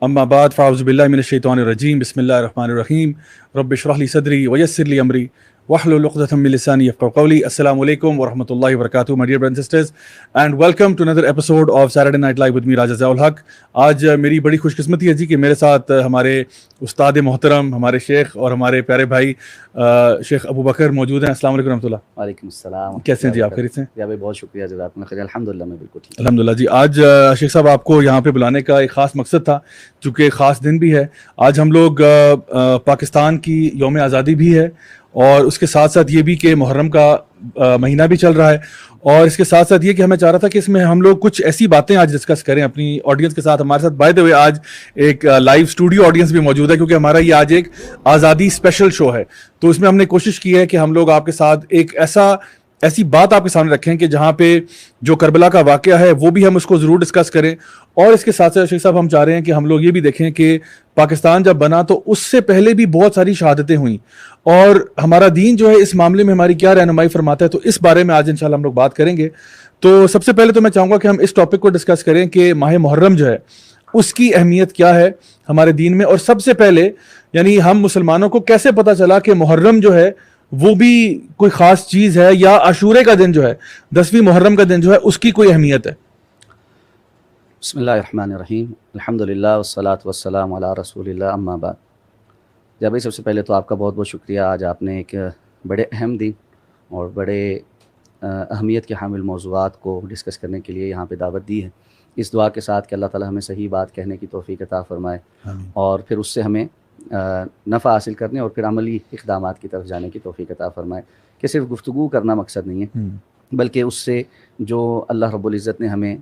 اما بعد فاعوذ باللہ من الشیطان الرجیم بسم اللہ الرحمن الرحیم رب اشرح لی صدری ویسر لی امری واحلل عقدۃ من لسانی یفقہوا قولی. السلام علیکم ورحمۃ اللہ وبرکاتہ my dear brothers and sisters and welcome to another episode of Saturday Night Live with me راجہ ضیاء الحق. آج میری بڑی خوش قسمتی ہے جی کہ میرے ساتھ ہمارے استاد محترم ہمارے شیخ اور ہمارے پیارے بھائی شیخ ابو بکر موجود ہیں. السلام علیکم رحمۃ اللہ. وعلیکم السلام. کیسے ہیں جی آپ؟ خیریت سے؟ جی بھائی بہت شکریہ جزاک اللہ خیر. الحمدللہ میں بالکل ٹھیک. الحمدللہ جی. آج شیخ صاحب آپ کو یہاں پہ بلانے کا ایک خاص مقصد تھا چونکہ ایک خاص دن بھی ہے. آج ہم لوگ پاکستان کی یوم آزادی بھی ہے اور اس کے ساتھ ساتھ یہ بھی کہ محرم کا مہینہ بھی چل رہا ہے اور اس کے ساتھ ساتھ یہ کہ ہمیں چاہ رہا تھا کہ اس میں ہم لوگ کچھ ایسی باتیں آج ڈسکس کریں اپنی آڈینس کے ساتھ. ہمارے ساتھ بائی دا وے آج ایک لائیو اسٹوڈیو آڈینس بھی موجود ہے کیونکہ ہمارا یہ آج ایک آزادی اسپیشل شو ہے. تو اس میں ہم نے کوشش کی ہے کہ ہم لوگ آپ کے ساتھ ایک ایسی بات آپ کے سامنے رکھیں کہ جہاں پہ جو کربلا کا واقعہ ہے وہ بھی ہم اس کو ضرور ڈسکس کریں اور اس کے ساتھ ساتھ شیخ صاحب ہم چاہ رہے ہیں کہ ہم لوگ یہ بھی دیکھیں کہ پاکستان جب بنا تو اس سے پہلے بھی بہت ساری شہادتیں ہوئیں اور ہمارا دین جو ہے اس معاملے میں ہماری کیا رہنمائی فرماتا ہے. تو اس بارے میں آج انشاءاللہ ہم لوگ بات کریں گے. تو سب سے پہلے تو میں چاہوں گا کہ ہم اس ٹاپک کو ڈسکس کریں کہ ماہ محرم جو ہے اس کی اہمیت کیا ہے ہمارے دین میں, اور سب سے پہلے یعنی ہم مسلمانوں کو کیسے پتہ چلا کہ محرم جو ہے وہ بھی کوئی خاص چیز ہے یا عاشورے کا دن جو ہے 10ویں محرم کا دن جو ہے اس کی کوئی اہمیت ہے. بسم اللہ الرحمن الرحیم. الحمدللہ والصلاۃ والسلام علی رسول اللہ اما بعد. جی بھائی سب سے پہلے تو آپ کا بہت بہت شکریہ. آج آپ نے ایک بڑے اہم دن اور بڑے اہمیت کے حامل موضوعات کو ڈسکس کرنے کے لیے یہاں پہ دعوت دی ہے. اس دعا کے ساتھ کہ اللہ تعالی ہمیں صحیح بات کہنے کی توفیق عطا فرمائے اور پھر اس سے ہمیں نفع حاصل کرنے اور پھر عملی اقدامات کی طرف جانے کی توفیق عطا فرمائے کہ صرف گفتگو کرنا مقصد نہیں ہے بلکہ اس سے جو اللہ رب العزت نے ہمیں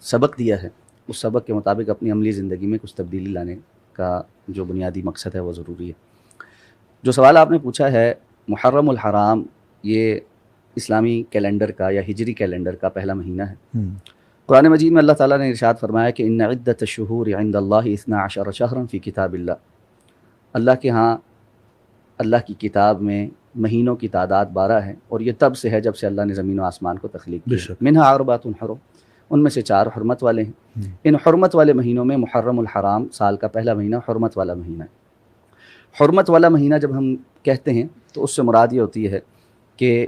سبق دیا ہے اس سبق کے مطابق اپنی عملی زندگی میں کچھ تبدیلی لانے کا جو بنیادی مقصد ہے وہ ضروری ہے. جو سوال آپ نے پوچھا ہے محرم الحرام یہ اسلامی کیلنڈر کا یا ہجری کیلنڈر کا پہلا مہینہ ہے. قرآن مجید میں اللہ تعالیٰ نے ارشاد فرمایا کہ ان عدت الشہور عند اللہ 12 شہرا فی کتاب اللہ. اللہ کے ہاں اللہ کی کتاب میں مہینوں کی تعداد 12 ہے اور یہ تب سے ہے جب سے اللہ نے زمین و آسمان کو تخلیق کیا. منہا اربعۃ حرم, ان میں سے 4 حرمت والے ہیں. ان حرمت والے مہینوں میں محرم الحرام سال کا پہلا مہینہ حرمت والا مہینہ ہے. حرمت والا مہینہ جب ہم کہتے ہیں تو اس سے مراد یہ ہوتی ہے کہ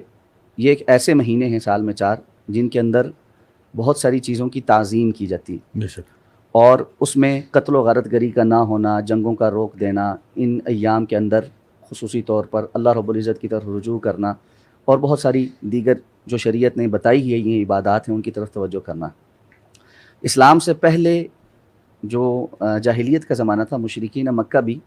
یہ ایک ایسے مہینے ہیں سال میں 4 جن کے اندر بہت ساری چیزوں کی تعظیم کی جاتی ہے اور اس میں قتل و غارت گری کا نہ ہونا, جنگوں کا روک دینا, ان ایام کے اندر خصوصی طور پر اللہ رب العزت کی طرف رجوع کرنا اور بہت ساری دیگر جو شریعت نے بتائی ہے یہ عبادات ہیں ان کی طرف توجہ کرنا. اسلام سے پہلے جو جاہلیت کا زمانہ تھا مشرکین مکہ بھی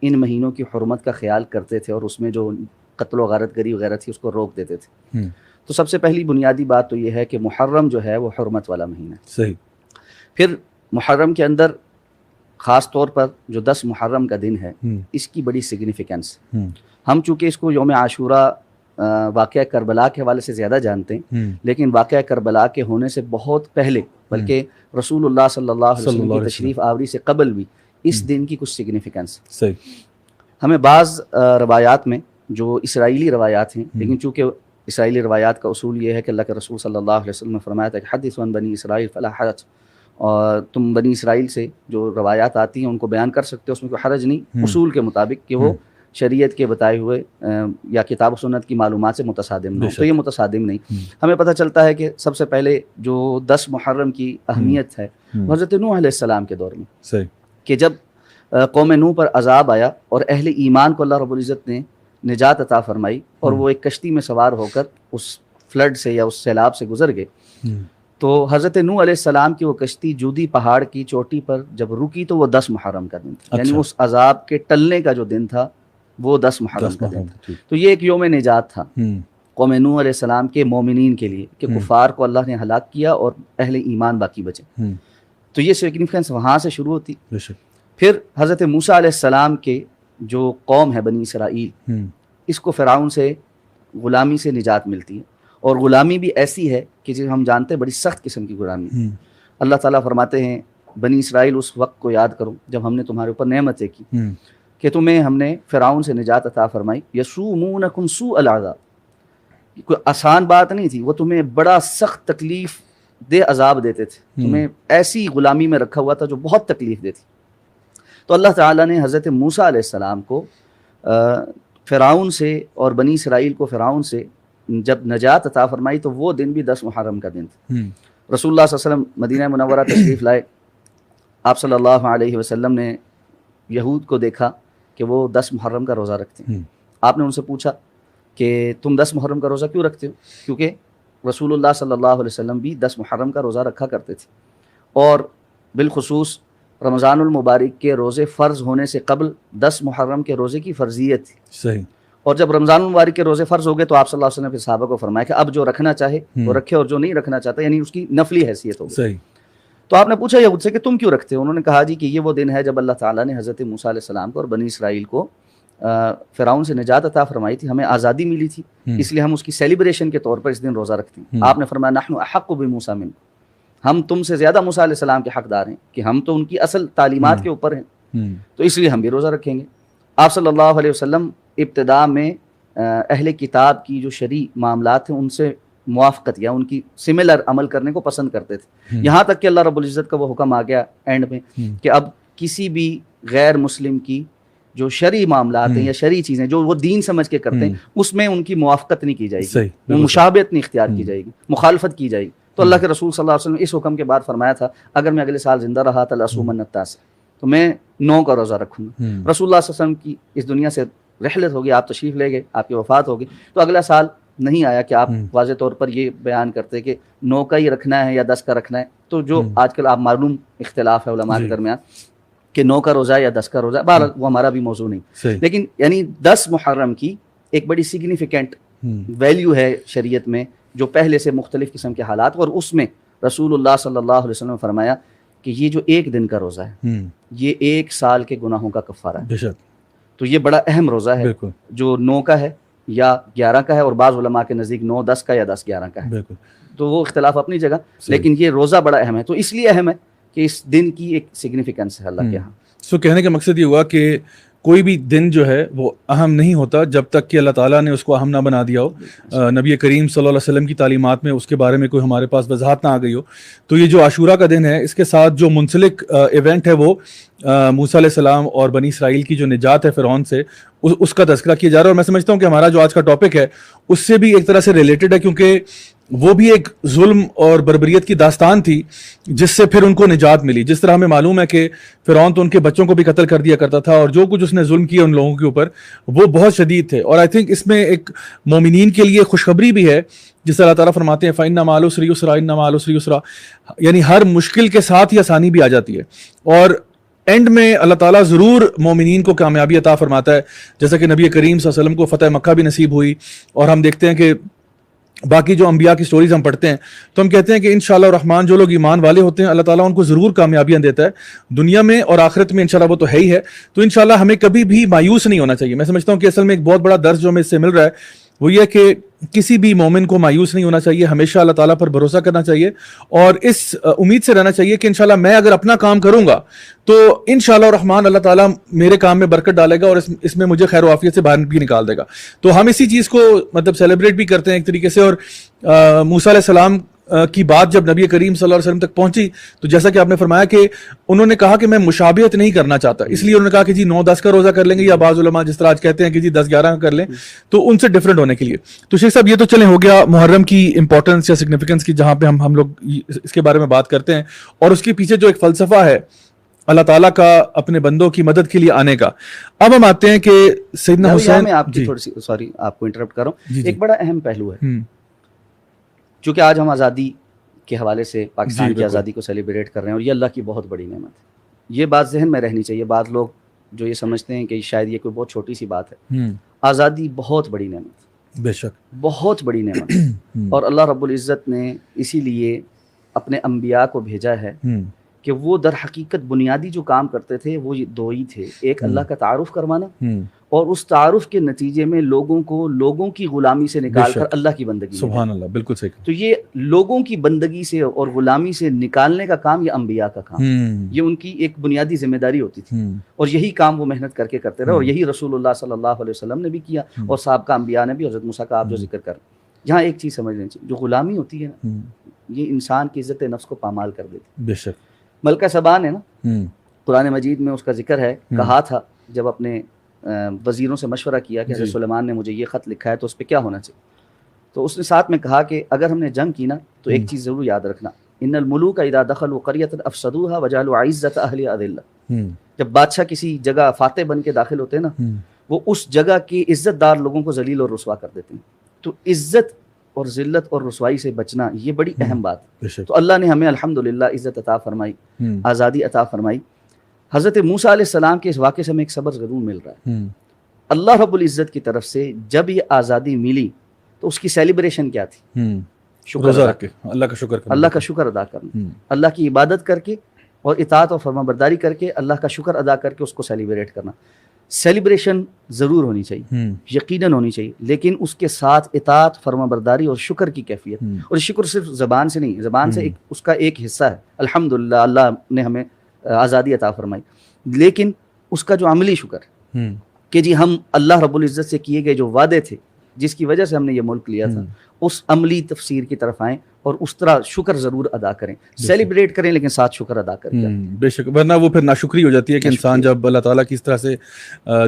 ان مہینوں کی حرمت کا خیال کرتے تھے اور اس میں جو قتل و غارت گری وغیرہ تھی اس کو روک دیتے تھے. تو سب سے پہلی بنیادی بات تو یہ ہے کہ محرم جو ہے وہ حرمت والا مہینہ ہے. صحیح. پھر محرم کے اندر خاص طور پر جو 10 محرم کا دن ہے اس کی بڑی سگنیفیکنس. ہم چونکہ اس کو یوم عاشورہ واقعہ کربلا کے حوالے سے زیادہ جانتے ہیں لیکن واقعہ کربلا کے ہونے سے بہت پہلے بلکہ رسول اللہ صلی اللہ علیہ وسلم کی تشریف آوری سے قبل بھی اس دن کی کچھ سگنیفیکنس. ہمیں بعض روایات میں جو اسرائیلی روایات ہیں لیکن چونکہ اسرائیلی روایات کا اصول یہ ہے کہ اللہ کے رسول صلی اللہ علیہ وسلم نے فرمایا تھا کہ حدثوا عن بنی اسرائیل فلا حرج, اور تم بنی اسرائیل سے جو روایات آتی ہیں ان کو بیان کر سکتے ہو, اس میں کوئی حرج نہیں اصول کے مطابق کہ وہ شریعت کے بتائے ہوئے یا کتاب و سنت کی معلومات سے متصادم نہیں. تو یہ متصادم نہیں. ہمیں پتہ چلتا ہے کہ سب سے پہلے جو 10 محرم کی اہمیت ہے حضرت نوح علیہ السلام کے دور میں کہ جب قوم نوح پر عذاب آیا اور اہل ایمان کو اللہ رب العزت نے نجات عطا فرمائی اور وہ ایک کشتی میں سوار ہو کر اس فلڈ سے یا اس سیلاب سے گزر گئے. تو حضرت نوح علیہ السلام کی وہ کشتی جودی پہاڑ کی چوٹی پر جب رکی تو وہ 10 محرم کا دن تھا. یعنی اس عذاب کے ٹلنے کا جو دن تھا وہ 10 محرم کا دن تھا. تو یہ ایک یوم نجات تھا قوم نوح علیہ السلام کے مومنین کے لیے کہ کفار کو اللہ نے ہلاک کیا اور اہل ایمان باقی بچے. تو یہ سگنیفیکنس وہاں سے شروع ہوتی. پھر حضرت موسیٰ علیہ السلام کے جو قوم ہے بنی اسرائیل اس کو فرعون سے غلامی سے نجات ملتی ہے اور غلامی بھی ایسی ہے کہ جسے ہم جانتے ہیں بڑی سخت قسم کی غلامی. اللہ تعالیٰ فرماتے ہیں بنی اسرائیل اس وقت کو یاد کرو جب ہم نے تمہارے اوپر نعمتیں کی کہ تمہیں ہم نے فرعون سے نجات عطا فرمائی. یسومونکم سوء العذاب, کوئی آسان بات نہیں تھی, وہ تمہیں بڑا سخت تکلیف دے عذاب دیتے تھے، تمہیں ایسی غلامی میں رکھا ہوا تھا جو بہت تکلیف دیتی. تو اللہ تعالیٰ نے حضرت موسیٰ علیہ السلام کو فرعون سے اور بنی اسرائیل کو فرعون سے جب نجات عطا فرمائی تو وہ دن بھی 10 محرم کا دن تھا. رسول اللہ صلی اللہ علیہ وسلم مدینہ منورہ تشریف لائے. آپ صلی اللہ علیہ وسلم نے یہود کو دیکھا کہ وہ 10 محرم کا روزہ رکھتے ہیں. آپ نے ان سے پوچھا کہ تم 10 محرم کا روزہ کیوں رکھتے ہو؟ کیونکہ رسول اللہ صلی اللہ علیہ وسلم بھی 10 محرم کا روزہ رکھا کرتے تھے، اور بالخصوص رمضان المبارک کے روزے فرض ہونے سے قبل 10 محرم کے روزے کی فرضیت تھی. صحیح. اور جب رمضان المبارک کے روزے فرض ہو گئے تو آپ صلی اللہ علیہ وسلم نے صحابہ کو فرمایا کہ اب جو رکھنا چاہے وہ رکھے اور جو نہیں رکھنا چاہتا یعنی اس کی نفلی حیثیت ہوگی. صحیح. تو آپ نے پوچھا یہود سے کہ تم کیوں رکھتے ہو؟ انہوں نے کہا جی کہ یہ وہ دن ہے جب اللہ تعالیٰ نے حضرت موسیٰ علیہ السلام کو اور بنی اسرائیل کو فرعون سے نجات عطا فرمائی تھی، ہمیں آزادی ملی تھی، اس لیے ہم اس کی سیلیبریشن کے طور پر اس دن روزہ رکھتے ہیں. آپ نے فرمایا نحن احق بموسیٰ منکم، ہم تم سے زیادہ موسیٰ علیہ السلام کے حقدار ہیں کہ ہم تو ان کی اصل تعلیمات کے اوپر ہیں، تو اس لیے ہم بھی روزہ رکھیں گے. آپ صلی اللہ علیہ وسلم ابتدا میں اہل کتاب کی جو شرعی معاملات ہیں ان سے موافقت یا ان کی سملر عمل کرنے کو پسند کرتے تھے، یہاں تک کہ اللہ رب العزت کا وہ حکم آ گیا اینڈ میں کہ اب کسی بھی غیر مسلم کی جو شرعی معاملات ہیں یا شرعی چیزیں جو وہ دین سمجھ کے کرتے ہیں اس میں ان کی موافقت نہیں کی جائے گی، مشابہت نہیں اختیار کی جائے گی، مخالفت کی جائے گی. تو اللہ کے رسول صلی اللہ علیہ وسلم نے اس حکم کے بعد فرمایا تھا اگر میں اگلے سال زندہ رہا تو لأصومن التاسع، تو میں 9 کا روزہ رکھوں گا. رسول اللہ صلی اللہ علیہ وسلم کی اس دنیا سے رحلت ہوگی، آپ تشریف لے گئے، آپ کی وفات ہوگی، تو اگلا سال نہیں آیا کہ آپ واضح طور پر یہ بیان کرتے کہ 9 کا ہی رکھنا ہے یا 10 کا رکھنا ہے. تو جو آج کل آپ معلوم اختلاف ہے علماء کے درمیان کہ 9 کا روزہ یا 10 کا روزہ، بہرحال وہ ہمارا بھی موضوع نہیں، لیکن یعنی 10 محرم کی ایک بڑی سگنیفیکنٹ ویلیو ہے شریعت میں جو پہلے سے مختلف قسم کے حالات، اور اس میں رسول اللہ صلی اللہ علیہ وسلم نے فرمایا کہ یہ جو ایک دن کا روزہ ہے یہ 1 سال کے گناہوں کا کفارہ ہے. تو یہ بڑا اہم روزہ ہے جو 9 کا ہے یا 11 کا ہے، اور بعض علماء کے نزدیک 9 10 کا یا 10 11 کا ہے، تو وہ اختلاف اپنی جگہ، لیکن یہ روزہ بڑا اہم ہے. تو اس لیے اہم ہے کہ اس دن کی ایک سگنیفیکنس ہے اللہ کے ہاں. سو کہنے کا مقصد یہ ہوا کہ کوئی بھی دن جو ہے وہ اہم نہیں ہوتا جب تک کہ اللہ تعالیٰ نے اس کو اہم نہ بنا دیا ہو، نبی کریم صلی اللہ علیہ وسلم کی تعلیمات میں اس کے بارے میں کوئی ہمارے پاس وضاحت نہ آ گئی ہو. تو یہ جو عاشورہ کا دن ہے اس کے ساتھ جو منسلک ایونٹ ہے وہ موسیٰ علیہ السلام اور بنی اسرائیل کی جو نجات ہے فرعون سے اس کا تذکرہ کیا جا رہا ہے. اور میں سمجھتا ہوں کہ ہمارا جو آج کا ٹاپک ہے اس سے بھی ایک طرح سے ریلیٹڈ ہے، کیونکہ وہ بھی ایک ظلم اور بربریت کی داستان تھی جس سے پھر ان کو نجات ملی. جس طرح ہمیں معلوم ہے کہ فرعون تو ان کے بچوں کو بھی قتل کر دیا کرتا تھا، اور جو کچھ اس نے ظلم کیا ان لوگوں کے اوپر وہ بہت شدید تھے. اور آئی تھنک اس میں ایک مومنین کے لیے خوشخبری بھی ہے، جس سے اللہ تعالیٰ فرماتے ہیں فَإِنَّ مَعَ الْعُسْرِ يُسْرًا إِنَّ مَعَ الْعُسْرِ يُسْرًا، یعنی ہر مشکل کے ساتھ ہی آسانی بھی آ جاتی ہے، اور اینڈ میں اللہ تعالیٰ ضرور مومنین کو کامیابی عطا فرماتا ہے. جیسا کہ نبی کریم صلی اللہ علیہ وسلم کو فتح مکہ بھی نصیب ہوئی، اور ہم دیکھتے ہیں کہ باقی جو انبیاء کی سٹوریز ہم پڑھتے ہیں تو ہم کہتے ہیں کہ انشاءاللہ الرحمن جو لوگ ایمان والے ہوتے ہیں اللہ تعالیٰ ان کو ضرور کامیابیاں دیتا ہے دنیا میں اور آخرت میں، انشاءاللہ وہ تو ہے ہی ہے. تو انشاءاللہ ہمیں کبھی بھی مایوس نہیں ہونا چاہیے. میں سمجھتا ہوں کہ اصل میں ایک بہت بڑا درس جو ہمیں اس سے مل رہا ہے وہ یہ کہ کسی بھی مومن کو مایوس نہیں ہونا چاہیے، ہمیشہ اللہ تعالیٰ پر بھروسہ کرنا چاہیے، اور اس امید سے رہنا چاہیے کہ انشاءاللہ میں اگر اپنا کام کروں گا تو انشاءاللہ الرحمن اللہ تعالیٰ میرے کام میں برکت ڈالے گا اور اس میں مجھے خیر و عافیت سے باہر بھی نکال دے گا. تو ہم اسی چیز کو مطلب سیلیبریٹ بھی کرتے ہیں ایک طریقے سے. اور موسیٰ علیہ السلام کی بات جب نبی کریم صلی اللہ علیہ وسلم تک پہنچی تو جیسا کہ آپ نے فرمایا کہ انہوں نے کہا کہ میں مشابہت نہیں کرنا چاہتا، اس لیے انہوں نے کہا کہ جی 9 10 کا روزہ کر لیں گے، یا بعض علماء جس طرح آج کہتے ہیں کہ جی 10 11 کا کر لیں، تو ان سے ڈفرینٹ ہونے کے لیے. تو شیخ صاحب یہ تو چلیں ہو گیا محرم کی امپورٹنس یا سگنیفیکنس کی، جہاں پہ ہم لوگ اس کے بارے میں بات کرتے ہیں، اور اس کے پیچھے جو ایک فلسفہ ہے اللہ تعالیٰ کا اپنے بندوں کی مدد کے لیے آنے کا. اب ہم آتے ہیں کہ سیدنا حسین، میں آپ کی تھوڑی سی سوری آپ کو انٹرپٹ کر رہا ہوں، ایک بڑا اہم پہلو ہے چونکہ آج ہم آزادی کے حوالے سے پاکستان کی آزادی کو سیلیبریٹ کر رہے ہیں، اور یہ اللہ کی بہت بڑی نعمت ہے. یہ بات ذہن میں رہنی چاہیے. بعض لوگ جو یہ سمجھتے ہیں کہ شاید یہ کوئی بہت چھوٹی سی بات ہے، آزادی بہت بڑی نعمت، بے شک بہت بڑی نعمت، اور اللہ رب العزت نے اسی لیے اپنے انبیاء کو بھیجا ہے کہ وہ در حقیقت بنیادی جو کام کرتے تھے وہ یہ 2 ہی تھے. ایک اللہ کا تعارف کروانا، اور اس تعارف کے نتیجے میں لوگوں کی غلامی سے نکال کر اللہ کی بندگی. سبحان اللہ، بالکل صحیح. تو یہ لوگوں کی بندگی سے اور غلامی سے نکالنے کا کام یہ انبیاء کا کام، یہ ان کی ایک بنیادی ذمہ داری ہوتی تھی، اور یہی کام وہ محنت کر کے کرتے رہے، اور یہی رسول اللہ صلی اللہ علیہ وسلم نے بھی کیا، اور سابقہ انبیاء نے بھی. حضرت موسیٰ کا آپ جو ذکر کر، یہاں ایک چیز سمجھ لیں، جو غلامی ہوتی ہے نا یہ انسان کی عزت نفس کو پامال کر دیتی. بے شک. ملکہ سبا نے نا ہوں قرآن مجید میں اس کا ذکر ہے, کہا تھا جب اپنے وزیروں سے مشورہ کیا کہ حضرت سلیمان نے مجھے یہ خط لکھا ہے تو اس پہ کیا ہونا چاہیے, تو اس نے ساتھ میں کہا کہ اگر ہم نے جنگ کی نا تو ایک چیز ضرور یاد رکھنا, ان الملوک اذا دخلوا قریۃ افسدوها وجعلوا عزۃ اہلها اذلہ. جب بادشاہ کسی جگہ فاتح بن کے داخل ہوتے ہیں نا, وہ اس جگہ کی عزت دار لوگوں کو ذلیل اور رسوا کر دیتے ہیں. تو عزت اور ذلت اور رسوائی سے بچنا یہ بڑی اہم بات ہے. تو اللہ نے ہمیں الحمدللہ عزت عطا فرمائی, آزادی عطا فرمائی. حضرت موسیٰ علیہ السلام کے اس واقعے سے ہمیں ایک سبق ضرور مل رہا ہے. اللہ رب العزت کی طرف سے جب یہ آزادی ملی تو اس کی سیلیبریشن کیا تھی؟ شکر روزہ ادا رکھ کے اللہ کا شکر کرنا, اللہ کا شکر ادا کرنا, اللہ کی عبادت کر کے اور اطاعت اور فرما برداری کر کے اللہ کا شکر ادا کر کے اس کو سیلیبریٹ کرنا. سیلیبریشن ضرور ہونی چاہیے, یقیناً ہونی چاہیے, لیکن اس کے ساتھ اطاعت, فرما برداری اور شکر کی کیفیت. اور شکر صرف زبان سے نہیں, زبان سے اس کا ایک حصہ ہے. الحمدللہ اللہ نے ہمیں آزادی عطا فرمائی, لیکن اس کا جو عملی شکر کہ جی ہم اللہ رب العزت سے کیے گئے جو وعدے تھے جس کی وجہ سے ہم نے یہ ملک لیا تھا, اس عملی تفسیر کی طرف آئیں اور اس طرح شکر ضرور ادا کریں, سیلیبریٹ کریں لیکن ساتھ شکر ادا کریں. بے شک, ورنہ وہ پھر ناشکری ہو جاتی ہے کہ انسان جب اللہ تعالیٰ کی اس طرح سے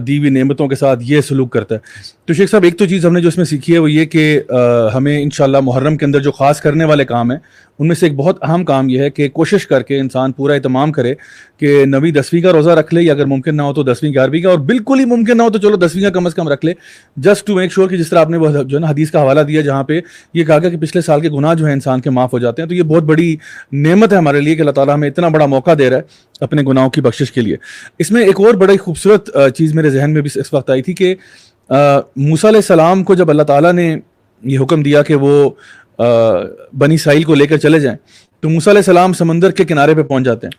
دی ہوئی نعمتوں کے ساتھ یہ سلوک کرتا ہے. تو شیخ صاحب ایک تو چیز ہم نے جو اس میں سیکھی ہے وہ یہ کہ ہمیں انشاءاللہ محرم کے اندر جو خاص کرنے والے کام ہیں ان میں سے ایک بہت اہم کام یہ ہے کہ کوشش کر کے انسان پورا اہتمام کرے کہ 9ویں 10ویں کا روزہ رکھ لے, یا اگر ممکن نہ ہو تو 10ویں 11ویں کا, اور بالکل ہی ممکن نہ ہو تو چلو 10ویں کا کم از کم رکھ لے, جسٹ ٹو میک شیور کہ جس طرح آپ نے وہ جو ہے نا حدیث کا حوالہ دیا جہاں پہ یہ کہا گیا کہ پچھلے سال کے گناہ جو ہیں انسان کے معاف ہو جاتے ہیں. تو یہ بہت بڑی نعمت ہے ہمارے لیے کہ اللہ تعالیٰ ہمیں اتنا بڑا موقع دے رہا ہے اپنے گناہوں کی بخشش کے لیے. اس میں ایک اور بڑی خوبصورت چیز میرے ذہن میں بھی اس وقت آئی تھی کہ موسیٰ علیہ السلام کو جب اللہ تعالیٰ نے یہ حکم دیا کہ وہ بنی اسرائیل کو لے کر چلے جائیں, تو موسیٰ علیہ السلام سمندر کے کنارے پہ پہنچ جاتے ہیں.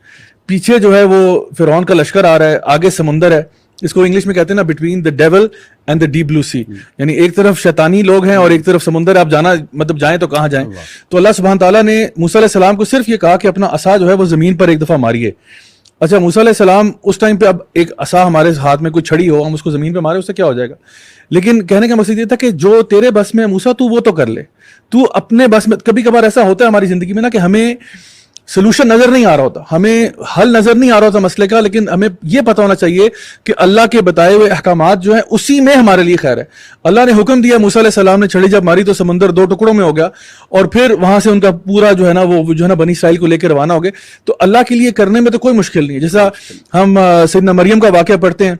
پیچھے جو ہے وہ فرعون کا لشکر آ رہا ہے, آگے سمندر ہے, اس کو انگلش میں کہتے ہیں نا between the devil and the deep blue sea, یعنی ایک طرف شیطانی لوگ ہیں اور ایک طرف سمندر ہے, آپ جانا مطلب جائیں تو کہاں جائیں. تو اللہ سبحانہ تعالیٰ نے موسیٰ علیہ السلام کو صرف یہ کہا کہ اپنا عصا جو ہے وہ زمین پر ایک دفعہ ماریے. اچھا, موسیٰ علیہ السلام اس ٹائم پہ اب ایک عصا ہمارے ہاتھ میں کوئی چھڑی ہو, ہم اس کو زمین پہ مارے, اس سے کیا ہو جائے گا؟ لیکن کہنے کا مقصد یہ تھا کہ جو تیرے بس میں موسیٰ تو وہ تو کر لے, تو اپنے بس میں. کبھی کبھار ایسا ہوتا ہے ہماری زندگی میں نا کہ ہمیں سلوشن نظر نہیں آ رہا ہوتا, ہمیں حل نظر نہیں آ رہا ہوتا مسئلے کا, لیکن ہمیں یہ پتہ ہونا چاہیے کہ اللہ کے بتائے ہوئے احکامات جو ہیں اسی میں ہمارے لیے خیر ہے. اللہ نے حکم دیا, موسیٰ علیہ السلام نے چھڑی جب ماری تو سمندر 2 ٹکڑوں میں ہو گیا, اور پھر وہاں سے ان کا پورا جو ہے نا وہ جو ہے نا بنی اسرائیل کو لے کے روانہ ہو گئے. تو اللہ کے لیے کرنے میں تو کوئی مشکل نہیں ہے. جیسا ہم سیدنا مریم کا واقعہ پڑھتے ہیں,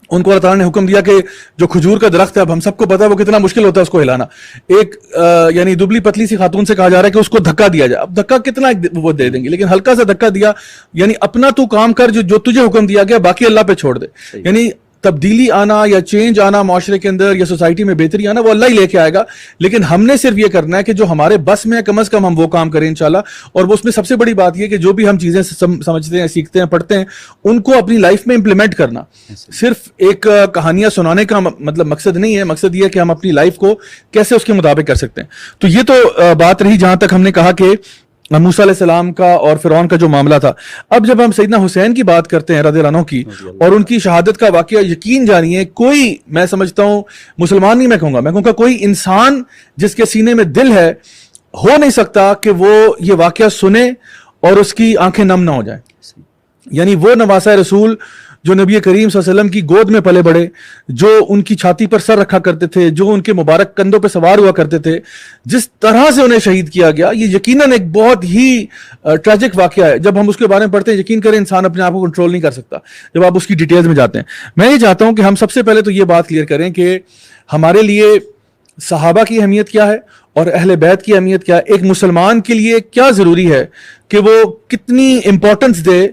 ان کو اللہ تعالیٰ نے حکم دیا کہ جو کھجور کا درخت ہے, اب ہم سب کو پتا ہے وہ کتنا مشکل ہوتا ہے اس کو ہلانا. ایک یعنی دبلی پتلی سی خاتون سے کہا جا رہا ہے کہ اس کو دھکا دیا جائے. اب دھکا کتنا وہ دے دیں گے, لیکن ہلکا سا دھکا دیا, یعنی اپنا تو کام کر جو تجھے حکم دیا گیا, باقی اللہ پہ چھوڑ دے. یعنی تبدیلی آنا یا چینج آنا معاشرے کے اندر یا سوسائٹی میں بہتری آنا وہ اللہ ہی لے کے آئے گا, لیکن ہم نے صرف یہ کرنا ہے کہ جو ہمارے بس میں کم از کم ہم وہ کام کریں انشاءاللہ. اور وہ اس میں سب سے بڑی بات یہ کہ جو بھی ہم چیزیں سمجھتے ہیں, سیکھتے ہیں, پڑھتے ہیں, ان کو اپنی لائف میں امپلیمنٹ کرنا. صرف ایک کہانیاں سنانے کا مطلب مقصد نہیں ہے, مقصد یہ ہے کہ ہم اپنی لائف کو کیسے اس کے مطابق کر سکتے ہیں. تو یہ تو بات رہی جہاں تک ہم نے کہا کہ موسیٰ علیہ السلام کا اور فرعون کا جو معاملہ تھا. اب جب ہم سیدنا حسین کی بات کرتے ہیں رضی اللہ عنہ کی, اور ان کی شہادت کا واقعہ, یقین جانیے کوئی, میں سمجھتا ہوں مسلمان نہیں, میں کہوں گا کوئی انسان جس کے سینے میں دل ہے ہو نہیں سکتا کہ وہ یہ واقعہ سنے اور اس کی آنکھیں نم نہ ہو جائیں. یعنی وہ نواسہ رسول جو نبی کریم صلی اللہ علیہ وسلم کی گود میں پلے بڑے, جو ان کی چھاتی پر سر رکھا کرتے تھے, جو ان کے مبارک کندھوں پہ سوار ہوا کرتے تھے, جس طرح سے انہیں شہید کیا گیا, یہ یقیناً ایک بہت ہی ٹریجک واقعہ ہے. جب ہم اس کے بارے میں پڑھتے ہیں, یقین کریں انسان اپنے آپ کو کنٹرول نہیں کر سکتا جب آپ اس کی ڈیٹیلز میں جاتے ہیں. میں یہ چاہتا ہوں کہ ہم سب سے پہلے تو یہ بات کلیئر کریں کہ ہمارے لیے صحابہ کی اہمیت کیا ہے اور اہل بیت کی اہمیت کیا ہے. ایک مسلمان کے لیے کیا ضروری ہے کہ وہ کتنی امپورٹنس دے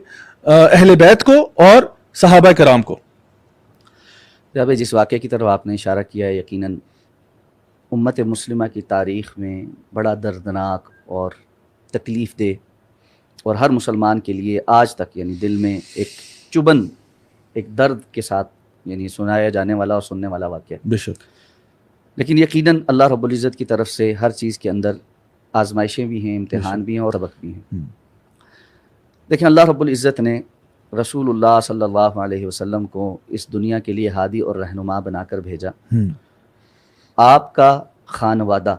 اہل بیت کو اور صحابہ کرام کو. جس واقعے کی طرف آپ نے اشارہ کیا ہے, یقیناً امت مسلمہ کی تاریخ میں بڑا دردناک اور تکلیف دہ اور ہر مسلمان کے لیے آج تک یعنی دل میں ایک چبھن, ایک درد کے ساتھ یعنی سنایا جانے والا اور سننے والا واقعہ. بے شک. لیکن یقیناً اللہ رب العزت کی طرف سے ہر چیز کے اندر آزمائشیں بھی ہیں, امتحان بھی ہیں اور سبق بھی ہیں. دیکھیں, اللہ رب العزت نے رسول اللہ صلی اللہ علیہ وسلم کو اس دنیا کے لیے ہادی اور رہنما بنا کر بھیجا. آپ کا خانوادہ,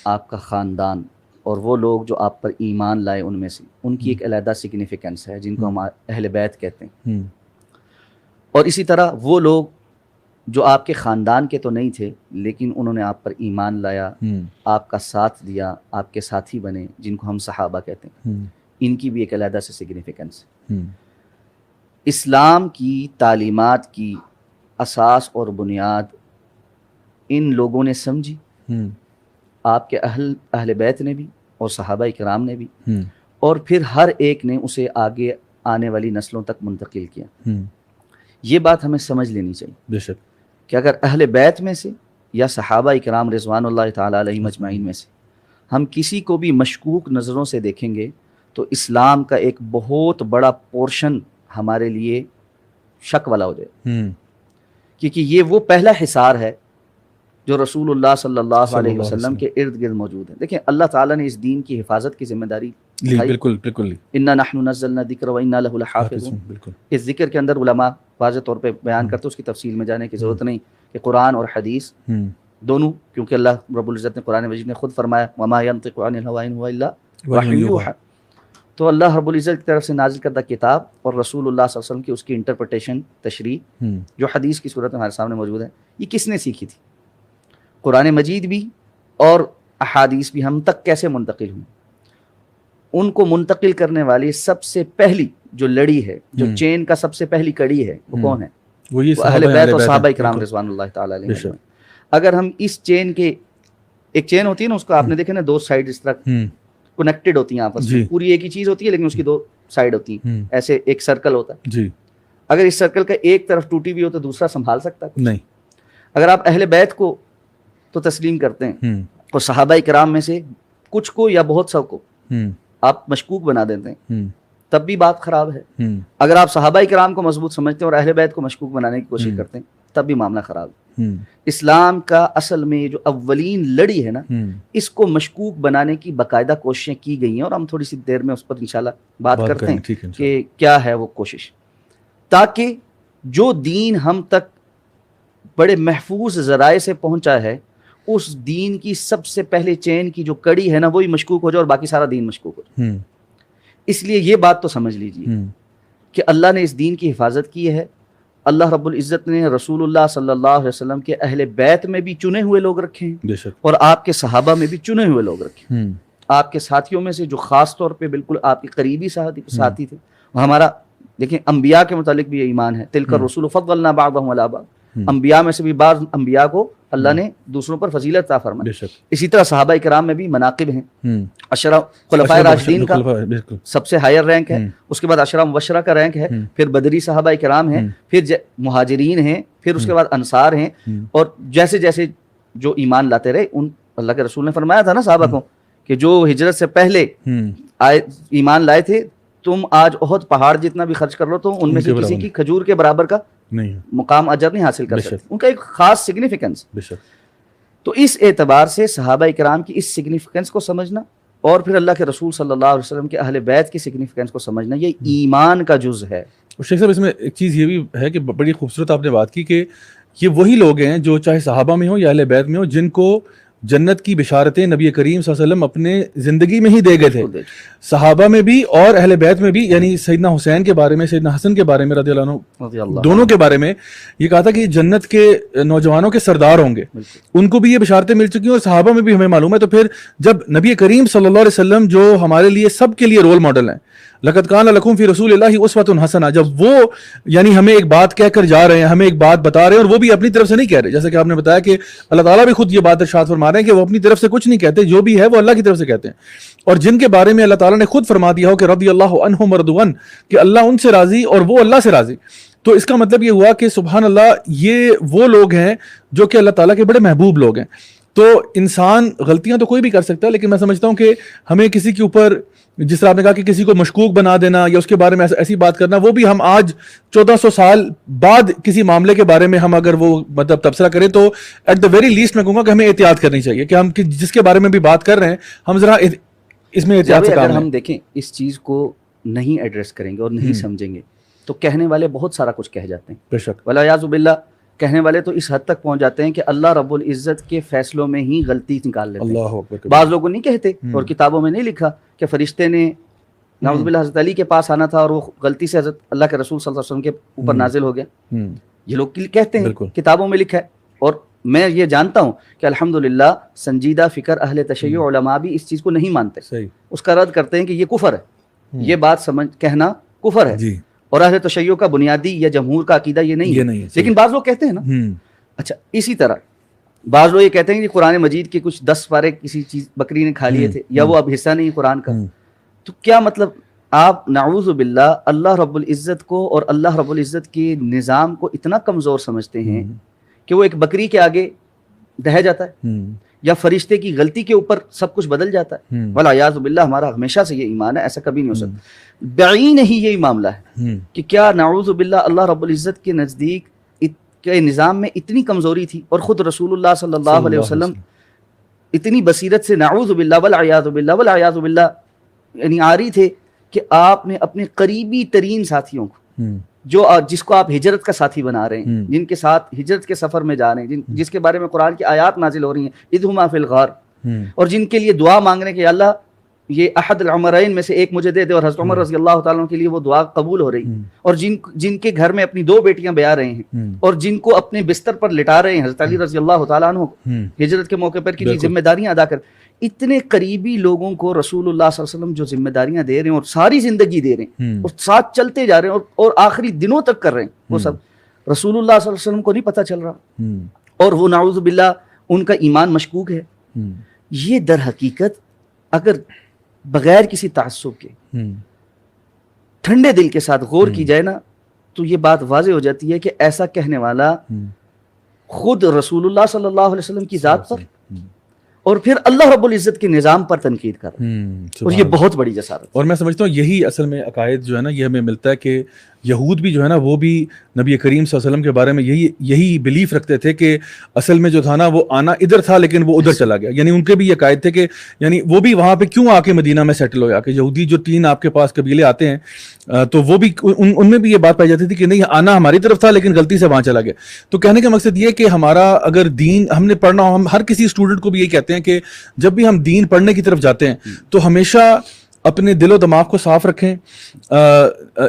آپ کا خاندان, اور وہ لوگ جو آپ پر ایمان لائے ان میں سے، ان کی ایک علیحدہ سگنیفیکنس ہے جن کو ہم اہل بیت کہتے ہیں. اور اسی طرح وہ لوگ جو آپ کے خاندان کے تو نہیں تھے لیکن انہوں نے آپ پر ایمان لایا، آپ کا ساتھ دیا، آپ کے ساتھی بنے، جن کو ہم صحابہ کہتے ہیں، ان کی بھی ایک علیحدہ سے سگنیفیکنس ہے. اسلام کی تعلیمات کی اساس اور بنیاد ان لوگوں نے سمجھی، آپ کے اہل بیت نے بھی اور صحابہ کرام نے بھی، اور پھر ہر ایک نے اسے آگے آنے والی نسلوں تک منتقل کیا. یہ بات ہمیں سمجھ لینی چاہیے بے شک کہ اگر اہل بیت میں سے یا صحابہ کرام رضوان اللہ تعالیٰ علیہم اجمعین میں سے ہم کسی کو بھی مشکوک نظروں سے دیکھیں گے تو اسلام کا ایک بہت بڑا پورشن ہمارے لیے شک والا ہو جائے، کیونکہ یہ وہ پہلا حصار ہے جو رسول اللہ صلی اللہ علیہ وسلم کے ارد گرد موجود ہے. دیکھیں اللہ تعالیٰ نے اس دین کی حفاظت کی ذمہ داری لی، بالکل بالکل. انا نحن نزلنا الذکر وانا لہ لحافظون. بالکل. اس ذکر کے اندر علماء واضح طور پہ بیان کرتے، اس کی تفصیل میں جانے کی ضرورت نہیں کہ قرآن اور حدیث دونوں، کیونکہ اللہ رب العزت نے قرآن مجید میں خود فرمایا وما ينطق عن الهوى ان هو الا وحی یوحى. تو اللہ رب العزت کی طرف سے نازل کردہ کتاب اور رسول اللہ صلی اللہ علیہ وسلم کی اس کی انٹرپریٹیشن، تشریح جو حدیث کی صورت میں ہمارے سامنے موجود ہے، یہ کس نے سیکھی تھی؟ قرآن مجید بھی اور احادیث بھی ہم تک کیسے منتقل ہوئی؟ ان کو منتقل کرنے والی سب سے پہلی جو لڑی ہے، جو چین کا سب سے پہلی کڑی ہے، وہ کون ہے؟ وہ اہل بیت اور صحابہ کرام رضوان اللہ تعالیٰ علیہ. اگر ہم اس چین کے، ایک چین ہوتی ہے نا، اس کو آپ نے دیکھا نا، دو سائڈ اس طرح کنیکٹڈ ہوتی ہیں آپس میں، پوری ایک ہی چیز ہوتی ہے لیکن اس کی دو سائڈ ہوتی ہیں، ایسے ایک سرکل ہوتا ہے. اگر اس سرکل کا ایک طرف ٹوٹی ہوئی ہو تو دوسرا سنبھال سکتا ہے؟ نہیں. اگر آپ اہل بیت کو تو تسلیم کرتے ہیں اور صحابہ کرام میں سے کچھ کو یا بہت سب کو آپ مشکوک بنا دیتے ہیں، تب بھی بات خراب ہے. اگر آپ صحابہ کرام کو مضبوط سمجھتے ہیں اور اہل بیت کو مشکوک بنانے کی کوشش کرتے ہیں، تب بھی معاملہ خراب ہے. اسلام کا اصل میں جو اولین لڑی ہے نا، اس کو مشکوک بنانے کی باقاعدہ کوششیں کی گئی ہیں، اور ہم تھوڑی سی دیر میں اس پر انشاءاللہ بات کرتے ہیں کہ کیا ہے وہ کوشش، تاکہ جو دین ہم تک بڑے محفوظ ذرائع سے پہنچا ہے، اس دین کی سب سے پہلے چین کی جو کڑی ہے نا، وہی مشکوک ہو جائے اور باقی سارا دین مشکوک ہو جائے. اس لیے یہ بات تو سمجھ لیجیے کہ اللہ نے اس دین کی حفاظت کی ہے. اللہ رب العزت نے رسول اللہ صلی اللہ علیہ وسلم کے اہل بیت میں بھی چنے ہوئے لوگ رکھے ہیں اور آپ کے صحابہ میں بھی چنے ہوئے لوگ رکھے ہیں. آپ کے ساتھیوں میں سے جو خاص طور پہ بالکل آپ کے قریبی ساتھی تھے، ہمارا دیکھیں انبیاء کے متعلق بھی یہ ایمان ہے، تلک الرسول فضلنا بعضهم علی بعض. انبیاء میں سے بھی بعض انبیاء کو اللہ نے دوسروں پر فضیلت عطا فرمائی. اسی طرح صحابہ کرام میں بھی مناقب ہیں. عشرہ خلفائے راشدین کا سب سے ہائر رینک ہے، اس کے بعد عشرہ مبشرہ کا رینک ہے، پھر بدری صحابہ کرام ہیں، پھر مہاجرین ہیں، پھر اس کے بعد انصار ہیں. اور جیسے جیسے جو ایمان لاتے رہے، ان اللہ کے رسول نے فرمایا تھا نا صحابہ کو کہ جو ہجرت سے پہلے ایمان لائے تھے، تم آج احد پہاڑ جتنا بھی خرچ کر لو تو ان میں سے کسی کی کھجور کے برابر کا مقام اجر نہیں حاصل کر سکتے. ان کا ایک خاص سگنیفیکنس. تو اس اعتبار سے صحابہ کرام کی اس سگنیفیکنس کو سمجھنا اور پھر اللہ کے رسول صلی اللہ علیہ وسلم کے اہل بیت کی سگنیفیکنس کو سمجھنا، یہ ایمان کا جز ہے. شیخ صاحب، اس میں ایک چیز یہ بھی ہے کہ بڑی خوبصورت آپ نے بات کی کہ یہ وہی لوگ ہیں جو چاہے صحابہ میں ہوں یا اہل بیت میں ہوں، جن کو جنت کی بشارتیں نبی کریم صلی اللہ علیہ وسلم اپنے زندگی میں ہی دے گئے تھے، صحابہ میں بھی اور اہل بیت میں بھی. یعنی سیدنا حسین کے بارے میں، سیدنا حسن کے بارے میں رضی اللہ عنہ، دونوں کے بارے میں یہ کہا تھا کہ جنت کے نوجوانوں کے سردار ہوں گے. ان کو بھی یہ بشارتیں مل چکی ہیں اور صحابہ میں بھی ہمیں معلوم ہے. تو پھر جب نبی کریم صلی اللہ علیہ وسلم جو ہمارے لیے سب کے لیے رول ماڈل ہیں، لقد کان لکم فی رسول اللہ اسوۃ حسنہ، جب وہ یعنی ہمیں ایک بات کہہ کر جا رہے ہیں، ہمیں ایک بات بتا رہے ہیں، اور وہ بھی اپنی طرف سے نہیں کہہ رہے، جیسے کہ آپ نے بتایا کہ اللہ تعالیٰ بھی خود یہ بات ارشاد فرما رہے ہیں کہ وہ اپنی طرف سے کچھ نہیں کہتے، جو بھی ہے وہ اللہ کی طرف سے کہتے ہیں. اور جن کے بارے میں اللہ تعالیٰ نے خود فرما دیا ہو کہ رضی اللہ عنہم ورضوا عنہ، کہ اللہ ان سے راضی اور وہ اللہ سے راضی. تو اس کا مطلب یہ ہوا کہ سبحان اللہ، یہ وہ لوگ ہیں جو کہ اللہ تعالیٰ کے بڑے محبوب لوگ ہیں. تو انسان غلطیاں تو کوئی بھی کر سکتا ہے، لیکن میں سمجھتا ہوں کہ ہمیں کسی کے اوپر، جس طرح آپ نے کہا کہ کسی کو مشکوک بنا دینا یا اس کے بارے میں ایسی بات کرنا، وہ بھی ہم آج 1400 سال بعد کسی معاملے کے بارے میں ہم اگر وہ مطلب تبصرہ کریں تو ایٹ دا ویری لیسٹ میں کہوں گا کہ ہمیں احتیاط کرنی چاہیے کہ ہم جس کے بارے میں بھی بات کر رہے ہیں ہم ذرا اس میں احتیاط سے کام لیں. اگر ہم دیکھیں اس چیز کو نہیں ایڈریس کریں گے اور نہیں سمجھیں گے تو کہنے والے بہت سارا کچھ کہہ جاتے ہیں. بے شک. والعیاذ باللہ کہنے والے تو اس حد تک پہنچ جاتے ہیں کہ اللہ رب العزت کے فیصلوں میں ہی غلطی نکال لیتے ہیں. اللہ اکبر. بعض لوگوں نہیں کہتے اور کتابوں میں نہیں لکھا کہ فرشتے نے نعوذ باللہ حضرت علی کے پاس آنا تھا اور وہ غلطی سے حضرت اللہ کے رسول صلی اللہ علیہ وسلم کے اوپر نازل ہو گیا. یہ لوگ کہتے ہیں, کتابوں میں لکھا ہے. اور میں یہ جانتا ہوں کہ الحمدللہ سنجیدہ فکر اہل تشیع علماء بھی اس چیز کو نہیں مانتے, اس کا رد کرتے ہیں کہ یہ کفر ہے, یہ بات سمجھ کہنا کفر ہے جی. اور اہل تشیع کا بنیادی یا جمہور کا عقیدہ یہ نہیں ہے. لیکن بعض لوگ کہتے ہیں نا. اچھا, اسی طرح بعض لوگ یہ کہتے ہیں کہ قرآن مجید کے کچھ 10 پارے کسی چیز بکری نے کھا لیے تھے یا وہ اب حصہ نہیں ہے قرآن کا. تو کیا مطلب آپ نعوذ باللہ اللہ رب العزت کو اور اللہ رب العزت کے نظام کو اتنا کمزور سمجھتے ہیں کہ وہ ایک بکری کے آگے دہہ جاتا ہے, یا فرشتے کی غلطی کے اوپر سب کچھ بدل جاتا ہے. والعیاذ باللہ, ہمارا ہمیشہ سے یہ ایمان ہے, ایسا کبھی نہیں ہو سکتا. بعین ہی یہی معاملہ ہے کہ کیا نعوذ باللہ اللہ رب العزت کے نزدیک کے نظام میں اتنی کمزوری تھی, اور خود رسول اللہ صلی اللہ علیہ وسلم اتنی بصیرت سے نعوذ باللہ والعیاذ باللہ یعنی آ رہی تھے کہ آپ نے اپنے قریبی ترین ساتھیوں کو, جو جس کو آپ ہجرت کا ساتھی بنا رہے ہیں, جن کے ساتھ ہجرت کے سفر میں جا رہے ہیں, جس کے بارے میں قرآن کی آیات نازل ہو رہی ہیں اذ ہما فی الغار, اور جن کے لیے دعا مانگ رہے ہیں کہ اللہ یہ احد العمرین میں سے ایک مجھے دے دے, اور حضرت عمر رضی اللہ تعالیٰ عنہ کے لیے وہ دعا قبول ہو رہی ہے. اور جن کے گھر میں اپنی 2 بیٹیاں بیاہ رہے ہیں, اور جن کو اپنے بستر پر لٹا رہے ہیں حضرت علی رضی اللہ تعالیٰ عنہ ہجرت کے موقع پر کی ذمہ داریاں ادا کر. اتنے قریبی لوگوں کو رسول اللہ صلی اللہ علیہ وسلم جو ذمہ داریاں دے رہے ہیں اور ساری زندگی دے رہے ہیں اور ساتھ چلتے جا رہے ہیں اور آخری دنوں تک کر رہے ہیں, وہ سب رسول اللہ صلی اللہ علیہ وسلم کو نہیں پتہ چل رہا, اور وہ نعوذ باللہ ان کا ایمان مشکوک ہے. یہ در حقیقت اگر بغیر کسی تعصب کے ٹھنڈے دل کے ساتھ غور کی جائے نا, تو یہ بات واضح ہو جاتی ہے کہ ایسا کہنے والا خود رسول اللہ صلی اللہ علیہ وسلم کی ذات پر اور پھر اللہ رب العزت کے نظام پر تنقید کر رہا ہے, اور یہ بہت بڑی جسارت. اور میں سمجھتا ہوں یہی اصل میں عقائد جو ہے نا, یہ ہمیں ملتا ہے کہ یہود بھی جو ہے نا, وہ بھی نبی کریم صلی اللہ علیہ وسلم کے بارے میں یہی بلیف رکھتے تھے کہ اصل میں جو تھا نا وہ آنا ادھر تھا لیکن وہ ادھر چلا گیا. یعنی ان کے بھی یہ عقائد تھے کہ یعنی وہ بھی وہاں پہ کیوں آ کے مدینہ میں سیٹل ہو, کہ یہودی جو 3 آپ کے پاس قبیلے آتے ہیں تو وہ بھی ان میں بھی یہ بات پائی جاتی تھی کہ نہیں آنا ہماری طرف تھا لیکن غلطی سے وہاں چلا گیا. تو کہنے کا مقصد یہ کہ ہمارا اگر دین ہم نے پڑھنا ہو, ہم ہر کسی اسٹوڈنٹ کو بھی یہی کہتے ہیں کہ جب بھی ہم دین پڑھنے کی طرف جاتے ہیں تو ہمیشہ اپنے دل و دماغ کو صاف رکھیں,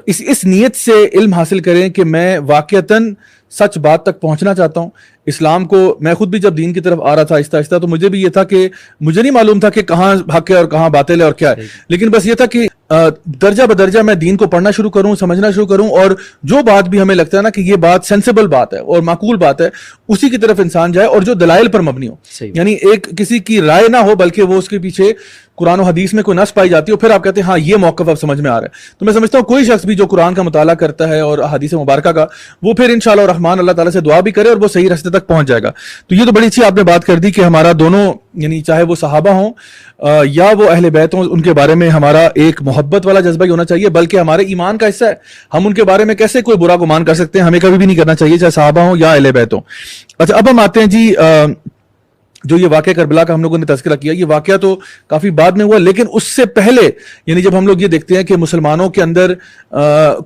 اس نیت سے علم حاصل کریں کہ میں واقعتاً سچ بات تک پہنچنا چاہتا ہوں. اسلام کو میں خود بھی جب دین کی طرف آ رہا تھا آہستہ آہستہ, تو مجھے بھی یہ تھا کہ مجھے نہیں معلوم تھا کہ کہاں حق ہے اور کہاں باطل ہے اور کیا ہے, لیکن بس یہ تھا کہ درجہ بدرجہ میں دین کو پڑھنا شروع کروں, سمجھنا شروع کروں, اور جو بات بھی ہمیں لگتا ہے نا کہ یہ بات سینسیبل بات ہے اور معقول بات ہے, اسی کی طرف انسان جائے, اور جو دلائل پر مبنی ہو. یعنی ایک کسی کی رائے نہ ہو بلکہ وہ اس کے پیچھے قرآن و حدیث میں کوئی نص پائی جاتی ہے, اور پھر آپ کہتے ہیں ہاں یہ موقف اب سمجھ میں آ رہا ہے. تو میں سمجھتا ہوں کوئی شخص بھی جو قرآن کا مطالعہ کرتا ہے اور حدیث مبارکہ کا, وہ پھر انشاءاللہ الرحمن اللہ تعالیٰ سے دعا بھی کرے اور وہ صحیح راستے تک پہنچ جائے گا. تو یہ تو بڑی اچھی آپ نے بات کر دی کہ ہمارا دونوں یعنی چاہے وہ صحابہ ہوں یا وہ اہل بیت ہوں, ان کے بارے میں ہمارا ایک محبت والا جذبہ ہی ہونا چاہیے, بلکہ ہمارے ایمان کا حصہ ہے. ہم ان کے بارے میں کیسے کوئی برا گمان کر سکتے ہیں, ہمیں کبھی بھی نہیں کرنا چاہیے, چاہے صحابہ ہوں یا اہل بیت ہوں. اچھا, اب ہم آتے ہیں جی جو یہ واقعہ کربلا کا ہم لوگوں نے تذکرہ کیا, یہ واقعہ تو کافی بعد میں ہوا, لیکن اس سے پہلے یعنی جب ہم لوگ یہ دیکھتے ہیں کہ مسلمانوں کے اندر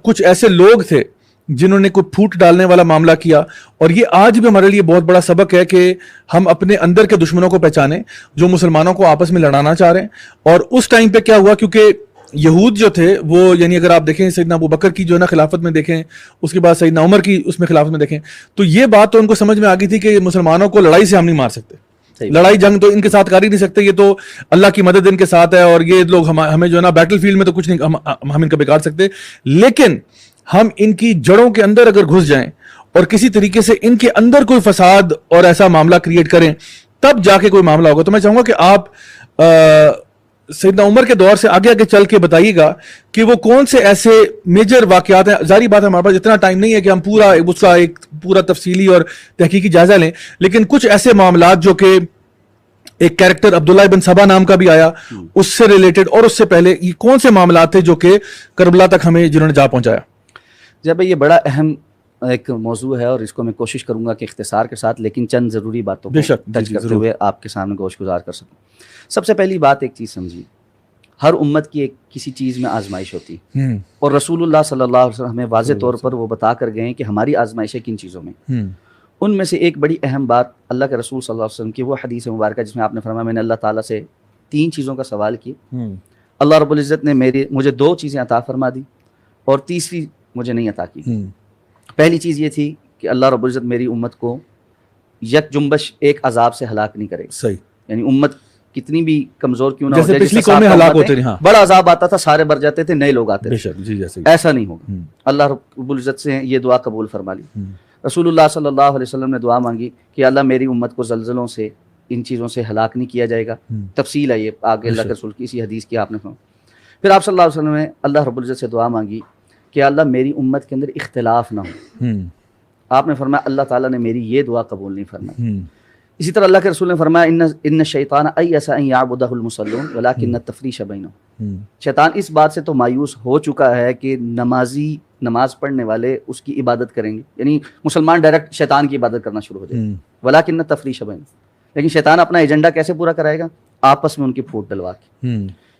کچھ ایسے لوگ تھے جنہوں نے کوئی پھوٹ ڈالنے والا معاملہ کیا, اور یہ آج بھی ہمارے لیے بہت بڑا سبق ہے کہ ہم اپنے اندر کے دشمنوں کو پہچانیں جو مسلمانوں کو آپس میں لڑانا چاہ رہے ہیں. اور اس ٹائم پہ کیا ہوا, کیونکہ یہود جو تھے وہ یعنی اگر آپ دیکھیں سیدنا ابو بکر کی جو ہے نا خلافت میں دیکھیں, اس کے بعد سیدنا عمر کی اس میں خلافت میں دیکھیں, تو یہ بات تو ان کو سمجھ میں آ گئی تھی کہ مسلمانوں کو لڑائی سے ہم نہیں مار سکتے, لڑائی جنگ تو ان کے ساتھ کر ہی نہیں سکتے, یہ تو اللہ کی مدد ان کے ساتھ ہے, اور یہ لوگ ہمیں جو ہے نا بیٹل فیلڈ میں تو کچھ نہیں ہم ان کا بگاڑ سکتے. لیکن ہم ان کی جڑوں کے اندر اگر گھس جائیں اور کسی طریقے سے ان کے اندر کوئی فساد اور ایسا معاملہ کریٹ کریں, تب جا کے کوئی معاملہ ہوگا. تو میں چاہوں گا کہ آپ سیدنا عمر کے دور سے آگے آگے چل کے بتائیے گا کہ وہ کون سے ایسے میجر واقعات ہیں. ظاہری بات ہے ہمارے پاس اتنا ٹائم نہیں ہے کہ ہم پورا اس کا ایک پورا تفصیلی اور تحقیقی جائزہ لیں, لیکن کچھ ایسے معاملات جو کہ ایک کیریکٹر عبداللہ بن سبا نام کا بھی آیا, اس سے ریلیٹڈ, اور اس سے پہلے یہ کون سے معاملات تھے جو کہ کربلا تک ہمیں جنہوں نے جا پہنچایا. جب یہ بڑا اہم ایک موضوع ہے اور اس کو میں کوشش کروں گا کہ اختصار کے ساتھ لیکن چند ضروری باتوں کو ٹچ کرتے ہوئے آپ کے سامنے گوش گزار کر سکوں. سب سے پہلی بات ایک چیز سمجھیے, ہر امت کی ایک کسی چیز میں آزمائش ہوتی ہے, اور رسول اللہ صلی اللہ علیہ وسلم ہمیں واضح طور پر وہ بتا کر گئے ہیں کہ ہماری آزمائشیں کن چیزوں میں. ان میں سے ایک بڑی اہم بات اللہ کے رسول صلی اللہ علیہ وسلم کی وہ حدیث مبارکہ جس میں آپ نے فرمایا میں نے اللہ تعالیٰ سے 3 چیزوں کا سوال کیا، اللہ رب العزت نے مجھے 2 چیزیں عطا فرما دی اور تیسری مجھے نہیں عطا کی۔ پہلی چیز یہ تھی کہ اللہ رب العزت میری امت کو یک جنبش ایک عذاب سے ہلاک نہیں کرے، صحیح، یعنی امت کتنی بھی کمزور کیوں نہ ہو جیسے پچھلی قومیں ہلاک ہوتے ہیں، ہاں بڑا عذاب آتا تھا سارے مر جاتے تھے نئے لوگ آتے بے تھے، شک، جی جیسے ایسا نہیں ہوگا۔ اللہ رب العزت سے یہ دعا قبول فرما لی۔ رسول اللہ صلی اللہ علیہ وسلم نے دعا مانگی کہ اللہ میری امت کو زلزلوں سے ان چیزوں سے ہلاک نہیں کیا جائے گا، تفصیل ہے یہ آگے اللہ کے رسول کی اسی حدیث کی آپ نے سنا۔ پھر آپ صلی اللہ علیہ وسلم نے اللہ رب العزت سے دعا مانگی کہ اللہ میری امت کے اندر اختلاف نہ ہو، آپ نے فرمایا اللہ تعالیٰ نے میری یہ دعا قبول نہیں فرمائی۔ اسی طرح اللہ کے رسول نے فرمایا ان الشیطان ایس ان یعبدہ المصلون ولکن التفریش بینہم، شیطان اس بات سے تو مایوس ہو چکا ہے کہ نمازی نماز پڑھنے والے اس کی عبادت کریں گے، یعنی مسلمان ڈائریکٹ شیطان کی عبادت کرنا شروع ہو جائے، ولکن التفریش بینہم، لیکن شیطان اپنا ایجنڈا کیسے پورا کرائے گا؟ آپس میں ان کی پھوٹ ڈلوا کے۔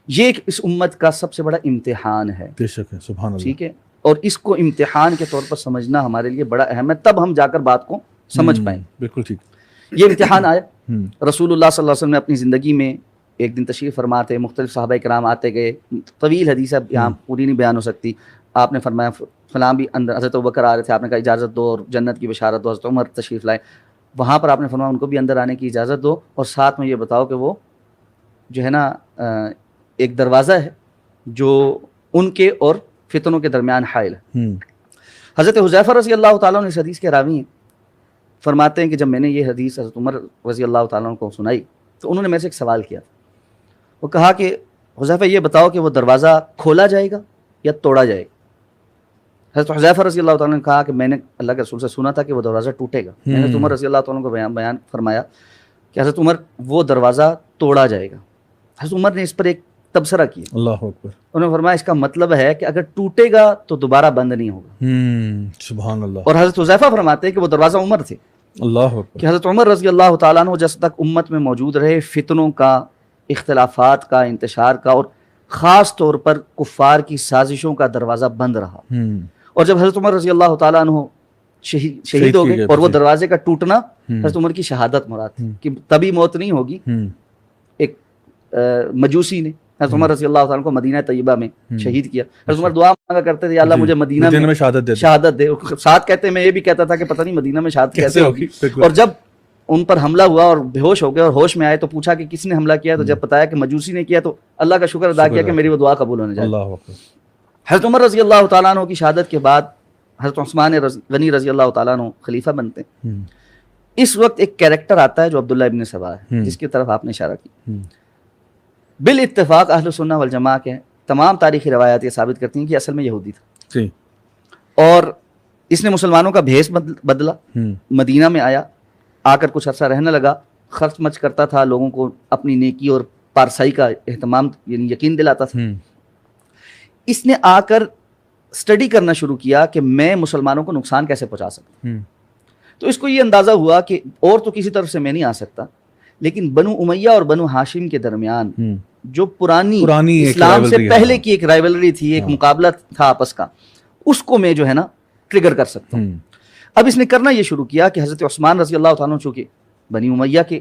یہ اس امت کا سب سے بڑا امتحان ہے، بے شک ہے، سبحان اللہ، ٹھیک ہے، اور اس کو امتحان کے طور پر سمجھنا ہمارے لیے بڑا اہم ہے، تب ہم جا کر بات کو سمجھ پائیں۔ بالکل ٹھیک۔ یہ امتحان آیا، رسول اللہ صلی اللہ علیہ وسلم نے اپنی زندگی میں ایک دن تشریف فرما تھے، مختلف صحابہ کرام آتے گئے، طویل حدیث ہے یہاں پوری نہیں بیان ہو سکتی۔ آپ نے فرمایا فلاں بھی اندر، حضرت ابوبکر آ رہے تھے، آپ نے کہا اجازت دو اور جنت کی بشارت دو، حضرت عمر تشریف لائے، وہاں پر آپ نے فرمایا ان کو بھی اندر آنے کی اجازت دو اور ساتھ میں یہ بتاؤ کہ وہ جو ہے نا ایک دروازہ ہے جو ان کے اور فتنوں کے درمیان حائل ہے۔ حضرت حذیفہ رضی اللہ تعالیٰ عنہ اس حدیث کے راوی ہیں، فرماتے ہیں کہ جب میں نے یہ حدیث حضرت عمر رضی اللہ تعالیٰ عنہ کو سنائی تو انہوں نے میرے سے ایک سوال کیا، وہ کہا کہ حذیفہ یہ بتاؤ کہ وہ دروازہ کھولا جائے گا یا توڑا جائے گا؟ حضرت حذیفہ رضی اللہ تعالیٰ نے کہا کہ میں نے اللہ کے رسول سے سنا تھا کہ وہ دروازہ ٹوٹے گا۔ میں نے حضرت عمر رضی اللہ تعالیٰ کو بیان فرمایا کہ حضرت عمر وہ دروازہ توڑا جائے گا۔ حضرت عمر نے اس پر ایک تبصرہ کیا، اللہ اکبر، انہوں نے فرمایا اس کا مطلب ہے کہ اگر ٹوٹے گا تو دوبارہ بند نہیں ہوگا۔ سبحان اللہ۔ اور حضرت حذیفہ فرماتے ہیں کہ وہ دروازہ عمر تھے، اللہ اکبر، کہ حضرت عمر رضی اللہ تعالیٰ عنہ جب تک امت میں موجود رہے فتنوں کا، اختلافات کا، انتشار کا اور خاص طور پر کفار کی سازشوں کا دروازہ بند رہا، اور جب حضرت عمر رضی اللہ تعالیٰ عنہ شہید ہو گئے اور وہ دروازے کا ٹوٹنا حضرت عمر کی شہادت مراد تھی کہ تبھی موت نہیں ہوگی۔ ایک مجوسی نے حضرت عمر رضی اللہ تعالیٰ کو مدینہ طیبہ میں شہید کیا، حضرت عمر دعا مانگا کرتے تھے یا اللہ مجھے مدینہ میں شہادت دے، ساتھ کہتے میں یہ بھی کہتا تھا کہ پتہ نہیں مدینہ میں شہادت کیسے ہوگی۔ اور جب ان پر حملہ ہوا اور بے ہوش ہو گئے اور ہوش میں آئے تو پوچھا کہ کس نے حملہ کیا، تو جب بتایا کہ مجوسی نے کیا تو اللہ کا شکر ادا کیا کہ میری وہ دعا قبول ہونے جائے۔ حضرت عمر رضی اللہ تعالیٰ عنہ کی شہادت کے بعد حضرت عثمان غنی رضی اللہ تعالیٰ عنہ خلیفہ بنتے ہیں۔ اس وقت ایک کیریکٹر آتا ہے جو عبداللہ ابن سبا ہے، جس کی طرف آپ نے اشارہ کی۔ بالاتفاق اہل سنہ والجماعہ کے تمام تاریخی روایات یہ ثابت کرتی ہیں کہ اصل میں یہودی تھا، اور اس نے مسلمانوں کا بھیس بدلا، مدینہ میں آیا، آ کر کچھ عرصہ رہنے لگا، خرچ مچ کرتا تھا، لوگوں کو اپنی نیکی اور پارسائی کا اہتمام یعنی یقین دلاتا تھا۔ اس نے آ کر اسٹڈی کرنا شروع کیا کہ میں مسلمانوں کو نقصان کیسے پہنچا سکتا ہوں۔ تو اس کو یہ اندازہ ہوا کہ اور تو کسی طرف سے میں نہیں آ سکتا، لیکن بنو امیہ اور بنو ہاشم کے درمیان جو پرانی اسلام سے پہلے کی ایک رائیولری تھی، ایک مقابلہ تھا آپس کا، اس کو میں جو ہے نا ٹریگر کر سکتا ہوں۔ اب اس نے کرنا یہ شروع کیا کہ حضرت عثمان رضی اللہ تعالیٰ عنہ چونکہ بنی امیہ کے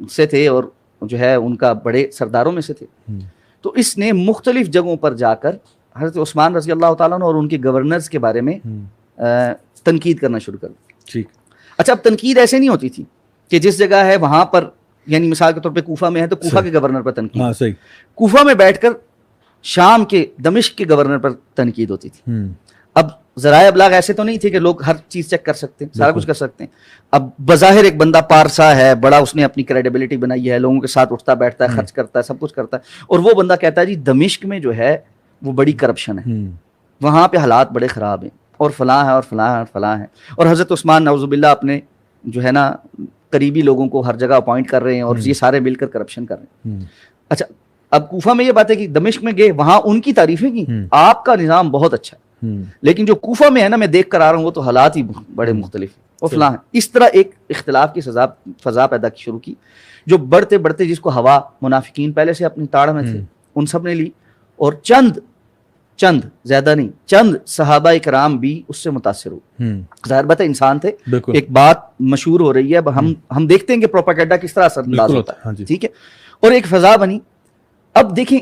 سے تھے اور جو ہے ان کا بڑے سرداروں میں سے تھے، تو اس نے مختلف جگہوں پر جا کر حضرت عثمان رضی اللہ تعالیٰ عنہ اور ان کے گورنرز کے بارے میں تنقید کرنا شروع کر دی۔ اچھا، اب تنقید ایسے نہیں ہوتی تھی کہ جس جگہ ہے وہاں پر، یعنی مثال کے طور پہ کوفہ میں ہے تو کوفہ کے گورنر پر تنقید، کوفہ میں بیٹھ کر شام کے دمشق کے گورنر پر تنقید ہوتی تھی۔ اب ذرائع ابلاغ ایسے تو نہیں تھے کہ لوگ ہر چیز چیک کر سکتے ہیں، سارا کچھ کر سکتے ہیں۔ اب بظاہر ایک بندہ پارسا ہے، بڑا اس نے اپنی کریڈیبلٹی بنائی ہے، لوگوں کے ساتھ اٹھتا بیٹھتا ہے، خرچ کرتا ہے، سب کچھ کرتا ہے، اور وہ بندہ کہتا ہے جی دمشق میں جو ہے وہ بڑی کرپشن ہے، وہاں پہ حالات بڑے خراب ہیں اور فلاں ہے اور فلاں ہے اور فلاں ہے، اور حضرت عثمان نعوذ باللہ اپنے جو ہے نا قریبی لوگوں کو ہر جگہ اپوائنٹ کر رہے ہیں اور یہ سارے مل کر کرپشن کر رہے ہیں۔ اچھا، اب کوفہ میں یہ بات ہے کہ دمشق میں گئے، وہاں ان کی تعریفیں کی، آپ کا نظام بہت اچھا ہے، لیکن جو کوفہ میں ہے نا میں دیکھ کر آ رہا ہوں وہ تو حالات ہی بڑے مختلف ہیں اور فلاں ہیں۔ اس طرح ایک اختلاف کی فضا پیدا کی شروع کی، جو بڑھتے بڑھتے جس کو ہوا منافقین پہلے سے اپنی تاڑ میں تھے ان سب نے لی، اور چند چند، زیادہ نہیں، چند صحابہ کرام بھی اس سے متاثر ہوئے. ظاہر بات ہے انسان تھے، بالکل ایک بات مشہور ہو رہی ہے، اب ہم دیکھتے ہیں کہ پروپیگنڈا کس طرح اثر انداز ہوتا ہے. ہاں جی. ٹھیک ہے، اور ایک فضا بنی. اب دیکھیں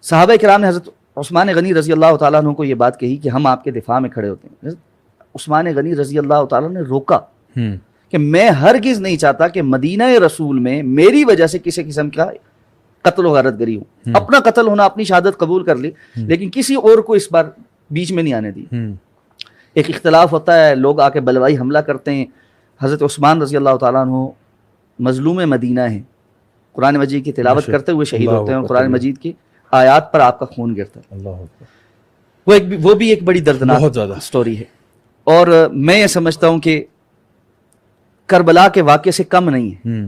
صحابہ کرام نے حضرت عثمان غنی رضی اللہ تعالیٰ عنہ کو یہ بات کہی کہ ہم آپ کے دفاع میں کھڑے ہوتے ہیں. عثمان غنی رضی اللہ تعالیٰ نے روکا کہ میں ہرگز نہیں چاہتا کہ مدینہ رسول میں میری وجہ سے کسی قسم کا قتل و غارت گری ہوں. اپنا قتل ہونا، اپنی شہادت قبول کر لی، لیکن کسی اور کو اس بار بیچ میں نہیں آنے دی. ایک اختلاف ہوتا ہے، لوگ آ کے بلوائی حملہ کرتے ہیں. حضرت عثمان رضی اللہ تعالیٰ عنہ مظلوم مدینہ ہیں، قرآن مجید کی تلاوت کرتے ہوئے شہید ہوتے ہیں، اور قرآن مجید کی آیات پر آپ کا خون گرتا ہے. وہ بھی ایک بڑی دردناک سٹوری ہے. اور میں یہ سمجھتا ہوں کہ کربلا کے واقعے سے کم نہیں ہے.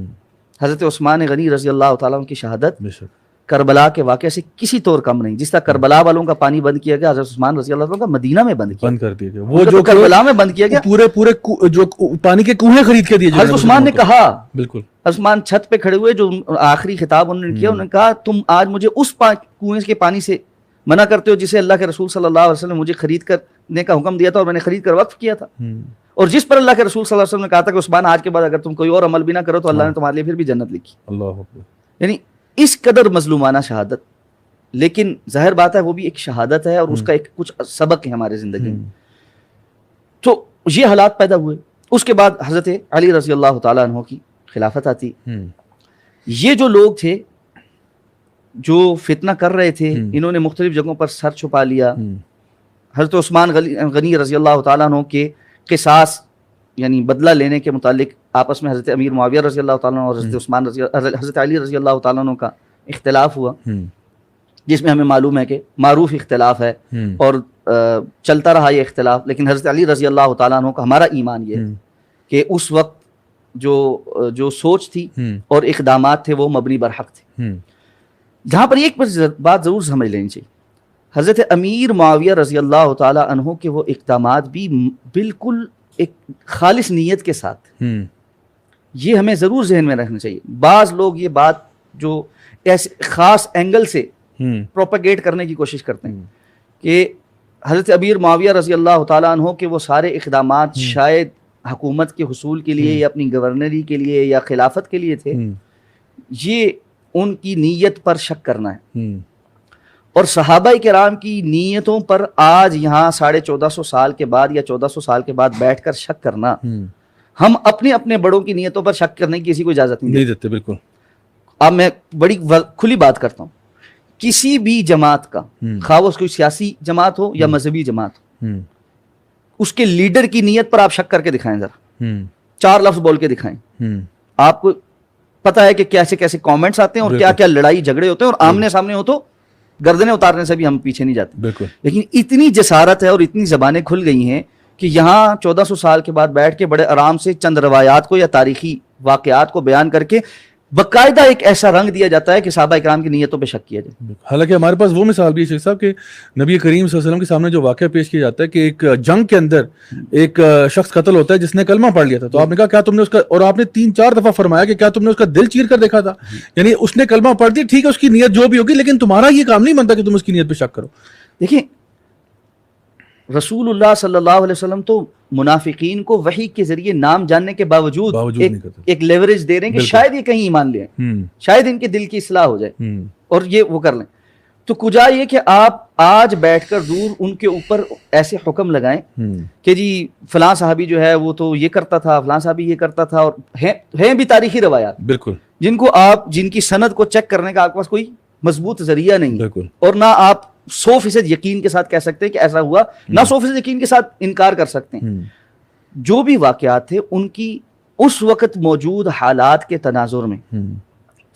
حضرت عثمان غنی رضی اللہ تعالیٰ عنہ کی شہادت کربلا کے واقعے سے کسی طور کم نہیں. جس طرح کربلا والوں کا پانی بند کیا گیا، حضرت عثمان رضی اللہ عنہ کا مدینہ میں بند کر دیا گیا. وہ جو کربلا میں بند کیا گیا، پورے جو پانی کے کنویں خرید کے دیے. حضرت عثمان نے کہا، بالکل عثمان چھت پہ کھڑے ہوئے، جو آخری خطاب انہوں نے کیا، انہوں نے کہا تم آج مجھے اس کنویں کے پانی سے منع کرتے ہو جسے اللہ کے رسول صلی اللہ علیہ وسلم نے مجھے خرید کرنے کا حکم دیا تھا اور میں نے خرید کر وقف کیا تھا، اور جس پر اللہ کے رسول صلی اللہ علیہ وسلم نے کہا تھا کہ عثمان آج کے بعد اگر تم کوئی اور عمل بھی نہ کرو تو اللہ نے تمہارے لیے پھر بھی جنت لکھی. یعنی اس قدر مظلومانہ شہادت. لیکن ظاہر بات ہے وہ بھی ایک شہادت ہے اور اس کا ایک کچھ سبق ہے ہمارے زندگی میں. تو یہ حالات پیدا ہوئے. اس کے بعد حضرت علی رضی اللہ تعالیٰ عنہ کی خلافت آتی. یہ جو لوگ تھے جو فتنہ کر رہے تھے، انہوں نے مختلف جگہوں پر سر چھپا لیا. حضرت عثمان غنی رضی اللہ تعالیٰ عنہ کے قصاص یعنی بدلہ لینے کے متعلق آپس میں حضرت امیر معاویہ رضی اللہ تعالیٰ عنہ اور حضرت علی رضی اللہ تعالیٰ عنہ کا اختلاف ہوا، جس میں ہمیں معلوم ہے کہ معروف اختلاف ہے اور چلتا رہا یہ اختلاف. لیکن حضرت علی رضی اللہ تعالیٰ عنہ کا ہمارا ایمان یہ ہے کہ اس وقت جو سوچ تھی اور اقدامات تھے وہ مبنی برحق تھے. جہاں پر ایک بات ضرور سمجھ لینی چاہیے، حضرت امیر معاویہ رضی اللہ تعالیٰ عنہ کے وہ اقدامات بھی بالکل ایک خالص نیت کے ساتھ، یہ ہمیں ضرور ذہن میں رکھنا چاہیے. بعض لوگ یہ بات جو ایسے خاص اینگل سے پروپیگیٹ کرنے کی کوشش کرتے ہیں کہ حضرت امیر معاویہ رضی اللہ تعالیٰ عنہ کے وہ سارے اقدامات شاید حکومت کے حصول کے لیے یا اپنی گورنری کے لیے یا خلافت کے لیے تھے. یہ ان کی نیت پر شک کرنا ہے. اور صحابہ کرام کی نیتوں پر آج یہاں 1450 سال کے بعد یا 1400 سال کے بعد بیٹھ کر شک کرنا، ہم اپنے بڑوں کی نیتوں پر شک کرنے کی کسی کو اجازت نہیں دیتے. بالکل. اب میں بڑی کھلی بات کرتا ہوں، کسی بھی جماعت کا، خواہ وہ کوئی سیاسی جماعت ہو یا مذہبی جماعت ہو، اس کے لیڈر کی نیت پر آپ شک کر کے دکھائیں، ذرا 4 لفظ بول کے دکھائیں. آپ کو پتا ہے کہ کیسے کیسے کامنٹس آتے ہیں اور کیا کیا لڑائی جھگڑے ہوتے ہیں، اور آمنے سامنے ہو تو گردنیں اتارنے سے بھی ہم پیچھے نہیں جاتے. لیکن اتنی جسارت ہے اور اتنی زبانیں کھل گئی ہیں کہ یہاں 1400 سال کے بعد بیٹھ کے بڑے آرام سے چند روایات کو یا تاریخی واقعات کو بیان کر کے باقاعدہ ایک ایسا رنگ دیا جاتا ہے کہ صحابہ کرام کی نیتوں پہ شک کیا جائے. حالانکہ ہمارے پاس وہ مثال بھی ہے شیخ صاحب کہ نبی کریم صلی اللہ علیہ وسلم کے سامنے جو واقعہ پیش کیا جاتا ہے کہ ایک جنگ کے اندر ایک شخص قتل ہوتا ہے جس نے کلمہ پڑھ لیا تھا. تو آپ نے کہا کیا تم نے اس کا، اور آپ نے 3-4 دفعہ فرمایا کہ کیا تم نے اس کا دل چیر کر دیکھا تھا؟ یعنی اس نے کلمہ پڑھ دیا، ٹھیک ہے اس کی نیت جو بھی ہوگی، لیکن تمہارا یہ کام نہیں بنتا کہ تم اس کی نیت پہ شک کرو. دیکھیں رسول اللہ صلی اللہ علیہ وسلم تو منافقین کو وحی کے ذریعے نام جاننے کے باوجود ایک لیوریج دے رہے ہیں کہ شاید یہ کہیں ایمان لیں، شاید ان کے دل کی اصلاح ہو جائے اور یہ وہ کر لیں. تو کجا یہ کہ آپ آج بیٹھ کر دور ان کے اوپر ایسے حکم لگائیں کہ جی فلاں صحابی جو ہے وہ تو یہ کرتا تھا، فلاں صحابی یہ کرتا تھا، اور ہیں بھی تاریخی روایات بالکل جن کی سند کو چیک کرنے کا آپ کے پاس کوئی مضبوط ذریعہ نہیں ہے، اور نہ آپ 100% یقین کے ساتھ کہہ سکتے ہیں کہ ایسا ہوا، نہ 100% یقین کے ساتھ انکار کر سکتے ہیں. جو بھی واقعات تھے ان کی اس وقت موجود حالات کے تناظر میں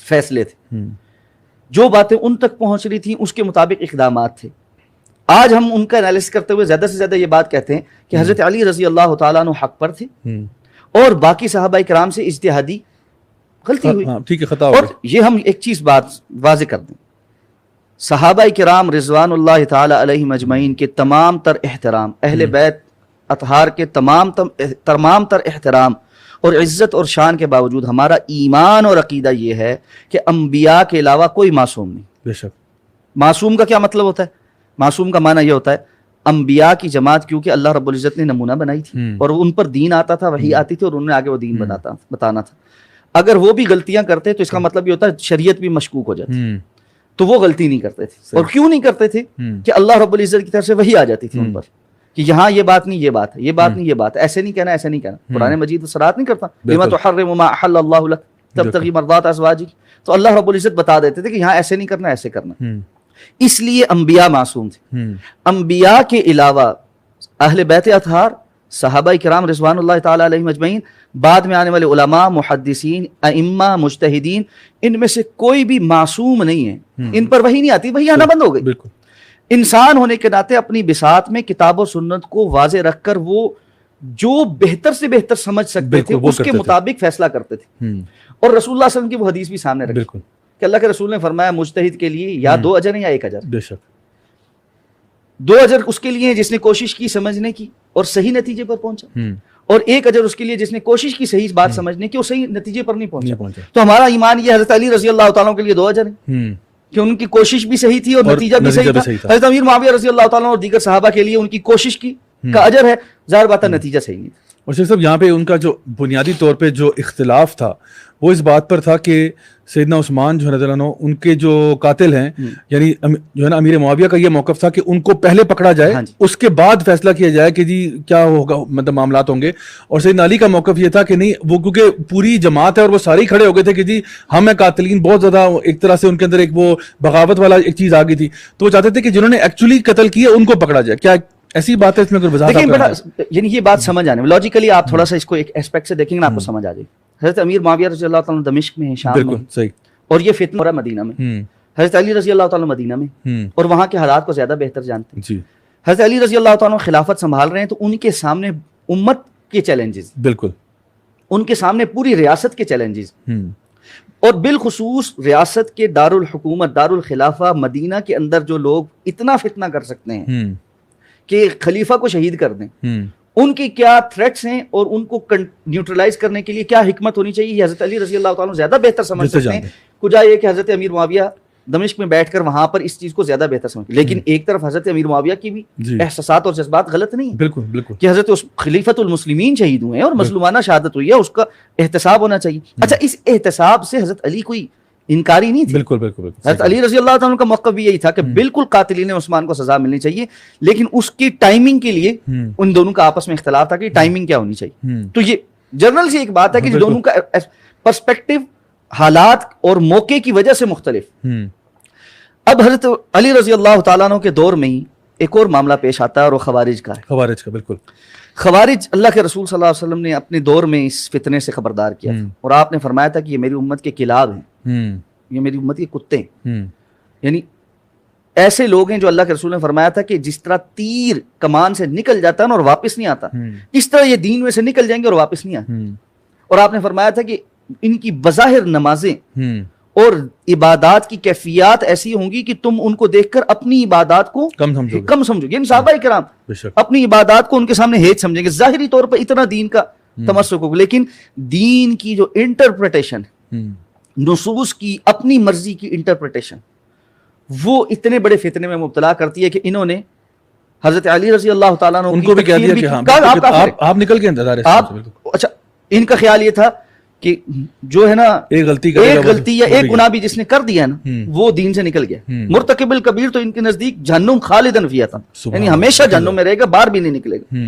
فیصلے تھے، جو باتیں ان تک پہنچ رہی تھیں اس کے مطابق اقدامات تھے. آج ہم ان کا انالیسس کرتے ہوئے زیادہ سے زیادہ یہ بات کہتے ہیں کہ حضرت علی رضی اللہ تعالیٰ عنہ حق پر تھے اور باقی صحابہ کرام سے اجتہادی غلطی ہوئی. ٹھیک ہے، خطا ہو گئی. اور یہ ہم ایک چیز بات واضح کر دیں، صحابہ کرام رضوان اللہ تعالی علیہم اجمعین کے تمام تر احترام، اہل بیت اطہار کے تمام تر احترام اور عزت اور شان کے باوجود ہمارا ایمان اور عقیدہ یہ ہے کہ انبیاء کے علاوہ کوئی معصوم نہیں. بے شک. معصوم کا کیا مطلب ہوتا ہے؟ معصوم کا معنی یہ ہوتا ہے انبیاء کی جماعت کیونکہ اللہ رب العزت نے نمونہ بنائی تھی اور ان پر دین آتا تھا، وحی آتی تھی اور انہوں نے آگے وہ دین بتانا تھا. اگر وہ بھی غلطیاں کرتے تو اس کا مطلب یہ ہوتا ہے شریعت بھی مشکوک ہو جاتی، تو وہ غلطی نہیں کرتے تھے. اور کیوں نہیں کرتے تھے؟ کہ اللہ رب العزت کی طرف سے وحی آ جاتی تھی ان پر کہ یہاں یہ بات نہیں، یہ بات ہے، یہ بات نہیں، یہ بات ہے، ایسے نہیں کہنا، ایسے نہیں کہنا. قرآن مجید صراحت نہیں کرتا لما تحرم ما احل اللہ لک تبتغی مرضات ازواجک، تو اللہ رب العزت بتا دیتے تھے کہ یہاں ایسے نہیں کرنا، ایسے کرنا. اس لیے انبیاء معصوم تھے. انبیاء کے علاوہ اہل بیت اطہار، صحابہ کرام رضوان اللہ تعالی علیہم اجمعین، بعد میں آنے والے علماء، محدثین، ائمہ، مجتہدین، ان میں سے کوئی بھی معصوم نہیں ہے. ان پر وحی نہیں آتی، وحی آنا بند ہو گئی. انسان ہونے کے ناطے اپنی بساط میں کتاب و سنت کو واضح رکھ کر وہ جو بہتر سے بہتر سمجھ سکتے تھے اس کے مطابق فیصلہ کرتے تھے. اور رسول اللہ صلی اللہ علیہ وسلم کی وہ حدیث بھی سامنے رکھی کہ اللہ کے رسول نے فرمایا مجتہد کے لیے یا 2 اجر ہیں یا 1 اجر. بے شک 2 اجر اس کے لیے ہیں جس نے کوشش کی سمجھنے کی اور صحیح نتیجے پر پہنچا، اور 1 اجر اس کے لیے جس نے کوشش کی صحیح بات سمجھنے کی اور صحیح نتیجے پر نہیں پہنچا. تو ہمارا ایمان یہ حضرت علی رضی اللہ تعالیٰ کے لیے 2 اجر ہیں کہ ان کی کوشش بھی صحیح تھی اور نتیجہ بھی صحیح تھا. حضرت امیر معاویہ رضی اللہ تعالیٰ اور دیگر صحابہ کے لیے ان کی کوشش کی کا اجر ہے، ظاہر بات ہے نتیجہ صحیح نہیں. اور شیخ صاحب یہاں پہ ان کا جو بنیادی طور پہ جو اختلاف تھا وہ اس بات پر تھا کہ سیدنا عثمان جو ہے رضی اللہ عنہ ان کے جو قاتل ہیں یعنی جو ہے نا امیر معاویہ کا یہ موقف تھا کہ ان کو پہلے پکڑا جائے، اس کے بعد فیصلہ کیا جائے کہ جی کیا ہوگا، مطلب معاملات ہوں گے. اور سیدنا علی کا موقف یہ تھا کہ نہیں، وہ کیونکہ پوری جماعت ہے اور وہ سارے کھڑے ہو گئے تھے کہ جی ہم ہیں قاتلین، بہت زیادہ ایک طرح سے ان کے اندر ایک وہ بغاوت والا ایک چیز آ گئی تھی، تو وہ چاہتے تھے کہ جنہوں نے ایکچولی قتل کیا ان کو پکڑا جائے. کیا ایسی بات ہے اس میں کوئی وضاحت؟ یعنی یہ بات سمجھ آنے میں لاجیکلی آپ تھوڑا سا اس کو ایک ایسپیکٹ سے دیکھیں گے آپ کو سمجھ آ جائے. حضرت امیر معاویہ رضی اللہ تعالیٰ دمشق میں ہیں، شام میں، بالکل صحیح، اور یہ فتنہ ہو رہا ہے مدینہ میں. حضرت علی رضی اللہ تعالیٰ مدینہ میں اور وہاں کے حالات کو زیادہ بہتر جانتے ہیں. حضرت علی رضی اللہ تعالیٰ خلافت سنبھال رہے ہیں تو ان کے سامنے امت کے چیلنجز، بالکل ان کے سامنے پوری ریاست کے چیلنجز، اور بالخصوص ریاست کے دارالحکومت دارالخلافہ مدینہ کے اندر جو لوگ اتنا فتنہ کر سکتے ہیں کہ خلیفہ کو شہید کر دیں، ان کی کیا تھریٹس ہیں اور ان کو نیوٹرلائز کرنے کے لیے کیا حکمت ہونی چاہیے، یہ حضرت علی رضی اللہ تعالیٰ زیادہ بہتر سمجھ سکتے ہیں. کجا یہ کہ حضرت امیر معاویہ دمشق میں بیٹھ کر وہاں پر اس چیز کو زیادہ بہتر سمجھ. لیکن ایک طرف حضرت امیر معاویہ کی بھی احساسات اور جذبات غلط نہیں ہیں، بالکل بالکل، کہ حضرت خلیفۃ المسلمین شہید ہوئے ہیں اور مظلومانہ شہادت ہوئی ہے، اس کا احتساب ہونا چاہیے. اچھا، اس احتساب سے حضرت علی کوئی انکاری نہیں تھی. بالکل بالکل. حضرت علی رضی اللہ تعالیٰ کا موقف بھی یہی تھا کہ بالکل قاتلین عثمان کو سزا ملنی چاہیے، لیکن اس کی ٹائمنگ کے لیے ان دونوں کا آپس میں اختلاف تھا کہ ٹائمنگ کیا ہونی چاہیے. تو یہ جنرل سی ایک بات ہے کہ دونوں کا پرسپیکٹو حالات اور موقع کی وجہ سے مختلف. اب حضرت علی رضی اللہ تعالیٰ عنہ کے دور میں ہی ایک اور معاملہ پیش آتا ہے اور وہ خوارج کا ہے. خوارج کا، بالکل. خوارج اللہ کے رسول صلی اللہ علیہ وسلم نے اپنے دور میں اس فتنے سے خبردار کیا تھا اور آپ نے فرمایا تھا کہ یہ میری امت کے کلاب ہیں، یہ میری امت کے کتے ہیں. یعنی ایسے لوگ ہیں جو اللہ کے رسول نے فرمایا تھا کہ جس طرح تیر کمان سے نکل جاتا ہے نا اور واپس نہیں آتا، اس طرح یہ دین میں سے نکل جائیں گے اور واپس نہیں آتے. اور آپ نے فرمایا تھا کہ ان کی بظاہر نمازیں اور عبادات کی کیفیات ایسی ہوں گی کہ تم ان کو دیکھ کر اپنی عبادات کو کم سمجھو گے. صحابہ کرام اپنی عبادات کو ان کے سامنے ہیچ سمجھیں گے، ظاہری طور پر اتنا دین کا تمسک ہوگا، لیکن دین کی جو انٹرپریٹیشن، نصوص کی اپنی مرضی کی انٹرپریٹیشن، وہ اتنے بڑے فتنے میں مبتلا کرتی ہے کہ انہوں نے حضرت علی رضی اللہ تعالیٰ عنہ ان کو بھی کہہ دیا کہ آپ نکل کے اندر. اچھا، ان کا خیال یہ تھا کہ جو ہے نا ایک غلطی یا ایک گناہ بھی جس نے کر دیا نا وہ دین سے نکل گیا. مرتکب الکبیر تو ان کے نزدیک جہنم خالدن فیہا تھا، یعنی ہمیشہ جہنم میں رہے گا، باہر بھی نہیں نکلے گا.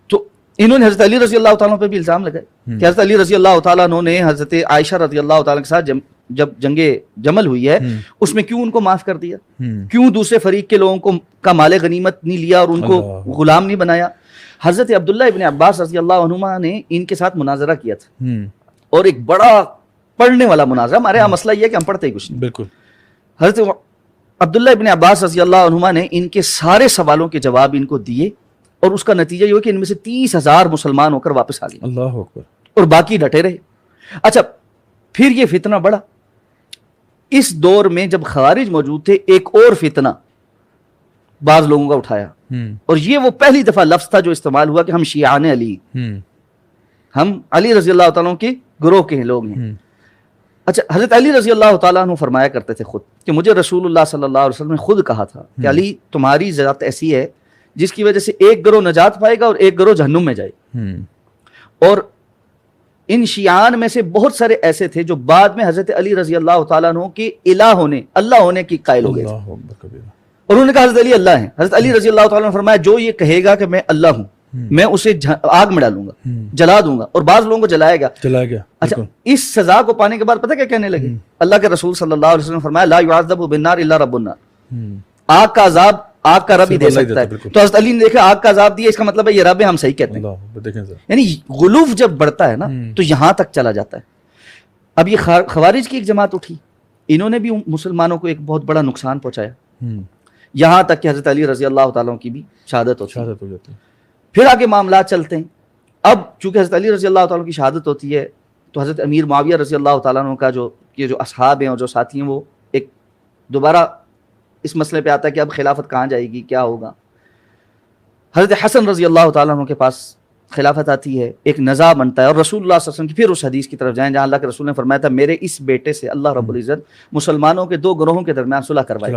تو انہوں نے حضرت علی رضی اللہ تعالیٰ پہ بھی الزام لگائے کہ حضرت علی رضی اللہ تعالیٰ عنہ نے حضرت عائشہ رضی اللہ تعالیٰ کے ساتھ جب جنگ جمل ہوئی ہے اس میں کیوں ان کو معاف کر دیا، کیوں دوسرے فریق کے لوگوں کو کا مال غنیمت نہیں لیا اور ان کو غلام نہیں بنایا. حضرت عبداللہ ابن عباس رضی اللہ عنہما نے ان کے ساتھ مناظرہ کیا تھا، اور ایک بڑا پڑھنے والا مناظرہ. ہمارے یہاں مسئلہ یہ ہے کہ ہم پڑھتے ہی کچھ نہیں. بالکل. حضرت عبداللہ ابن عباس رضی اللہ عنہما نے ان کے سارے سوالوں کے جواب ان کو دیے اور اس کا نتیجہ یہ ہوا کہ ان میں سے 30,000 مسلمان ہو کر واپس آ گئے. اللہ اکبر. اور باقی ڈٹے رہے. اچھا، پھر یہ فتنہ بڑا. اس دور میں جب خوارج موجود تھے ایک اور فتنہ بعض لوگوں کا اٹھایا، اور یہ وہ پہلی دفعہ لفظ تھا جو استعمال ہوا کہ ہم شیعان علی، ہم علی رضی اللہ تعالیٰ کے گروہ کے لوگ ہیں. اچھا حضرت علی رضی اللہ تعالیٰ عنہ فرمایا کرتے تھے خود کہ مجھے رسول اللہ صلی اللہ علیہ وسلم نے خود کہا تھا کہ علی تمہاری ذات ایسی ہے جس کی وجہ سے ایک گروہ نجات پائے گا اور ایک گروہ جہنم میں جائے. اور ان شیعان میں سے بہت سارے ایسے تھے جو بعد میں حضرت علی رضی اللہ تعالیٰ عنہ کے الہ ہونے اللہ ہونے کی قائل ہو گئے تھے اور انہوں نے کہا حضرت علی اللہ ہیں. حضرت علی رضی اللہ تعالیٰ نے فرمایا جو یہ کہے گا کہ میں اللہ ہوں میں اسے آگ میں ڈالوں گا جلا دوں گا اور بعض لوگوں کو جلائے گا. اچھا اس سزا کو پانے کے بعد پتہ کیا کہنے لگے؟ اللہ کے رسول صلی اللہ علیہ وسلم نے فرمایا لا یعذب بالنار الا رب النار. آگ کا عذاب آگ کا رب ہی دے سکتا ہے. تو حضرت علی نے دیکھا آگ کا عذاب دیا اس کا مطلب ہے یہ رب ہے, ہم صحیح کہتے ہیں. یعنی غلوف جب بڑھتا ہے نا تو یہاں تک چلا جاتا ہے. اب یہ خوارج کی ایک جماعت اٹھی, انہوں نے بھی مسلمانوں کو ایک بہت بڑا نقصان پہنچایا, یہاں تک کہ حضرت علی رضی اللہ تعالیٰ کی بھی شہادت ہو جاتی ہے. پھر آگے معاملات چلتے ہیں. اب چونکہ حضرت علی رضی اللہ تعالیٰ کی شہادت ہوتی ہے تو حضرت امیر معاویہ رضی اللہ تعالیٰ عنہ کا جو اصحاب ہیں اور جو ساتھی ہیں وہ ایک دوبارہ اس مسئلے پہ آتا ہے کہ اب خلافت کہاں جائے گی, کیا ہوگا. حضرت حسن رضی اللہ تعالیٰ عنہ کے پاس خلافت آتی ہے, ایک نزاع بنتا ہے اور رسول اللہ صلی اللہ علیہ وسلم کی پھر اس حدیث کی طرف جائیں جہاں اللہ کے رسول نے فرمایا تھا میرے اس بیٹے سے اللہ رب العزت مسلمانوں کے دو گروہوں کے درمیان صلح کروائے.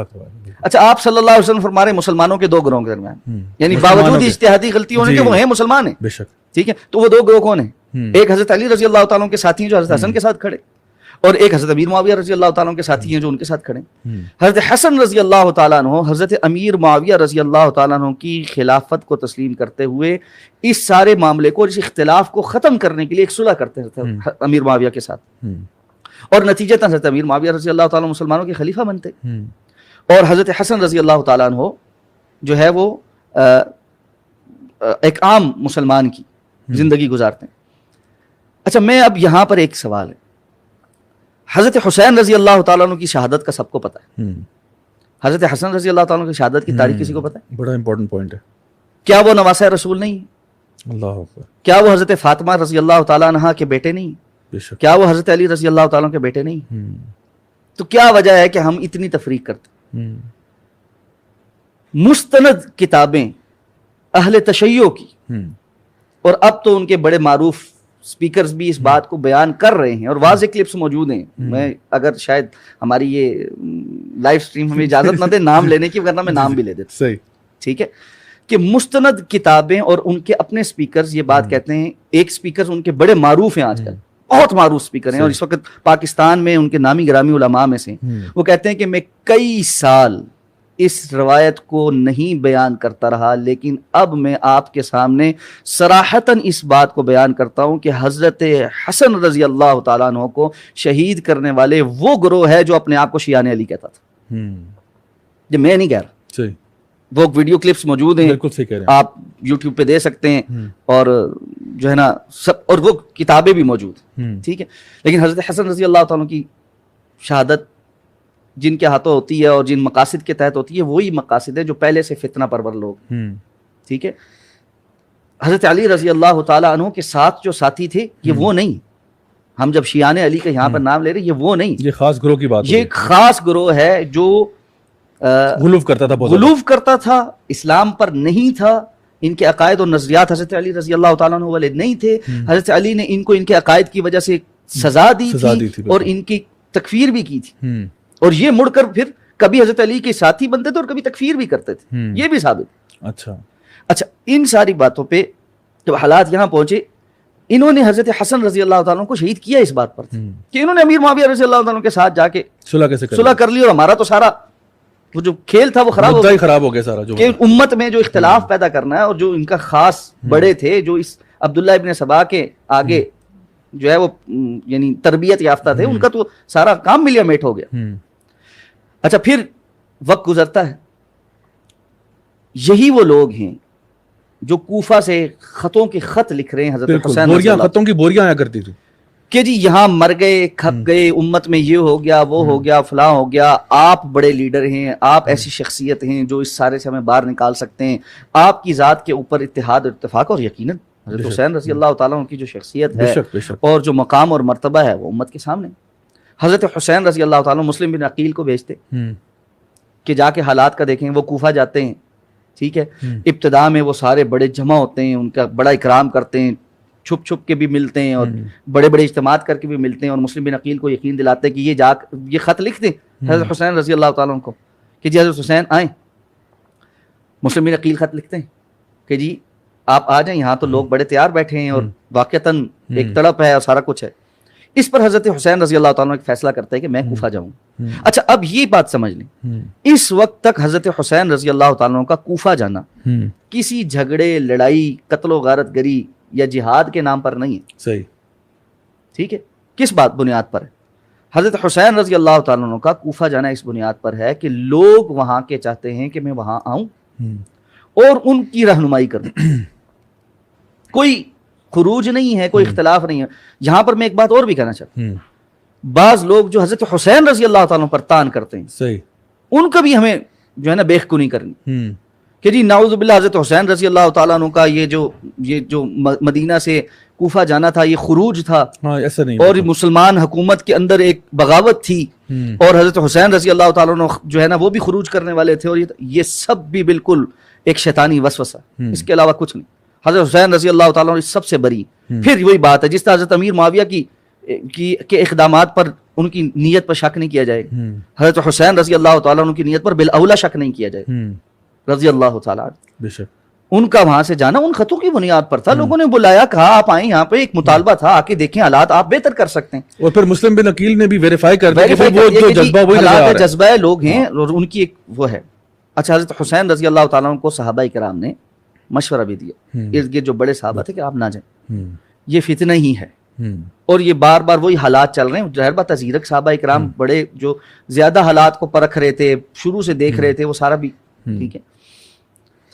اچھا آپ صلی اللہ علیہ وسلم فرما رہے ہیں مسلمانوں کے دو گروہوں کے درمیان, یعنی باوجود اجتہادی غلطی ہونے کے وہ ہیں مسلمان ہیں, ٹھیک ہے. تو وہ دو گروہ کون ہیں؟ ایک حضرت علی رضی اللہ تعالیٰ کے ساتھی ہیں جو حضرت حسن کے ساتھ کھڑے, اور ایک حضرت امیر معاویہ رضی اللہ تعالیٰ کے ساتھی ہیں جو ان کے ساتھ کھڑے. حضرت حسن رضی اللہ تعالیٰ عنہ حضرت امیر معاویہ رضی اللہ تعالیٰ عنہ کی خلافت کو تسلیم کرتے ہوئے اس سارے معاملے کو, اس اختلاف کو ختم کرنے کے لیے ایک صلح کرتے تھے امیر معاویہ کے ساتھ, اور نتیجتاً حضرت امیر معاویہ رضی اللہ تعالیٰ مسلمانوں کے خلیفہ بنتے, اور حضرت حسن رضی اللہ تعالیٰ عنہ جو ہے وہ ایک عام مسلمان کی زندگی گزارتے ہیں. اچھا میں اب یہاں پر ایک سوال ہے, حضرت حسین رضی اللہ تعالیٰ عنہ کی شہادت کا سب کو پتہ ہے, حضرت حسن رضی اللہ تعالیٰ عنہ کی شہادت کی تاریخ کسی کو پتہ ہے؟ بڑا امپورٹنٹ پوائنٹ ہے. کیا وہ نواسہ رسول نہیں ہے؟ اللہ اکبر. کیا وہ حضرت فاطمہ رضی اللہ تعالیٰ عنہ کے بیٹے نہیں ہیں؟ کیا وہ حضرت علی رضی اللہ تعالیٰ کے بیٹے نہیں ہیں؟ تو کیا وجہ ہے کہ ہم اتنی تفریق کرتے؟ مستند کتابیں اہل تشیع کی, اور اب تو ان کے بڑے معروف سپیکرز بھی اس بات کو بیان کر رہے ہیں اور واضح کلپس موجود ہیں. میں اگر شاید ہماری یہ لائیو سٹریم ہمیں اجازت نہ دے نام لینے کی, ورنہ میں نام بھی لے دیتا. صحیح, ٹھیک ہے, کہ مستند کتابیں اور ان کے اپنے سپیکرز یہ بات کہتے ہیں. ایک سپیکرز ان کے بڑے معروف ہیں, آج کل بہت معروف سپیکر ہیں اور اس وقت پاکستان میں ان کے نامی گرامی علماء میں سے, وہ کہتے ہیں کہ میں کئی سال اس روایت کو نہیں بیان کرتا رہا, لیکن اب میں آپ کے سامنے صراحتاً اس بات کو بیان کرتا ہوں کہ حضرت حسن رضی اللہ تعالیٰ عنہ کو شہید کرنے والے وہ گروہ ہے جو اپنے آپ کو شیعان علی کہتا تھا. یہ میں نہیں کہہ رہا, وہ ویڈیو کلپس موجود ہیں, آپ یوٹیوب پہ دے سکتے ہیں, اور جو ہے نا سب, اور وہ کتابیں بھی موجود ہیں, ٹھیک ہے. لیکن حضرت حسن رضی اللہ تعالیٰ کی شہادت جن کے ہاتھوں ہوتی ہے اور جن مقاصد کے تحت ہوتی ہے وہی مقاصد ہے جو پہلے سے فتنہ پرور لوگ, ٹھیک ہے. حضرت علی رضی اللہ تعالیٰ عنہ کے ساتھ جو ساتھی تھے یہ وہ نہیں, ہم جب شیعان علی کا یہاں پر نام لے رہے یہ وہ نہیں, یہ خاص گروہ کی بات, یہ ایک خاص گروہ ہے جو غلوف کرتا تھا, اسلام پر نہیں تھا, ان کے عقائد اور نظریات حضرت علی رضی اللہ تعالیٰ عنہ والے نہیں تھے. حضرت علی نے ان کو ان کے عقائد کی وجہ سے سزا دی تھی اور ان کی تکفیر بھی کی تھی, اور یہ مڑ کر پھر کبھی حضرت علی کے ساتھی بنتے تھے اور کبھی تکفیر بھی کرتے تھے, یہ بھی ثابت. اچھا ان ساری باتوں پہ جب حالات یہاں پہنچے, انہوں نے حضرت حسن رضی اللہ تعالیٰ کو شہید کیا اس بات پر کہ انہوں نے امیر معاویہ رضی اللہ تعالیٰ کے ساتھ جا کے صلح کر لی, اور ہمارا تو سارا وہ جو کھیل تھا وہ خراب ہو گیا سارا, جو کہ امت میں جو اختلاف پیدا کرنا ہے, اور جو ان کا خاص بڑے تھے جو اس عبداللہ ابن سبا کے آگے جو ہے وہ یعنی تربیت یافتہ تھے, ان کا تو سارا کام ملیا میٹ ہو گیا. اچھا پھر وقت گزرتا ہے, یہی وہ لوگ ہیں جو کوفہ سے خطوں کے خط لکھ رہے ہیں حضرت حسین, خطوں کی بوریاں آیا کرتی تھی کہ جی یہاں مر گئے, کھپ گئے, امت میں یہ ہو گیا, وہ ہو گیا, فلاں ہو گیا, آپ بڑے لیڈر ہیں, آپ ایسی شخصیت ہیں جو اس سارے سے ہمیں باہر نکال سکتے ہیں, آپ کی ذات کے اوپر اتحاد اور اتفاق, اور یقیناً حضرت حسین رضی اللہ تعالیٰ عنہ کی جو شخصیت ہے اور جو مقام اور مرتبہ ہے وہ امت کے سامنے. حضرت حسین رضی اللہ تعالیٰ مسلم بن عقیل کو بھیجتے کہ جا کے حالات کا دیکھیں. وہ کوفہ جاتے ہیں, ٹھیک ہے, ابتدا میں وہ سارے بڑے جمع ہوتے ہیں, ان کا بڑا اکرام کرتے ہیں, چھپ چھپ کے بھی ملتے ہیں اور بڑے بڑے اجتماعات کر کے بھی ملتے ہیں اور مسلم بن عقیل کو یقین دلاتے ہیں کہ یہ خط لکھ دیں حضرت حسین رضی اللہ تعالیٰ عنہ کو کہ جی حضرت حسین آئیں. مسلم بن عقیل خط لکھتے ہیں کہ جی آپ آ جائیں, یہاں تو لوگ بڑے تیار بیٹھے ہیں اور واقعتاً ایک تڑپ ہے اور سارا کچھ ہے. اس پر حضرت حسین رضی اللہ تعالیٰ عنہ ایک فیصلہ کرتے ہیں کہ میں کوفہ جاؤں. اچھا اب یہ بات سمجھ لیں, اس وقت تک حضرت حسین رضی اللہ تعالیٰ عنہ کا کوفہ جانا کسی جھگڑے, لڑائی, قتل و غارت گری یا جہاد کے نام پر نہیں ہے. صحیح, ٹھیک ہے. کس بات بنیاد پر ہے؟ حضرت حسین رضی اللہ تعالیٰ عنہ کا کوفہ جانا اس بنیاد پر ہے کہ لوگ وہاں کے چاہتے ہیں کہ میں وہاں آؤں اور ان کی رہنمائی کروں. کوئی خروج نہیں ہے, کوئی اختلاف نہیں ہے. یہاں پر میں ایک بات اور بھی کہنا چاہتا ہوں, بعض لوگ جو حضرت حسین رضی اللہ تعالیٰ پر تان کرتے ہیں, صحیح, ان کا بھی ہمیں جو ہے نا بیخ کو نہیں کرنی کہ جی نعوذ باللہ حضرت حسین رضی اللہ تعالیٰ عنہ کا یہ جو مدینہ سے کوفہ جانا تھا یہ خروج تھا, ایسا نہیں, اور مسلمان حکومت کے اندر ایک بغاوت تھی اور حضرت حسین رضی اللہ تعالیٰ عنہ جو ہے نا وہ بھی خروج کرنے والے تھے, اور یہ سب بھی بالکل ایک شیطانی وسوسہ, اس کے علاوہ کچھ نہیں. حضرت حسین رضی اللہ تعالیٰ عنہ سب سے بری. پھر وہی بات ہے جس طرح حضرت امیر معاویہ کے اقدامات پر ان کی نیت پر شک نہیں کیا جائے گا, حضرت حسین رضی اللہ تعالیٰ عنہ کی نیت پر بالاولا شک نہیں کیا جائے گا رضی اللہ تعالیٰ عنہ. بے شک ان کا وہاں سے جانا ان خطوں کی بنیاد پر تھا. لوگوں نے بلایا, کہا آپ آئیں, یہاں پہ ایک مطالبہ تھا, آ کے دیکھیں حالات آپ بہتر کر سکتے ہیں. اور پھر مسلم بن عقیل نے بھی ویریفائی کر دیا کہ وہ جو جذبہ وہی نظر آ رہا ہے, جذبہ لوگ ہیں اور ان کی ایک وہ ہے. اچھا حضرت حسین رضی اللہ تعالیٰ عنہ کو صحابہ کرام نے مشورہ بھی دیا, ارد گرد جو بڑے صحابہ تھے کہ آپ نہ جائیں, یہ فتنہ ہی ہے اور یہ بار بار وہی حالات چل رہے ہیں. ظاہر بات تزیرک صحابہ کرام بڑے جو زیادہ حالات کو پرکھ رہے تھے, شروع سے دیکھ رہے تھے, وہ سارا بھی ٹھیک ہے.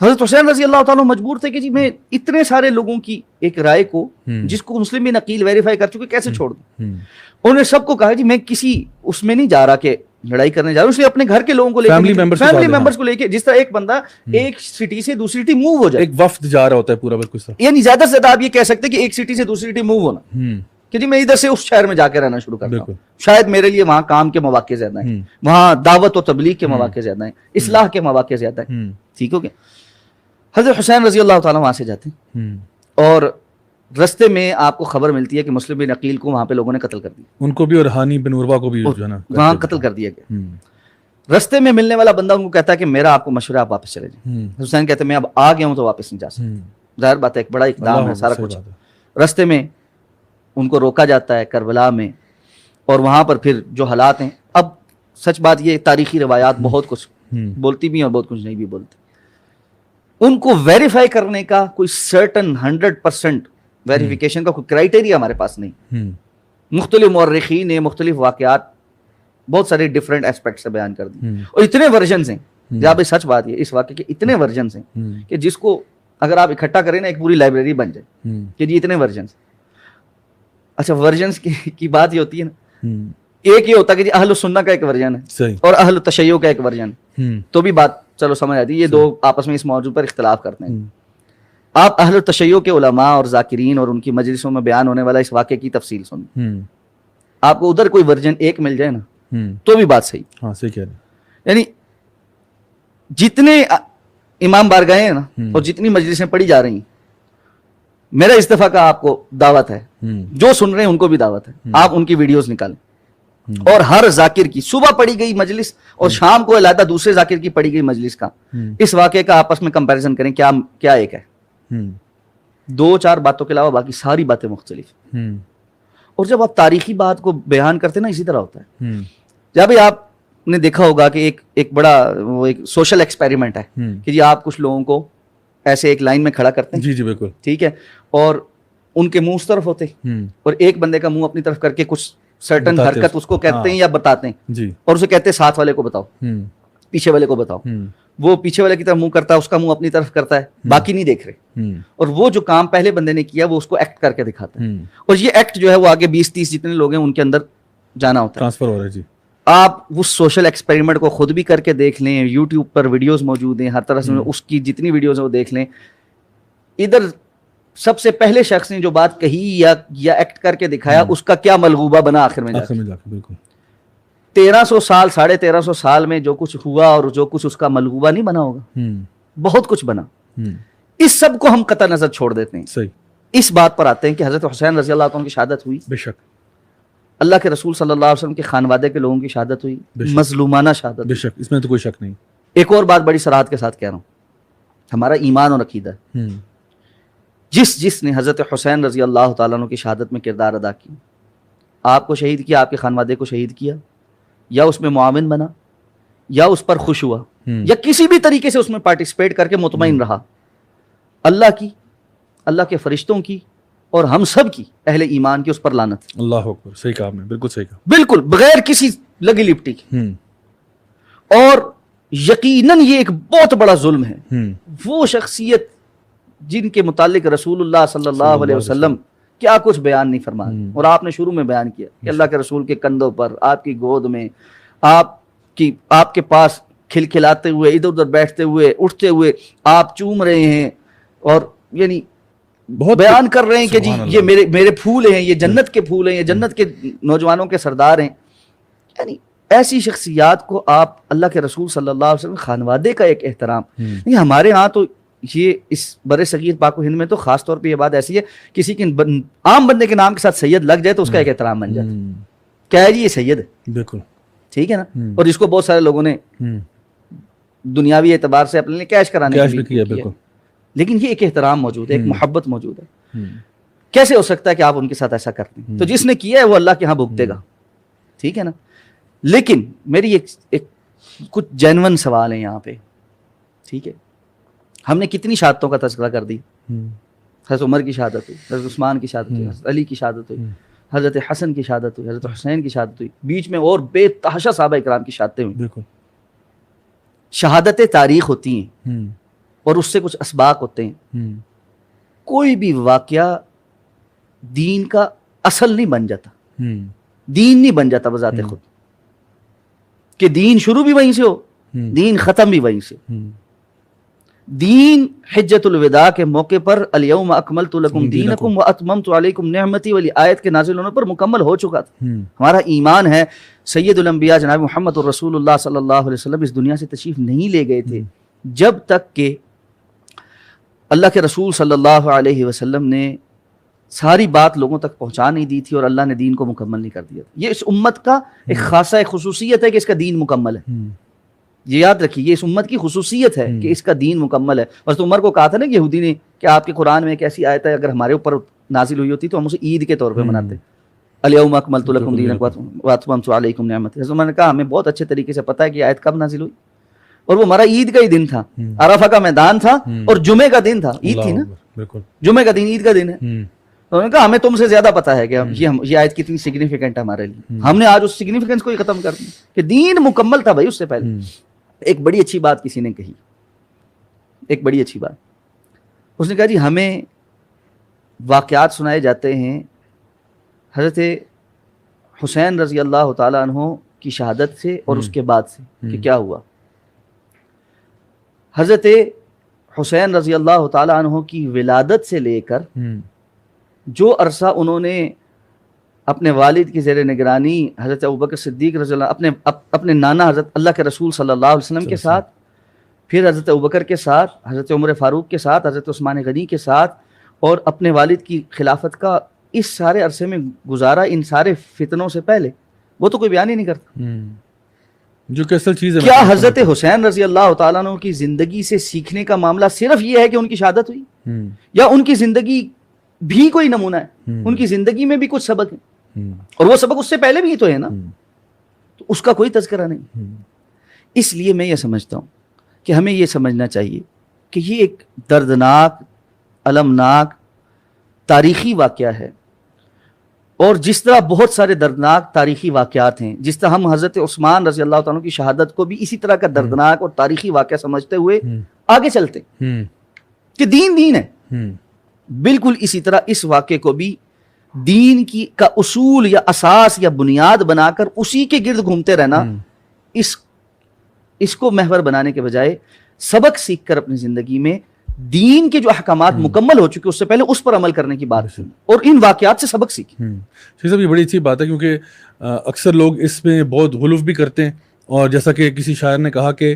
حضرت حسین رضی اللہ تعالیٰ مجبور تھے کہ جی میں اتنے سارے لوگوں کی ایک رائے کو جس کو مسلم بن عقیل ویریفائی کر چکے کیسے چھوڑ دوں. انہوں نے سب کو کہا جی میں کسی اس میں نہیں جا رہا کہ لڑائی کرنے جا رہا ہوں, اس لیے اپنے گھر کے لوگوں کو لے کے, فیملی ممبرس کو لے کے, جس طرح ایک بندہ ایک سٹی سے دوسری سٹی موو ہو جائے, ایک وفد جا رہا ہوتا ہے پورا بالکل, یعنی زیادہ سے زیادہ آپ یہ کہہ سکتے ہیں کہ ایک سٹی سے دوسری سٹی موو ہونا, کہ جی میں ادھر سے اس شہر میں جا کے رہنا شروع کرتا ہوں, شاید میرے لیے وہاں کام کے مواقع زیادہ ہیں, وہاں دعوت و تبلیغ کے مواقع زیادہ ہیں, اصلاح کے مواقع زیادہ ہیں. ٹھیک ہو گیا. حضرت حسین رضی اللہ تعالیٰ وہاں سے جاتے ہیں اور رستے میں آپ کو خبر ملتی ہے کہ مسلم بن عقیل کو وہاں پہ لوگوں نے قتل کر دیا, ان کو بھی اور ہانی بن عروہ کو بھی وہاں قتل کر دیا گیا. رستے میں ملنے والا بندہ ان کو کہتا ہے کہ میرا آپ کو مشورہ, آپ واپس چلے جائیں. حسین کہتے ہیں میں اب آ گیا ہوں تو واپس نہیں جا سکتا. ظاہر بات ہے ایک بڑا اقدام ہے, سارا کچھ. رستے میں ان کو روکا جاتا ہے کربلا میں, اور وہاں پر پھر جو حالات ہیں, اب سچ بات یہ تاریخی روایات بہت کچھ بولتی بھی ہیں اور بہت کچھ نہیں بھی بولتی. ان کو ویریفائی کرنے کا کوئی سرٹن 100% ویریفیکیشن کا کوئی کرائٹیریا ہمارے پاس نہیں. مختلف مورخین نے مختلف واقعات بہت سارے ڈفرینٹ ایسپیکٹ سے بیان کر دی, اور اتنے ورژنز ہیں. جہاں سچ بات یہ اس واقعے کے اتنے ورژنز ہیں کہ جس کو اگر آپ اکٹھا کریں نا ایک پوری لائبریری بن جائے کہ جی اتنے ورژنز. اچھا ورژنز کی بات یہ ہوتی ہے نا, ایک یہ ہوتا ہے کہ جی اہل السنہ کا ایک ورژن ہے اور اہل التشیع کا ایک ورژن ہے, تو بھی بات چلو سمجھ آتی ہے. یہ دو آپس میں اس موضوع پر اختلاف کرتے ہیں. آپ اہل التشیع کے علماء اور ذاکرین اور ان کی مجلسوں میں بیان ہونے والا اس واقعے کی تفصیل سنیں, آپ کو ادھر کوئی ورژن ایک مل جائے نا تو بھی بات صحیح. ہاں صحیح کہہ رہے ہیں. یعنی جتنے امام بارگاہیں ہیں نا اور جتنی مجلسیں پڑھی جا رہی ہیں, میرا اس دفعہ کا آپ کو دعوت ہے, جو سن رہے ہیں ان کو بھی دعوت ہے, آپ ان کی ویڈیوز نکالیں اور ہر ذاکر کی صبح پڑھی گئی مجلس اور شام کو علیحدہ دوسرے ذاکر کی پڑھی گئی مجلس کا اس واقعے کا آپس میں کمپیریزن کریں, کیا ایک ہے. 2-4 باتوں کے علاوہ باقی ساری باتیں مختلف. اور جب آپ تاریخی بات کو بیان کرتے نا اسی طرح ہوتا ہے. جب آپ نے دیکھا ہوگا کہ ایک بڑا وہ ایک سوشل ایکسپیریمنٹ ہے کہ جی آپ کچھ لوگوں کو ایسے ایک لائن میں کھڑا کرتے ہیں, جی جی بالکل ٹھیک ہے, اور ان کے منہ اس طرف ہوتے اور ایک بندے کا منہ اپنی طرف کر کے کچھ سرٹن حرکت اس کو کہتے ہیں یا بتاتے ہیں, اور اسے کہتے ہیں ساتھ والے کو بتاؤ, پیچھے والے کو بتاؤ. وہ پیچھے والے کی طرف منہ کرتا ہے, اس کا منہ اپنی طرف کرتا ہے, باقی نہیں دیکھ رہے, اور وہ جو کام پہلے بندے نے کیا وہ اس کو ایکٹ کر کے دکھاتا ہے, اور یہ ایکٹ جو ہے وہ آگے 20-30 جتنے لوگ ہیں ان کے اندر جانا ہوتا ہے, ٹرانسفر ہو رہا ہے. جی آپ اس سوشل ایکسپیریمنٹ کو خود بھی کر کے دیکھ لیں, یوٹیوب پر ویڈیوز موجود ہیں, ہر طرح سے اس کی جتنی ویڈیوز ہیں وہ دیکھ لیں. ادھر سب سے پہلے شخص نے جو بات کہی یا ایکٹ کر کے دکھایا اس کا کیا ملغوبہ بنا آخر میں جا کے. بالکل 1300 سال 1350 سال میں جو کچھ ہوا اور جو کچھ اس کا ملغوبہ نہیں بنا ہوگا, بہت کچھ بنا. اس سب کو ہم قطع نظر چھوڑ دیتے ہیں. صحیح. اس بات پر آتے ہیں کہ حضرت حسین رضی اللہ عنہ کی شہادت ہوئی, بے شک, اللہ کے رسول صلی اللہ علیہ وسلم کے خانوادے کے لوگوں کی شہادت ہوئی, مظلومانہ شہادت. بے شک, اس میں تو کوئی شک نہیں. ایک اور بات بڑی صراحت کے ساتھ کہہ رہا ہوں, ہمارا ایمان اور عقیدہ ہے, جس نے حضرت حسین رضی اللہ تعالیٰ عنہ کی شہادت میں کردار ادا کیا, آپ کو شہید کیا, آپ کے خانوادے کو شہید کیا, یا اس میں معاون بنا, یا اس پر خوش ہوا, یا کسی بھی طریقے سے اس میں پارٹیسپیٹ کر کے مطمئن رہا, اللہ کی, اللہ کے فرشتوں کی اور ہم سب کی اہل ایمان کی اس پر لعنت. اللہ اکبر, صحیح کہا آپ نے, بالکل صحیح کہا, بالکل بغیر کسی لگی لپٹی کی. اور یقیناً یہ ایک بہت بڑا ظلم ہے. وہ شخصیت جن کے متعلق رسول اللہ صلی اللہ علیہ وسلم کیا کچھ بیان نہیں فرمایا, اور آپ نے شروع میں بیان کیا کہ اللہ کے رسول کے کندھوں پر, آپ کی گود میں, آپ کے پاس کھلکھلاتے ہوئے, ادھر ادھر بیٹھتے ہوئے, اٹھتے ہوئے آپ چوم رہے ہیں, اور یعنی بہت بیان کر رہے ہیں کہ جی یہ میرے پھول ہیں, یہ جنت کے پھول ہیں, یہ جنت کے نوجوانوں کے سردار ہیں. یعنی ایسی شخصیات کو آپ, اللہ کے رسول صلی اللہ علیہ وسلم خانوادے کا ایک احترام. ہمارے ہاں تو یہ اس بر صغیر پاک و ہند میں تو خاص طور پہ یہ بات ایسی ہے, کسی کے عام بندے کے نام کے ساتھ سید لگ جائے تو اس کا ایک احترام بن جاتا ہے, کیا ہے جی یہ سید ہے, بالکل ٹھیک ہے نا. اور اس کو بہت سارے لوگوں نے دنیاوی اعتبار سے اپنے لیے کیش کرانے کی کیا, لیکن یہ ایک احترام موجود ہے, ایک محبت موجود ہے. کیسے ہو سکتا ہے کہ آپ ان کے ساتھ ایسا کرتے ہیں؟ تو جس نے کیا ہے وہ اللہ کے ہاں بھگتے گا, ٹھیک ہے نا. لیکن میری ایک کچھ جینون سوال ہے یہاں پہ, ٹھیک ہے. ہم نے کتنی شہادتوں کا تذکرہ کر دی, حضرت عمر کی شہادت ہوئی, حضرت عثمان کی شہادت ہوئی, حضرت علی کی شہادت ہوئی, حضرت حسن کی شہادت ہوئی, حضرت حسین کی شہادت ہوئی, بیچ میں اور بے تحاشا صحابہ اکرام کی شہادتیں ہوئی. بالکل شہادتیں تاریخ ہوتی ہیں اور اس سے کچھ اسباق ہوتے ہیں. کوئی بھی واقعہ دین کا اصل نہیں بن جاتا, دین نہیں بن جاتا بذات خود, کہ دین شروع بھی وہیں سے ہو, دین ختم بھی وہیں سے. دین حجۃ الوداع کے موقع پر الیوم اکملت لکم دینکم واتممت علیکم نعمتی والی آیت کے نازل ہونے پر مکمل ہو چکا تھا. ہمارا ایمان ہے سید الانبیاء جناب محمد الرسول اللہ صلی اللہ علیہ وسلم اس دنیا سے تشریف نہیں لے گئے تھے جب تک کہ اللہ کے رسول صلی اللہ علیہ وسلم نے ساری بات لوگوں تک پہنچا نہیں دی تھی اور اللہ نے دین کو مکمل نہیں کر دیا. یہ اس امت کا ایک خاصہ خصوصیت ہے کہ اس کا دین مکمل ہے. یہ یاد رکھیے, یہ اس امت کی خصوصیت ہے کہ اس کا دین مکمل ہے. بس عمر کو کہا تھا نا یہودی نے کہ آپ کے قرآن میں ایک ایسی آیت ہے اگر ہمارے اوپر نازل ہوئی ہوتی تو ہم اسے عید کے طور پہ مناتے, الیوم اکملت لکم دینکم واتممت علیکم نعمتی. حضرت عمر نے کہا ہمیں بہت اچھے طریقے سے پتہ ہے کہ آیت کب نازل ہوئی, اور وہ ہمارا عید کا ہی دن تھا, عرفہ کا میدان تھا اور جمعے کا دن تھا. عید تھی نا, جمعے کا دن عید کا دن ہے. انہوں نے کہا ہمیں تم سے زیادہ پتہ ہے کہ یہ آیت کتنی سگنیفیکنٹ ہے ہمارے لیے, ہم نے آج اس سگنیفیکنس کو ہی ختم کر دیا کہ دین مکمل تھا بھائی اس سے پہلے. ایک بڑی اچھی بات کسی نے کہی, ایک بڑی اچھی بات, اس نے کہا جی ہمیں واقعات سنائے جاتے ہیں حضرت حسین رضی اللہ تعالیٰ عنہ کی شہادت سے اور اس کے بعد سے کہ کیا ہوا. حضرت حسین رضی اللہ تعالیٰ عنہ کی ولادت سے لے کر جو عرصہ انہوں نے اپنے والد کی زیر نگرانی حضرت ابوبکر صدیق رضی اللہ اپنے نانا حضرت اللہ کے رسول صلی اللہ علیہ وسلم کے ساتھ, پھر حضرت ابوبکر کے ساتھ, حضرت عمر فاروق کے ساتھ, حضرت عثمان غنی کے ساتھ, اور اپنے والد کی خلافت کا اس سارے عرصے میں گزارا ان سارے فتنوں سے پہلے, وہ تو کوئی بیان ہی نہیں کرتا. جو کہ اصل چیز ہے, کیا حضرت حسین رضی اللہ تعالیٰ عنہ کی زندگی سے سیکھنے کا معاملہ صرف یہ ہے کہ ان کی شہادت ہوئی, یا ان کی زندگی بھی کوئی نمونہ ہے, ان کی زندگی میں بھی کچھ سبق ہے, اور وہ سبق اس سے پہلے بھی تو ہے نا, تو اس کا کوئی تذکرہ نہیں. اس لیے میں یہ سمجھتا ہوں کہ ہمیں یہ سمجھنا چاہیے کہ یہ ایک دردناک, المناک تاریخی واقعہ ہے, اور جس طرح بہت سارے دردناک تاریخی واقعات ہیں, جس طرح ہم حضرت عثمان رضی اللہ تعالیٰ کی شہادت کو بھی اسی طرح کا دردناک اور تاریخی واقعہ سمجھتے ہوئے آگے چلتے کہ دین ہے, بالکل اسی طرح اس واقعے کو بھی دین کی کا اصول یا اساس یا بنیاد بنا کر اسی کے گرد گھومتے رہنا, اس کو محور بنانے کے بجائے سبق سیکھ کر اپنی زندگی میں دین کے جو احکامات مکمل ہو چکے اس سے پہلے اس پر عمل کرنے کی بات سنی اور ان واقعات سے سبق سیکھیں. شیخ صاحب یہ بڑی اچھی بات ہے, کیونکہ اکثر لوگ اس میں بہت غلو بھی کرتے ہیں اور جیسا کہ کسی شاعر نے کہا کہ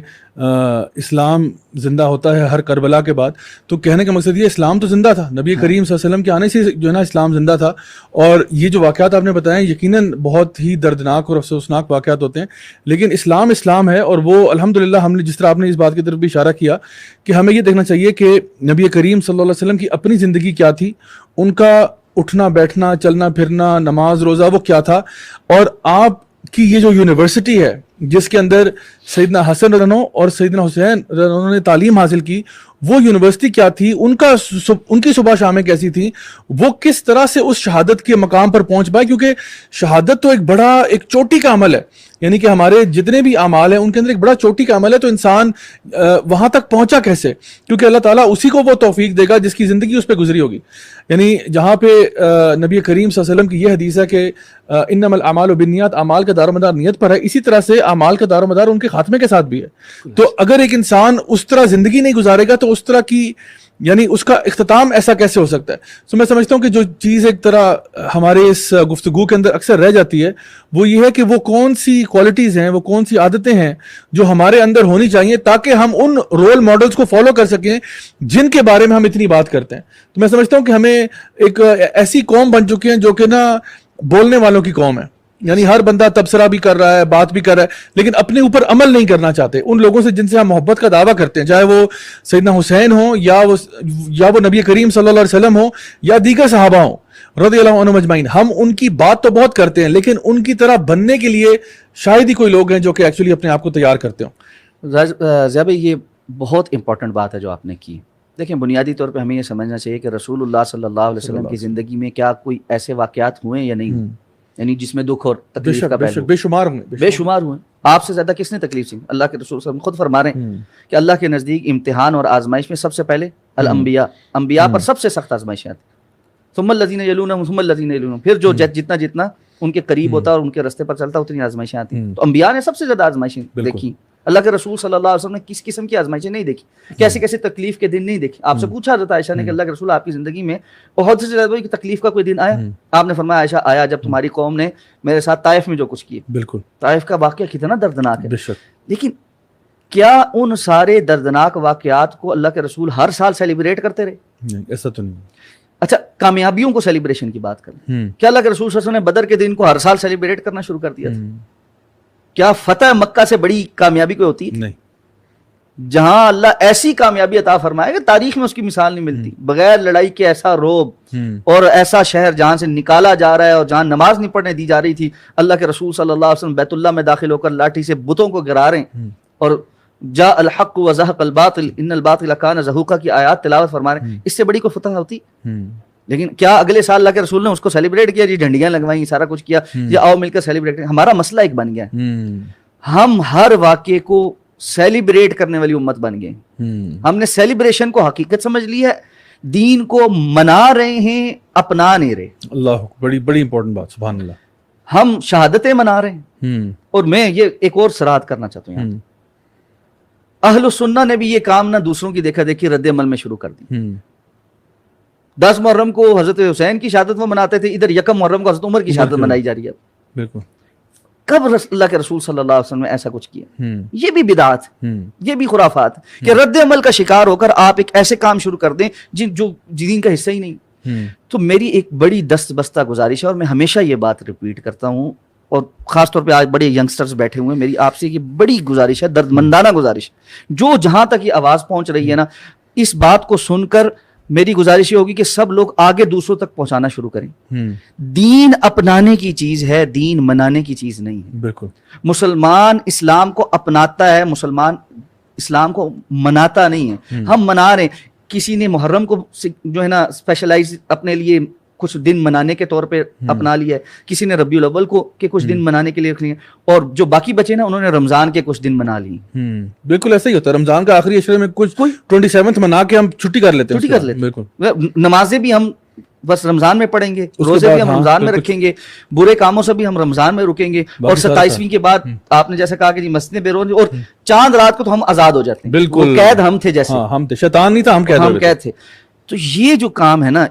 اسلام زندہ ہوتا ہے ہر کربلا کے بعد، تو کہنے کا مقصد یہ اسلام تو زندہ تھا، نبی کریم صلی اللہ علیہ وسلم کے آنے سے جو ہے نا اسلام زندہ تھا. اور یہ جو واقعات آپ نے بتائے یقیناً بہت ہی دردناک اور افسوسناک واقعات ہوتے ہیں، لیکن اسلام اسلام ہے. اور وہ الحمدللہ ہم نے جس طرح آپ نے اس بات کی طرف بھی اشارہ کیا کہ ہمیں یہ دیکھنا چاہیے کہ نبی کریم صلی اللہ علیہ وسلم کی اپنی زندگی کیا تھی، ان کا اٹھنا بیٹھنا چلنا پھرنا نماز روزہ وہ کیا تھا، اور آپ کی یہ جو یونیورسٹی ہے جس کے اندر سیدنا حسن رضی اللہ عنہ اور سیدنا حسین رضی اللہ عنہ نے تعلیم حاصل کی، وہ یونیورسٹی کیا تھی، ان کی صبح شامیں کیسی تھیں، وہ کس طرح سے اس شہادت کے مقام پر پہنچ پائے. کیونکہ شہادت تو ایک چوٹی کا عمل ہے، یعنی کہ ہمارے جتنے بھی اعمال ہیں ان کے اندر ایک بڑا چوٹی کا عمل ہے. تو انسان وہاں تک پہنچا کیسے؟ کیونکہ اللہ تعالیٰ اسی کو وہ توفیق دے گا جس کی زندگی اس پہ گزری ہوگی. یعنی جہاں پہ نبی کریم صلی اللہ علیہ وسلم کی یہ حدیث ہے کہ انما الاعمال بالنیات، اعمال کا دار و مدار نیت پر ہے، اسی طرح سے اعمال کا دار و مدار ان کے خاتمے کے ساتھ بھی ہے. تو اگر ایک انسان اس طرح زندگی نہیں گزارے گا تو اس طرح کی یعنی اس کا اختتام ایسا کیسے ہو سکتا ہے؟ تو میں سمجھتا ہوں کہ جو چیز ایک طرح ہمارے اس گفتگو کے اندر اکثر رہ جاتی ہے وہ یہ ہے کہ وہ کون سی کوالٹیز ہیں، وہ کون سی عادتیں ہیں جو ہمارے اندر ہونی چاہیے تاکہ ہم ان رول ماڈلز کو فالو کر سکیں جن کے بارے میں ہم اتنی بات کرتے ہیں. تو میں سمجھتا ہوں کہ ہمیں ایک ایسی قوم بن چکی ہیں جو کہ نا بولنے والوں کی قوم ہے، یعنی ہر بندہ تبصرہ بھی کر رہا ہے، بات بھی کر رہا ہے، لیکن اپنے اوپر عمل نہیں کرنا چاہتے. ان لوگوں سے جن سے ہم محبت کا دعویٰ کرتے ہیں، چاہے وہ سیدنا حسین ہوں یا وہ نبی کریم صلی اللہ علیہ وسلم ہوں یا دیگر صحابہ ہوں رضی اللہ عنہم اجمعین، ہم ان کی بات تو بہت کرتے ہیں لیکن ان کی طرح بننے کے لیے شاید ہی کوئی لوگ ہیں جو کہ ایکچولی اپنے آپ کو تیار کرتے ہوں. ضیاء بھائی یہ بہت امپورٹنٹ بات ہے جو آپ نے کی. دیکھیں بنیادی طور پہ ہمیں یہ سمجھنا چاہیے کہ رسول اللہ صلی اللہ علیہ وسلم کی زندگی میں کیا کوئی ایسے واقعات ہوئے یا نہیں، یعنی جس میں دکھ اور تکلیف کا پہلو بے شمار ہوئے. آپ سے زیادہ کس نے تکلیف سی؟ اللہ کے رسول صلی اللہ علیہ وسلم خود فرما رہے ہیں کہ اللہ کے نزدیک امتحان اور آزمائش میں سب سے پہلے انبیاء پر سب سے سخت آزمائشیں آتی، ثم الذین یلونہم ثم الذین یلونہم، پھر جو جتنا ان کے قریب ہوتا اور ان کے راستے پر چلتا اتنی آزمائشیں آتی ہیں. تو انبیاء نے سب سے زیادہ آزمائشیں دیکھی، اللہ کے رسول صلی اللہ علیہ وسلم نے کس قسم کی آزمائشیں نہیں دیکھی، کیسے تکلیف کے دن نہیں دیکھی. آپ سے پوچھا حضرت عائشہ نے کہ اللہ کے رسول آپ کی زندگی میں بہت سے زیادہ تکلیف کا کوئی دن آیا؟ آپ نے فرمایا عائشہ آیا جب تمہاری قوم نے میرے ساتھ طائف میں جو کچھ کیے. بالکل، طائف کا واقعہ کتنا دردناک ہے. لیکن کیا ان سارے دردناک واقعات کو اللہ کے رسول ہر سال سیلیبریٹ کرتے رہے؟ نہیں، ایسا تو نہیں. اچھا کامیابیوں کو سیلیبریشن کی بات کریں، کیا اللہ کے رسول صلی اللہ علیہ وسلم نے بدر کے دن کو ہر سال سیلیبریٹ کرنا شروع کر دیا تھا؟ کیا فتح مکہ سے بڑی کامیابی کوئی ہوتی ہے؟ نہیں. جہاں اللہ ایسی کامیابی عطا فرمائے کہ تاریخ میں اس کی مثال نہیں ملتی، بغیر لڑائی کے ایسا روب اور ایسا شہر جہاں سے نکالا جا رہا ہے اور جہاں نماز نہیں پڑھنے دی جا رہی تھی، اللہ کے رسول صلی اللہ علیہ وسلم بیت اللہ میں داخل ہو کر لاٹھی سے بتوں کو گرا رہے ہیں اور جاء الحق وزهق الباطل ان الباطل كان زهوقا کی آیات تلاوت فرما رہے ہیں. اس سے بڑی کوئی فتح ہوتی؟ لیکن کیا اگلے سال اللہ کے رسول نے اس کو سیلیبریٹ کیا؟ جی جھنڈیاں لگوائیں، سارا کچھ کیا، جی آؤ مل کر سیلیبریٹ کریں. ہمارا مسئلہ ایک بن گیا ہے، ہم ہر واقعے کو سیلیبریٹ کرنے والی امت بن گئے. ہم نے سیلیبریشن کو حقیقت سمجھ لی ہے، دین کو منا رہے ہیں، اپنا نہیں رہے. اللہ بڑی امپورٹنٹ بات، سبحان اللہ. ہم شہادتیں منا رہے ہیں. اور میں یہ ایک اور سرات کرنا چاہتا ہوں، اہل السنہ نے بھی یہ کام نہ دوسروں کی دیکھا دیکھی رد عمل میں شروع کر دی. 10 محرم کو حضرت حسین کی شہادت وہ مناتے تھے، ادھر 1 محرم کو حضرت عمر کی شہادت منائی جا رہی ہے. بالکل. کب اللہ کے رسول صلی اللہ علیہ وسلم نے ایسا کچھ کیا؟ یہ بھی بدعت، یہ بھی خرافات کہ رد عمل کا شکار ہو کر آپ ایک ایسے کام شروع کر دیں جو دین کا حصہ ہی نہیں. تو میری ایک بڑی دست بستہ گزارش ہے اور میں ہمیشہ یہ بات ریپیٹ کرتا ہوں، اور خاص طور پہ آج بڑے ینگسٹرز بیٹھے ہوئے ہیں، میری آپ سے یہ بڑی گزارش ہے، درد مندانہ گزارش، جو جہاں تک یہ آواز پہنچ رہی ہے نا، اس بات کو سن کر میری گزارش یہ ہوگی کہ سب لوگ آگے دوسروں تک پہنچانا شروع کریں. دین اپنانے کی چیز ہے، دین منانے کی چیز نہیں ہے. بالکل. مسلمان اسلام کو اپناتا ہے، مسلمان اسلام کو مناتا نہیں ہے. ہم منا رہے ہیں، کسی نے محرم کو جو ہے نا اسپیشلائز اپنے لیے کچھ دن منانے کے طور پہ اپنا لیا ہے، کسی نے ربیع الاول کو کے کچھ دن منانے کے لیے رکھ لیے، اور جو باقی بچے نا انہوں نے رمضان کے کچھ دن منا لیے. بالکل ایسا ہی ہوتا ہے، رمضان کا آخری عشرے میں کچھ 27 منا کے ہم چھٹی کر لیتے ہیں. بالکل. نمازیں بھی ہم بس رمضان میں پڑھیں گے، روزے بھی ہم رمضان میں رکھیں گے، برے کاموں سے بھی ہم رمضان میں رکیں گے، اور 27ویں کے بعد آپ نے جیسا کہا کہ جی مسجدیں بے روز، اور چاند رات کو تو ہم آزاد ہو جاتے ہیں. بالکل. قید ہم تھے، جیسے ہم تھے، شیطان نہیں تھا، ہم قید تھے. تو یہ جو کام ہے نا،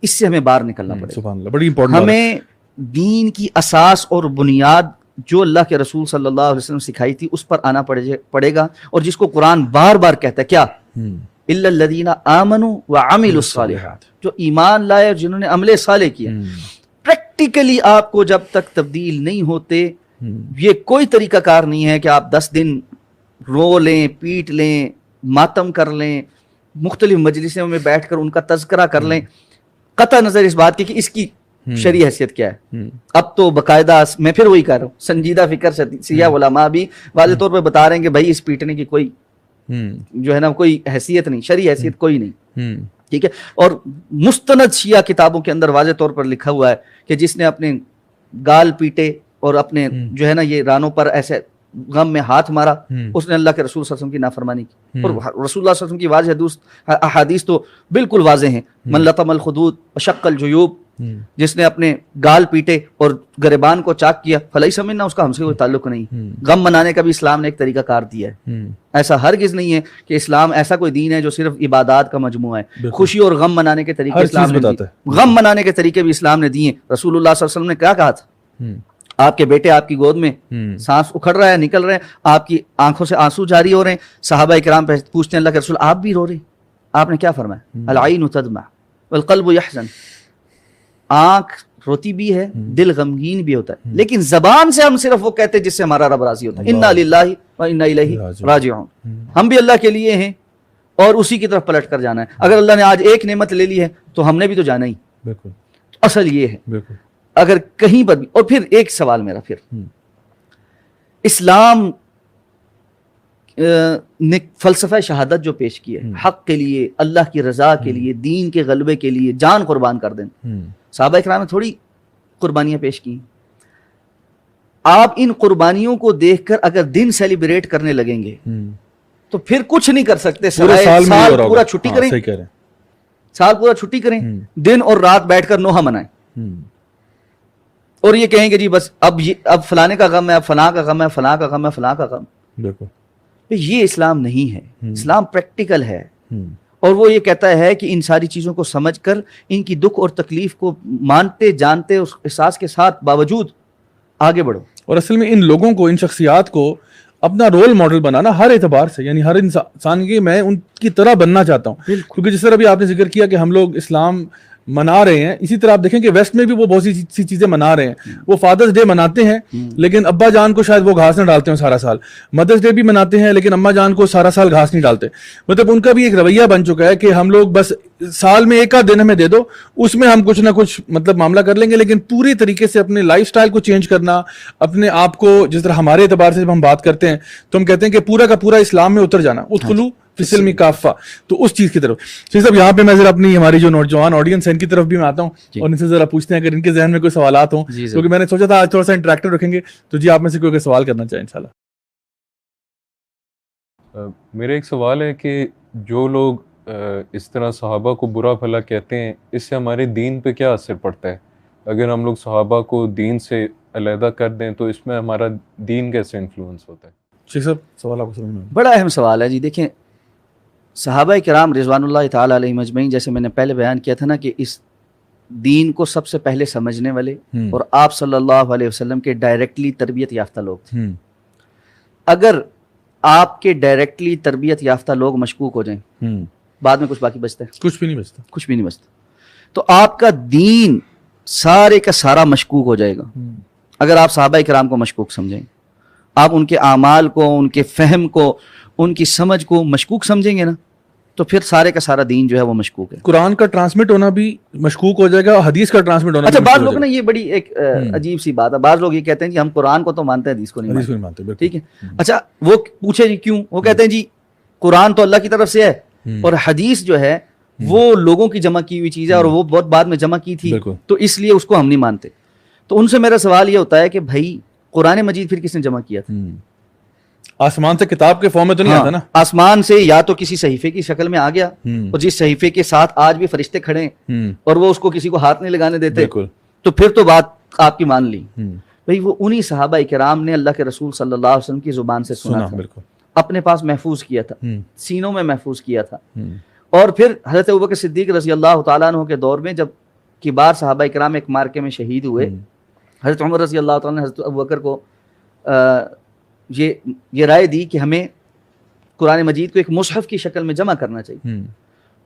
اس سے ہمیں باہر نکلنا پڑے. سبحان اللہ، بڑی امپورٹنٹ. ہمیں دین کی اساس اور بنیاد جو اللہ کے رسول صلی اللہ علیہ وسلم سکھائی تھی اس پر آنا پڑے گا، اور جس کو قرآن بار بار کہتا ہے کیا، الا الذین آمنوا وعملوا الصالحات، جو ایمان لائے اور جنہوں نے عمل صالح کیا۔ پریکٹیکلی آپ کو جب تک تبدیل نہیں ہوتے، یہ کوئی طریقہ کار نہیں ہے کہ آپ 10 دن رو لیں، پیٹ لیں، ماتم کر لیں، مختلف مجلسوں میں بیٹھ کر ان کا تذکرہ کر لیں، قطع نظر اس بات کی کہ اس کی شرعی حیثیت کیا ہے۔ اب تو باقاعدہ میں پھر وہی کہہ رہا ہوں، سنجیدہ فکر سیاہ علماء بھی واضح طور پہ بتا رہے ہیں کہ بھائی اس پیٹنے کی کوئی جو ہے نا کوئی حیثیت نہیں، شرعی حیثیت کوئی نہیں، ٹھیک ہے۔ اور مستند شیعہ کتابوں کے اندر واضح طور پر لکھا ہوا ہے کہ جس نے اپنے گال پیٹے اور اپنے جو ہے نا یہ رانوں پر ایسے غم میں ہاتھ مارا، اس نے اللہ کے رسول صلی اللہ علیہ وسلم کی نافرمانی کی۔ اور رسول اللہ صلی اللہ علیہ وسلم کی واضح احادیث تو بالکل واضح ہیں، من لطم الخدود وشق الجیوب، جس نے اپنے گال پیٹے اور گریبان کو چاک کیا، فلیس منا، اس کا ہم سے کوئی تعلق نہیں۔ غم منانے کا بھی اسلام نے ایک طریقہ کار دیا ہے، ایسا ہرگز نہیں ہے کہ اسلام ایسا کوئی دین ہے جو صرف عبادات کا مجموعہ ہے۔ خوشی اور غم منانے کے طریقے اسلام نے دیے، غم منانے کے طریقے بھی اسلام نے دیے۔ رسول اللہ صلی اللہ علیہ وسلم نے کیا کہا تھا، آپ کے بیٹے آپ کی گود میں سانس اکھڑ رہا ہے، نکل رہے ہیں، آپ کی آنکھوں سے آنسو جاری ہو رہے ہیں، صحابہ کرام پوچھتے ہیں اللہ کے رسول آپ بھی رو رہے ہیں؟ آپ نے کیا فرمایا، العین تدمع والقلب یحزن، آنکھ روتی بھی ہے، دل غمگین بھی ہوتا ہے، لیکن زبان سے ہم صرف وہ کہتے ہیں جس سے ہمارا رب راضی ہوتا ہے، انا للہ و انا الیہ راجعون، ہم بھی اللہ کے لیے ہیں اور اسی کی طرف پلٹ کر جانا ہے۔ اگر اللہ نے آج ایک نعمت لے لی ہے تو ہم نے بھی تو جانا ہی، اصل یہ ہے۔ اگر کہیں پر بھی، اور پھر ایک سوال میرا، پھر اسلام نے فلسفہ شہادت جو پیش کیا ہے، حق کے لیے، اللہ کی رضا کے لیے، دین کے غلبے کے لیے جان قربان کر دیں، صحابہ کرام نے تھوڑی قربانیاں پیش کی۔ آپ ان قربانیوں کو دیکھ کر اگر دن سیلیبریٹ کرنے لگیں گے تو پھر کچھ نہیں کر سکتے، سال پورا چھٹی کریں، سال پورا چھٹی کریں، دن اور رات بیٹھ کر نوحہ منائیں، اور یہ کہیں گے جی بس اب فلانے کا غم ہے، اب فلاں کا غم ہے، فلاں کا غم ہے، فلاں کا غم۔ یہ اسلام نہیں ہے، اسلام پریکٹیکل ہے، اور وہ یہ کہتا ہے کہ ان ساری چیزوں کو سمجھ کر ان کی دکھ اور تکلیف کو مانتے جانتے اس احساس کے ساتھ باوجود آگے بڑھو۔ اور اصل میں ان لوگوں کو، ان شخصیات کو اپنا رول ماڈل بنانا ہر اعتبار سے، یعنی ہر انسان کی میں ان کی طرح بننا چاہتا ہوں، کیونکہ جس طرح بھی آپ نے ذکر کیا کہ ہم لوگ اسلام منا رہے ہیں، اسی طرح آپ دیکھیں کہ ویسٹ میں بھی وہ بہت سی چیزیں منا رہے ہیں، وہ فادرز ڈے مناتے ہیں لیکن ابا جان کو شاید وہ گھاس نہ ڈالتے ہیں سارا سال، مدرس ڈے بھی مناتے ہیں لیکن اما جان کو سارا سال گھاس نہیں ڈالتے۔ مطلب ان کا بھی ایک رویہ بن چکا ہے کہ ہم لوگ بس سال میں ایک آدھ دن ہمیں دے دو، اس میں ہم کچھ نہ کچھ مطلب معاملہ کر لیں گے، لیکن پوری طریقے سے اپنے لائف سٹائل کو چینج کرنا، اپنے آپ کو جس طرح ہمارے اعتبار سے جب ہم بات کرتے ہیں تو ہم کہتے ہیں کہ پورا کا پورا اسلام میں اتر جانا، ادخلوا فی السلم کافہ، تو اس چیز کی طرف صاحب یہاں پہ میں ذرا اپنی ہماری جو نوجوان آڈینس ہے ان کی طرف بھی میں آتا ہوں اور ان سے ذرا پوچھتے ہیں اگر ان کے ذہن میں کوئی سوالات ہوں، کیونکہ میں نے سوچا تھا آج تھوڑا سا انٹریکٹیو رکھیں گے، تو جی آپ میں سے کوئی سوال کرنا چاہیں انشاءاللہ۔ میرا ایک سوال ہے کہ جو لوگ اس طرح صحابہ کو برا بھلا کہتے ہیں، اس سے ہمارے دین پہ کیا اثر پڑتا ہے؟ اگر ہم لوگ صحابہ کو دین سے علیحدہ کر دیں تو اس میں ہمارا دین کیسے انفلوئنس ہوتا ہے؟ شیخ صاحب سوال آپ کو سمجھ میں؟ بڑا اہم سوال ہے جی۔ دیکھیں صحابہ کرام رضوان اللہ تعالیٰ علیہم اجمعین، جیسے میں نے پہلے بیان کیا تھا نا کہ اس دین کو سب سے پہلے سمجھنے والے اور آپ صلی اللہ علیہ وسلم کے ڈائریکٹلی تربیت یافتہ لوگ تھے۔ اگر آپ کے ڈائریکٹلی تربیت یافتہ لوگ مشکوک ہو جائیں، بعد میں کچھ باقی بچتا ہے؟ کچھ بھی نہیں بچتا، کچھ بھی نہیں بچتا۔ تو آپ کا دین سارے کا سارا مشکوک ہو جائے گا اگر آپ صحابہ کرام کو مشکوک سمجھیں، آپ ان کے اعمال کو، ان کے فہم کو، ان کی سمجھ کو مشکوک سمجھیں گے نا، تو پھر سارے کا سارا دین جو ہے وہ مشکوک ہے۔ قرآن کا ٹرانسمٹ ہونا بھی مشکوک ہو جائے گا اور حدیث کا ٹرانسمٹ ہونا۔ اچھا بعض لوگ نا یہ بڑی ایک عجیب سی بات ہے، بعض لوگ یہ کہتے ہیں جی ہم قرآن کو تو مانتے ہیں، حدیث کو نہیں مانتے، ٹھیک ہے۔ اچھا وہ پوچھے جی کیوں؟ وہ کہتے ہیں جی قرآن تو اللہ کی طرف سے ہے اور حدیث جو ہے وہ لوگوں کی جمع کی ہوئی چیز ہے اور وہ بہت بعد میں جمع کی تھی، تو اس لیے اس کو ہم نہیں مانتے۔ تو ان سے میرا سوال یہ ہوتا ہے کہ بھائی قرآن مجید پھر کس نے جمع کیا تھا؟ آسمان سے کتاب کے فارم میں تو نہیں آتا نا، آسمان سے یا تو کسی صحیفے کی شکل میں آ گیا، اور جس صحیفے کے ساتھ آج بھی فرشتے کھڑے ہیں اور وہ اس کو کسی کو ہاتھ نہیں لگانے دیتے، تو پھر تو بات آپ کی مان لی۔ بھئی وہ انہی صحابہ کرام نے اللہ کے رسول صلی اللہ علیہ وسلم کی زبان سے سنا تھا، اپنے پاس محفوظ کیا تھا، سینوں میں محفوظ کیا تھا، اور پھر حضرت ابوبکر صدیق رضی اللہ تعالیٰ عنہ کے دور میں جب کبار صحابہ کرام ایک مارکے میں شہید ہوئے، حضرت عمر رضی اللہ تعالیٰ نے حضرت ابوبکر کو یہ رائے دی کہ ہمیں قرآن مجید کو ایک مصحف کی شکل میں جمع کرنا چاہیے.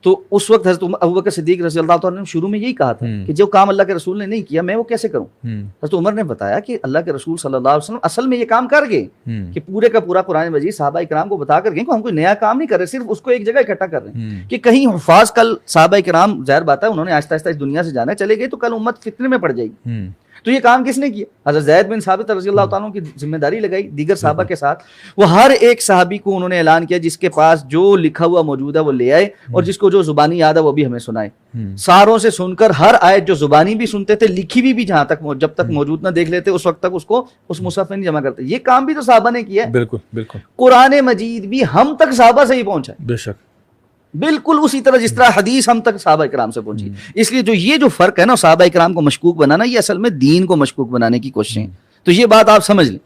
تو اس وقت حضرت ابوبکر صدیق رضی اللہ تعالیٰ نے شروع میں یہی کہا تھا کہ جو کام اللہ کے رسول نے نہیں کیا میں وہ کیسے کروں. حضرت عمر نے بتایا کہ اللہ کے رسول صلی اللہ علیہ وسلم اصل میں یہ کام کر گئے کہ پورے کا پورا قرآن مجید صحابہ کرام کو بتا کر گئے کہ ہم کوئی نیا کام نہیں کر رہے, صرف اس کو ایک جگہ اکٹھا کر رہے ہیں کہ کہیں حفاظ کل صحابہ کرام, ظاہر بات ہے انہوں نے آہستہ آہستہ اس دنیا سے جانا, چلے گئے تو کل امت فتنے میں پڑ جائے گی. تو یہ کام کس نے کیا؟ حضرت زید بن ثابت رضی اللہ تعالیٰ کی ذمہ داری لگائی دیگر صحابہ کے ساتھ. وہ ہر ایک صحابی کو انہوں نے اعلان کیا جس کے پاس جو لکھا ہوا موجود ہے وہ لے آئے, اور جس کو جو زبانی یاد ہے وہ بھی ہمیں سنائے. ساروں سے سن کر ہر آیت جو زبانی بھی سنتے تھے, لکھی بھی جہاں تک جب تک موجود نہ دیکھ لیتے اس وقت تک اس کو اس مصحف میں نہیں جمع کرتے. یہ کام بھی تو صحابہ نے کیا ہے. بالکل بالکل. قرآن مجید بھی ہم تک صحابہ سے ہی پہنچا ہے, بے شک, بالکل اسی طرح جس طرح حدیث ہم تک صحابہ کرام سے پہنچی. اس لیے یہ جو فرق ہے نا صحابہ کرام کو مشکوک بنانا, یہ اصل میں دین کو مشکوک بنانے کی کوشش ہے. تو یہ بات آپ سمجھ لیں,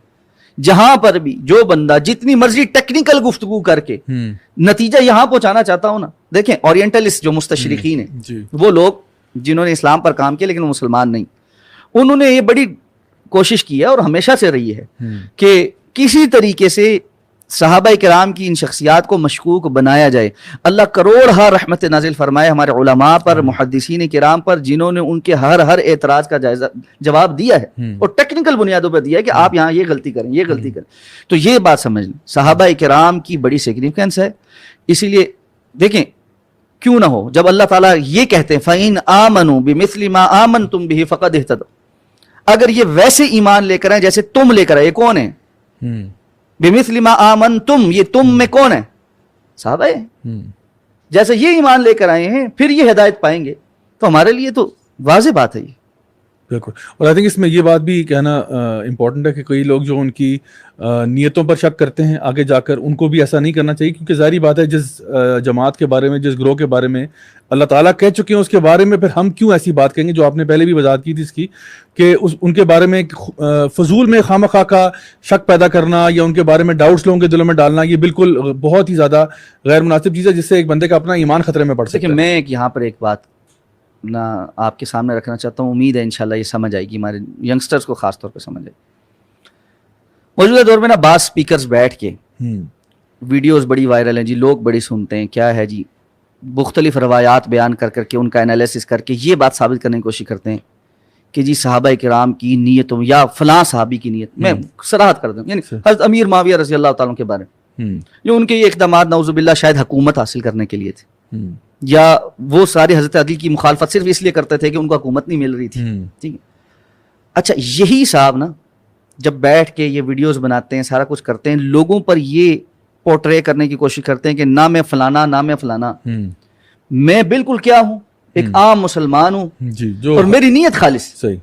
جہاں پر بھی جو بندہ جتنی مرضی ٹیکنیکل گفتگو کر کے نتیجہ یہاں پہنچانا چاہتا ہوں نا, دیکھیں اورینٹلسٹ جو مستشرقین ہیں, وہ لوگ جنہوں نے اسلام پر کام کیا لیکن وہ مسلمان نہیں, انہوں نے یہ بڑی کوشش کی ہے اور ہمیشہ سے رہی ہے کہ کسی طریقے سے صحابہ کرام کی ان شخصیات کو مشکوک بنایا جائے. اللہ کروڑ رحمت نازل فرمائے ہمارے علماء پر, محدثین کرام پر, جنہوں نے ان کے ہر اعتراض کا جواب دیا ہے اور ٹیکنیکل بنیادوں پر دیا ہے کہ آپ یہاں یہ غلطی کریں, یہ غلطی کریں. تو یہ بات سمجھ لیں, صحابہ کرام کی بڑی سگنیفیکنس ہے. اسی لیے دیکھیں کیوں نہ ہو, جب اللہ تعالیٰ یہ کہتے ہیں فَإِنْ آمَنُوا بِمِثْلِ مَا آمَنْتُمْ بِهِ فَقَدْ اهْتَدَوْا, اگر یہ ویسے ایمان لے کر آئیں جیسے تم لے کر آئے, یہ کون ہے؟ بِمِثْلِ مَا آمَنْتُمْ, یہ تم میں کون ہے؟ صحابہ ہے. جیسے یہ ایمان لے کر آئے ہیں پھر یہ ہدایت پائیں گے. تو ہمارے لیے تو واضح بات ہے یہ. بالکل. اور آئی تھنک اس میں یہ بات بھی کہنا امپورٹنٹ ہے کہ کئی لوگ جو ان کی نیتوں پر شک کرتے ہیں آگے جا کر, ان کو بھی ایسا نہیں کرنا چاہیے, کیونکہ ظاہری بات ہے جس جماعت کے بارے میں, جس گروہ کے بارے میں اللہ تعالیٰ کہہ چکے ہیں اس کے بارے میں پھر ہم کیوں ایسی بات کہیں گے, جو آپ نے پہلے بھی وضاحت کی تھی اس کی, کہ ان کے بارے میں فضول میں خواہ کا شک پیدا کرنا یا ان کے بارے میں ڈاؤٹس لوگوں کے دلوں میں ڈالنا, یہ بالکل بہت ہی زیادہ غیر مناسب چیز ہے جس سے ایک بندے کا اپنا ایمان خطرے میں پڑ سکتا ہے. میں یہاں پر ایک بات نہ آپ کے سامنے رکھنا چاہتا ہوں, امید ہے انشاءاللہ یہ سمجھ آئے گی, ہمارے ینگسٹرز کو خاص طور پہ سمجھ آئے. موجودہ دور میں نا بعض سپیکرز بیٹھ کے ویڈیوز بڑی وائرل ہیں جی, لوگ بڑی سنتے ہیں, کیا ہے جی, مختلف روایات بیان کر کے ان کا انالیسس کر کے یہ بات ثابت کرنے کی کوشش کرتے ہیں کہ جی صحابہ کرام کی نیتوں یا فلاں صحابی کی نیت, میں صراحت کر دوں, یعنی حضرت امیر معاویہ رضی اللہ تعالیٰ کے بارے میں جو ان کے یہ اقدامات نعوذ باللہ شاید حکومت حاصل کرنے کے لیے تھے, یا وہ سارے حضرت علی کی مخالفت صرف اس لیے کرتے تھے کہ ان کو حکومت نہیں مل رہی تھی. ٹھیک ہے, اچھا یہی صاحب نا جب بیٹھ کے یہ ویڈیوز بناتے ہیں, سارا کچھ کرتے ہیں, لوگوں پر یہ پورٹرے کرنے کی کوشش کرتے ہیں کہ نہ میں فلانا نہ میں فلانا, میں بالکل کیا ہوں, ایک عام مسلمان ہوں اور میری نیت خالص. صحیح.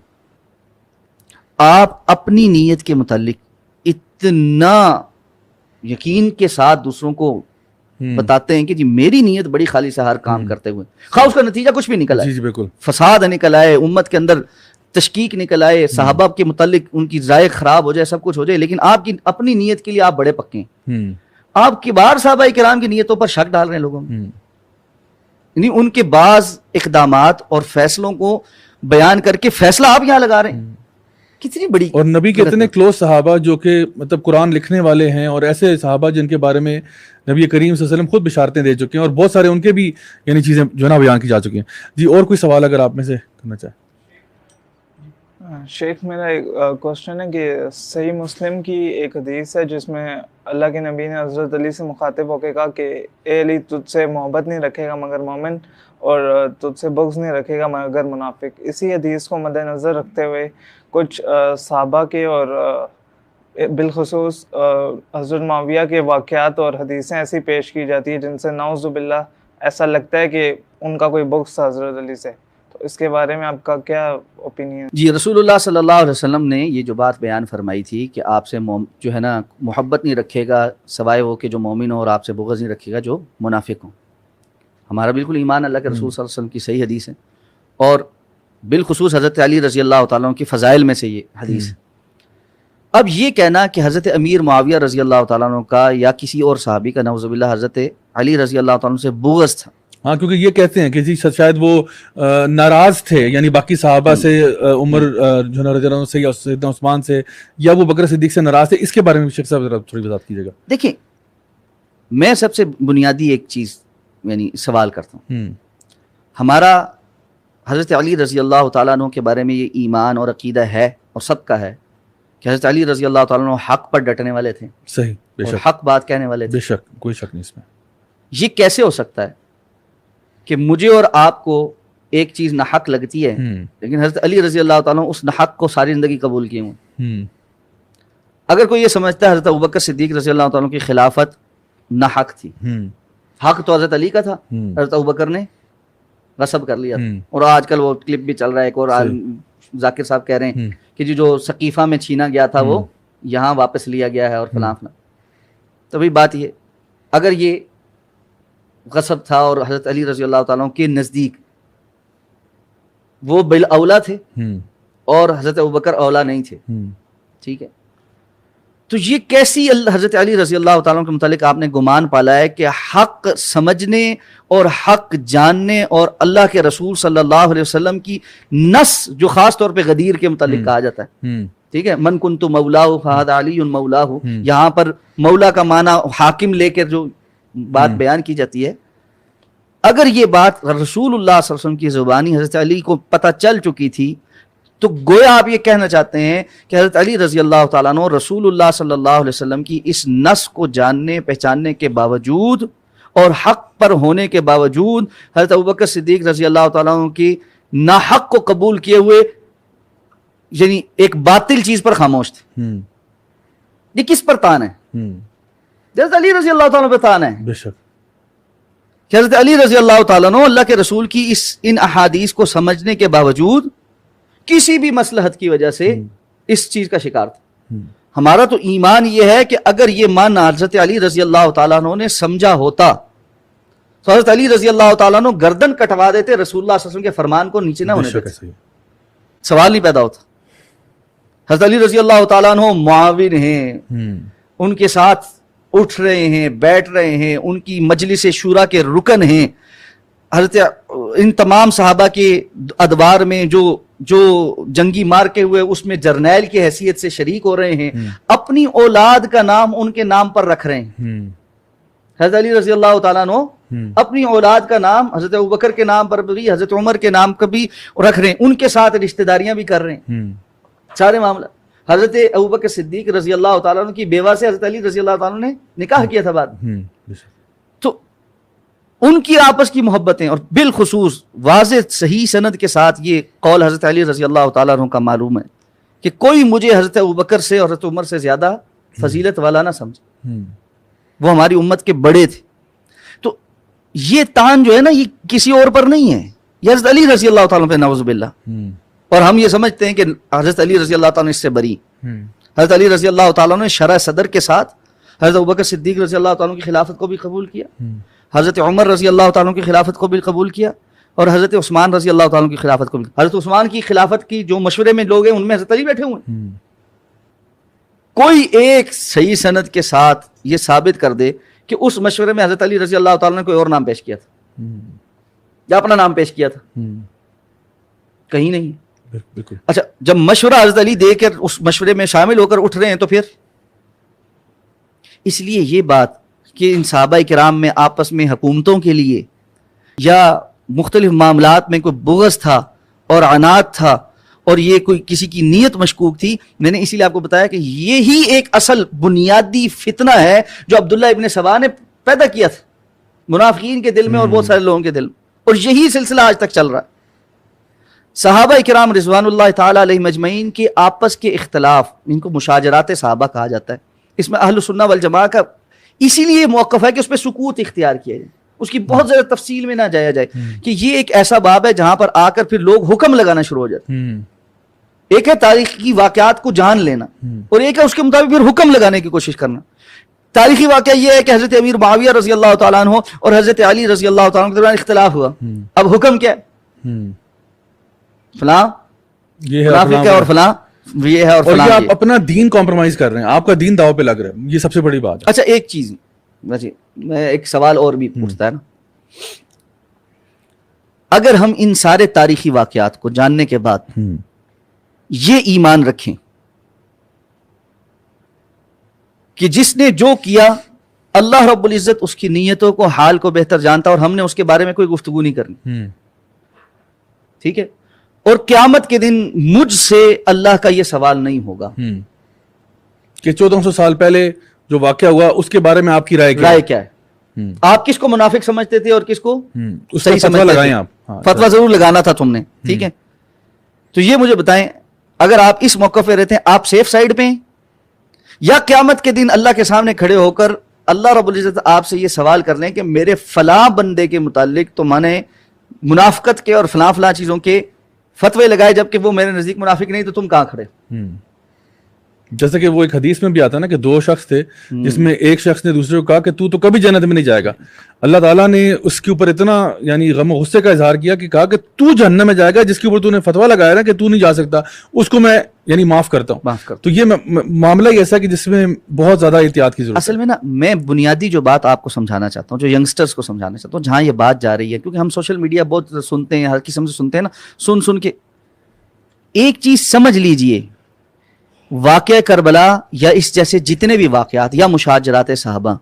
آپ اپنی نیت کے متعلق اتنا یقین کے ساتھ دوسروں کو بتاتے ہیں کہ جی میری نیت بڑی خالص ہے ہر کام کرتے ہوئے, خواہ اس کا نتیجہ کچھ بھی نکل آئے, بالکل فساد نکل آئے, امت کے اندر تشکیک نکل آئے, صحابہ کے متعلق ان کی رائے خراب ہو جائے, سب کچھ ہو جائے, لیکن آپ کی اپنی نیت کے لیے آپ بڑے پکے ہیں. آپ کبار صحابہ کرام کی نیتوں پر شک ڈال رہے ہیں لوگوں میں, یعنی ان کے بعض اقدامات اور فیصلوں کو بیان کر کے فیصلہ آپ یہاں لگا رہے ہیں. کتنی بڑی, اور نبی کے اتنے کلوز صحابہ جو کہ مطلب قرآن لکھنے والے ہیں, اور ایسے صحابہ جن کے بارے میں نبی کریم صلی اللہ علیہ وسلم خود بشارتیں دے چکے ہیں, اور بہت سارے ان کے بھی یعنی چیزیں جو ہے نا بیان کی جا چکی ہیں. جی اور کوئی سوال اگر آپ میں سے کرنا چاہیں. شیخ میرا ایک کوشچن ہے کہ صحیح مسلم کی ایک حدیث ہے جس میں اللہ کے نبی نے حضرت علی سے مخاطب ہو کے کہا کہ اے علی تجھ سے محبت نہیں رکھے گا مگر مومن, اور تجھ سے بغض نہیں رکھے گا مگر منافق. اسی حدیث کو مد نظر رکھتے ہوئے کچھ صحابہ کے اور بالخصوص حضرت معاویہ کے واقعات اور حدیثیں ایسی پیش کی جاتی ہیں جن سے نعوذ باللہ ایسا لگتا ہے کہ ان کا کوئی بغض تھا حضرت علی سے. تو اس کے بارے میں آپ کا کیا اوپینین؟ جی رسول اللہ صلی اللہ علیہ وسلم نے یہ جو بات بیان فرمائی تھی کہ آپ سے جو ہے نا محبت نہیں رکھے گا سوائے وہ کہ جو مومن ہو, اور آپ سے بغض نہیں رکھے گا جو منافق ہوں. ہمارا بالکل ایمان اللہ کے رسول صلی اللہ علیہ وسلم کی صحیح حدیث ہے, اور بالخصوص حضرت علی رضی اللہ تعالیٰ کی فضائل میں سے یہ حدیث ہے. اب یہ کہنا کہ حضرت امیر معاویہ رضی اللہ تعالیٰ عنہ کا یا کسی اور صحابی کا نعوذ باللہ حضرت علی رضی اللہ تعالیٰ عنہ سے بغض تھا, ہاں کیونکہ یہ کہتے ہیں کہ جی شاید وہ ناراض تھے یعنی باقی صحابہ سے، عمر جو رضی اللہ عنہ سے یا سیدنا عثمان سے یا وہ بکر صدیق سے ناراض تھے. اس کے بارے میں شیخ صاحب ذرا تھوڑی وضاحت کیجیے گا. دیکھیں میں سب سے بنیادی ایک چیز یعنی سوال کرتا ہوں. ہمارا حضرت علی رضی اللہ تعالیٰ عنہ کے بارے میں یہ ایمان اور عقیدہ ہے اور سب کا ہے کہ حضرت علی رضی اللہ تعالیٰ عنہ حق پر ڈٹنے والے تھے، صحیح، بے اور شک، حق بات کہنے والے تھے. بے شک، کوئی شک نہیں اس میں. یہ کیسے ہو سکتا ہے کہ مجھے اور آپ کو ایک چیز ناحق لگتی ہے لیکن حضرت علی رضی اللہ تعالیٰ عنہ اس ناحق کو ساری زندگی قبول کیے ہوئے؟ اگر کوئی یہ سمجھتا ہے حضرت ابوبکر صدیق رضی اللہ تعالیٰ عنہ کی خلافت ناحق تھی، حق تو حضرت علی کا تھا، حضرت ابوبکر نے غصب کر لیا. اور آج کل وہ کلپ بھی چل رہا ہے ایک اور ذاکر صاحب کہہ رہے ہیں کہ جو ثقیفہ میں چھینا گیا تھا وہ یہاں واپس لیا گیا ہے اور فلاں فلاں. تو بھائی بات یہ اگر یہ غصب تھا اور حضرت علی رضی اللہ تعالیٰ عنہ کے نزدیک وہ بالاولا تھے اور حضرت ابوبکر اولا نہیں تھے، ٹھیک ہے، تو یہ کیسی حضرت علی رضی اللہ تعالیٰ عنہ کے متعلق آپ نے گمان پالا ہے کہ حق سمجھنے اور حق جاننے اور اللہ کے رسول صلی اللہ علیہ وسلم کی نص جو خاص طور پہ غدیر کے متعلق کہا جاتا ہے، ٹھیک ہے، من کنت مولاہ فہذا علی مولاہ، یہاں پر مولا کا معنی حاکم لے کر جو بات بیان کی جاتی ہے، اگر یہ بات رسول اللہ صلی اللہ علیہ وسلم کی زبانی حضرت علی کو پتہ چل چکی تھی تو گویا آپ یہ کہنا چاہتے ہیں کہ حضرت علی رضی اللہ تعالیٰ عنہ رسول اللہ صلی اللہ علیہ وسلم کی اس نص کو جاننے پہچاننے کے باوجود اور حق پر ہونے کے باوجود حضرت ابوبکر صدیق رضی اللہ تعالیٰ عنہ کی ناحق کو قبول کیے ہوئے یعنی ایک باطل چیز پر خاموش تھے. یہ کس پر تان ہے؟ حضرت علی رضی اللہ تعالیٰ عنہ پہ تان ہے بے شک کہ حضرت علی رضی اللہ تعالیٰ عنہ اللہ کے رسول کی ان احادیث کو سمجھنے کے باوجود کسی بھی مصلحت کی وجہ سے اس چیز کا شکار تھا. ہمارا تو ایمان یہ ہے کہ اگر یہ معنی حضرت علی رضی اللہ تعالیٰ عنہ نے سمجھا ہوتا تو حضرت علی رضی اللہ تعالیٰ عنہ گردن کٹوا دیتے، رسول اللہ صلی اللہ علیہ وسلم کے فرمان کو نیچے نہ ہونے دیتے، سوال نہیں پیدا ہوتا. حضرت علی رضی اللہ تعالیٰ عنہ معاون ہیں، ان کے ساتھ اٹھ رہے ہیں، بیٹھ رہے ہیں، ان کی مجلس شورا کے رکن ہیں، حضرت ان تمام صحابہ کے ادوار میں جو جنگی مار کے ہوئے اس میں جرنیل کی حیثیت سے شریک ہو رہے ہیں، اپنی اولاد کا نام ان کے نام پر رکھ رہے ہیں. حضرت علی رضی اللہ تعالیٰ عنہ اپنی اولاد کا نام حضرت ابوبکر کے نام پر بھی حضرت عمر کے نام کا بھی رکھ رہے ہیں، ان کے ساتھ رشتہ داریاں بھی کر رہے ہیں، سارے معاملہ. حضرت ابوبکر صدیق رضی اللہ تعالیٰ عنہ کی بیوہ سے حضرت علی رضی اللہ تعالیٰ عنہ نے نکاح کیا تھا بعد. تو ان کی آپس کی محبتیں، اور بالخصوص واضح صحیح سند کے ساتھ یہ قول حضرت علی رضی اللہ تعالیٰ عنہ کا معلوم ہے کہ کوئی مجھے حضرت ابوبکر سے اور حضرت عمر سے زیادہ فضیلت والا نہ سمجھے، وہ ہماری امت کے بڑے تھے. تو یہ تان جو ہے نا یہ کسی اور پر نہیں ہے، یہ حضرت علی رضی اللہ تعالیٰ عنہ پہ نعوذ باللہ. اور ہم یہ سمجھتے ہیں کہ حضرت علی رضی اللہ تعالیٰ عنہ اس سے بری. حضرت علی رضی اللہ تعالیٰ عنہ نے شرح صدر کے ساتھ حضرت ابوبکر صدیق رضی اللہ تعالیٰ عنہ کی خلافت کو بھی قبول کیا، حضرت عمر رضی اللہ تعالیٰ عنہ کی خلافت کو بھی قبول کیا، اور حضرت عثمان رضی اللہ تعالیٰ عنہ کی خلافت کو بھی. حضرت عثمان کی خلافت کی جو مشورے میں لوگ ہیں ان میں حضرت علی بیٹھے ہوئے ہیں. کوئی ایک صحیح سند کے ساتھ یہ ثابت کر دے کہ اس مشورے میں حضرت علی رضی اللہ تعالیٰ نے کوئی اور نام پیش کیا تھا یا اپنا نام پیش کیا تھا؟ کہیں نہیں. اچھا جب مشورہ حضرت علی دے کر اس مشورے میں شامل ہو کر اٹھ رہے ہیں تو پھر اس لیے یہ بات کہ ان صحابہ کرام میں آپس میں حکومتوں کے لیے یا مختلف معاملات میں کوئی بغض تھا اور عناد تھا اور یہ کوئی کسی کی نیت مشکوک تھی، میں نے اسی لیے آپ کو بتایا کہ یہی ایک اصل بنیادی فتنہ ہے جو عبداللہ ابن سبا نے پیدا کیا تھا منافقین کے دل میں اور بہت سارے لوگوں کے دل میں، اور یہی سلسلہ آج تک چل رہا ہے. صحابہ کرام رضوان اللہ تعالیٰ علیہ مجمعین کے آپس کے اختلاف، ان کو مشاجرات صحابہ کہا جاتا ہے. اس میں اہل سنہ والجماعہ کا اسی لیے موقف ہے کہ اس پہ سکوت اختیار کیا جائے، اس کی بہت زیادہ تفصیل میں نہ جایا جائے کہ یہ ایک ایسا باب ہے جہاں پر آ کر پھر لوگ حکم لگانا شروع ہو جاتے ہیں. ایک ہے تاریخی واقعات کو جان لینا اور ایک ہے اس کے مطابق پھر حکم لگانے کی کوشش کرنا. تاریخی واقعہ یہ ہے کہ حضرت امیر معاویہ رضی اللہ تعالیٰ عنہ اور حضرت علی رضی اللہ تعالیٰ عنہ کے درمیان اختلاف ہوا. اب حکم کیا ہے؟ فلاں منافق ہے اور فلاں یہ ہے اور فلاں یہ. آپ اپنا دین کمپرومائز کر رہے ہیں، آپ کا دین داؤ پہ لگ رہا ہے، یہ سب سے بڑی بات ہے. اچھا ایک چیز میں ایک سوال اور بھی پوچھتا ہے نا، اگر ہم ان سارے تاریخی واقعات کو جاننے کے بعد یہ ایمان رکھیں کہ جس نے جو کیا اللہ رب العزت اس کی نیتوں کو حال کو بہتر جانتا اور ہم نے اس کے بارے میں کوئی گفتگو نہیں کرنی, ٹھیک ہے, اور قیامت کے دن مجھ سے اللہ کا یہ سوال نہیں ہوگا کہ 1400 سال پہلے جو واقعہ ہوا اس کے بارے میں آپ کی رائے کیا ہے, آپ کس کو منافق سمجھتے تھے اور کس کو صحیح سمجھتے تھے, آپ فتویٰ ضرور لگانا تھا تم نے, ٹھیک ہے. تو یہ مجھے بتائیں, اگر آپ اس موقع پہ رہتے ہیں آپ سیف سائڈ پہ ہیں, یا قیامت کے دن اللہ کے سامنے کھڑے ہو کر اللہ رب العزت آپ سے یہ سوال کر لیں کہ میرے فلاں بندے کے متعلق تو میں نے منافقت کے اور فلاں فلاں چیزوں کے فتوے لگائے جبکہ وہ میرے نزدیک منافق نہیں, تو تم کہاں کھڑے؟ جیسے کہ وہ ایک حدیث میں بھی آتا ہے نا کہ 2 شخص تھے جس میں ایک شخص نے دوسرے کو کہا کہ تو کبھی جنت میں نہیں جائے گا. اللہ تعالیٰ نے اس کے اوپر اتنا یعنی غم و غصے کا اظہار کیا کہ کہا کہ تو جہنم میں جائے گا, جس کے اوپر تو نے فتویٰ لگایا نا کہ تو نہیں جا سکتا, اس کو میں یعنی معاف کرتا ہوں. تو یہ معاملہ ہی ایسا ہے کہ جس میں بہت زیادہ احتیاط کی ضرورت ہے. اصل میں نا میں بنیادی جو بات آپ کو سمجھانا چاہتا ہوں, جو ینگسٹرز کو سمجھانا چاہتا ہوں, جہاں یہ بات جا رہی ہے, کیونکہ ہم سوشل میڈیا بہت سنتے ہیں, ہر قسم سے سنتے ہیں نا, سن کے ایک چیز سمجھ لیجئے, واقعہ کربلا یا اس جیسے جتنے بھی واقعات یا مشاجرات صحابہ,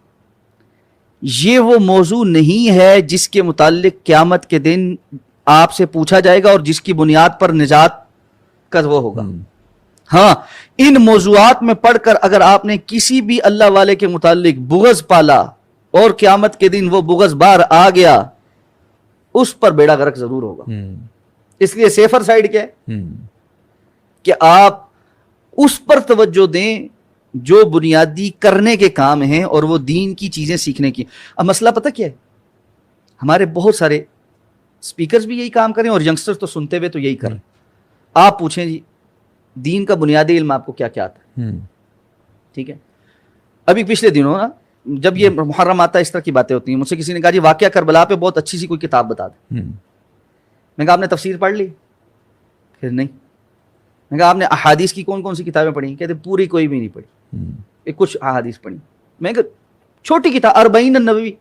یہ وہ موضوع نہیں ہے جس کے متعلق قیامت کے دن آپ سے پوچھا جائے گا اور جس کی بنیاد پر نجات کا وہ ہوگا. ہاں, ان موضوعات میں پڑھ کر اگر آپ نے کسی بھی اللہ والے کے متعلق بغض پالا اور قیامت کے دن وہ بغض بار آ گیا, اس پر بیڑا غرق ضرور ہوگا. اس لیے سیفر سائڈ کیا ہے کہ آپ اس پر توجہ دیں جو بنیادی کرنے کے کام ہیں اور وہ دین کی چیزیں سیکھنے کی. اب مسئلہ پتہ کیا ہے, ہمارے بہت سارے سپیکرز بھی یہی کام کریں اور ینگسٹرز تو سنتے ہوئے تو یہی کریں. آپ پوچھیں جی دین کا بنیادی علم آپ کو کیا کیا آتا ہے؟ ٹھیک ہے, ابھی پچھلے دنوں نا جب یہ محرم آتا ہے اس طرح کی باتیں ہوتی ہیں, مجھ سے کسی نے کہا جی واقعہ کربلا پہ بہت اچھی سی کوئی کتاب بتا دیں. میں کہا آپ نے تفسیر پڑھ لی؟ پھر نہیں. میں کہا آپ نے احادیث کی کون کون سی کتابیں پڑھی؟ کہتے پوری کوئی بھی نہیں پڑھی, کچھ احادیث پڑھی. میں کہا چھوٹی کتاب 40 النووی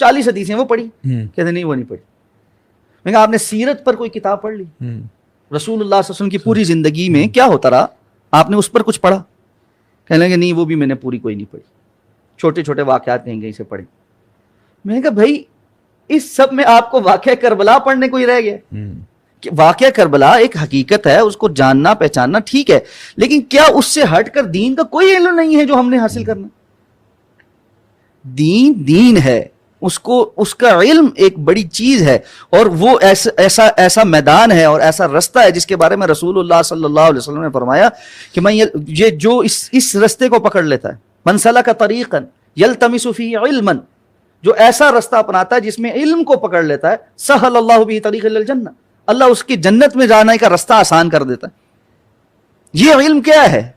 40 حدیثیں وہ پڑھی؟ کہتے نہیں وہ نہیں پڑھی. میں کہا آپ نے سیرت پر کوئی کتاب پڑھ لی؟ رسول اللہ صلی اللہ علیہ وسلم کی پوری زندگی میں کیا ہوتا رہا, آپ نے اس پر کچھ پڑھا؟ کہنے لگے نہیں وہ بھی میں نے پوری کوئی نہیں پڑھی, چھوٹے چھوٹے واقعات کہیں کہیں سے پڑھے. میں نے کہا بھائی اس سب میں آپ کو واقعہ کربلا پڑھنے کو ہی رہ گیا. کہ واقعہ کربلا ایک حقیقت ہے, اس کو جاننا پہچاننا ٹھیک ہے, لیکن کیا اس سے ہٹ کر دین کا کوئی علم نہیں ہے جو ہم نے حاصل کرنا؟ دین ہے, اس کو اس کا علم ایک بڑی چیز ہے, اور وہ ایسا میدان ہے اور ایسا رستہ ہے جس کے بارے میں رسول اللہ صلی اللہ علیہ وسلم نے فرمایا کہ میں یہ جو اس رستے کو پکڑ لیتا ہے, من سلک طریقا یلتمس فیہ علما, جو ایسا رستہ اپناتا ہے جس میں علم کو پکڑ لیتا ہے, سہل اللہ بہ طریقا الی الجنہ, اللہ اس کی جنت میں جانے کا رستہ آسان کر دیتا ہے. یہ علم کیا ہے؟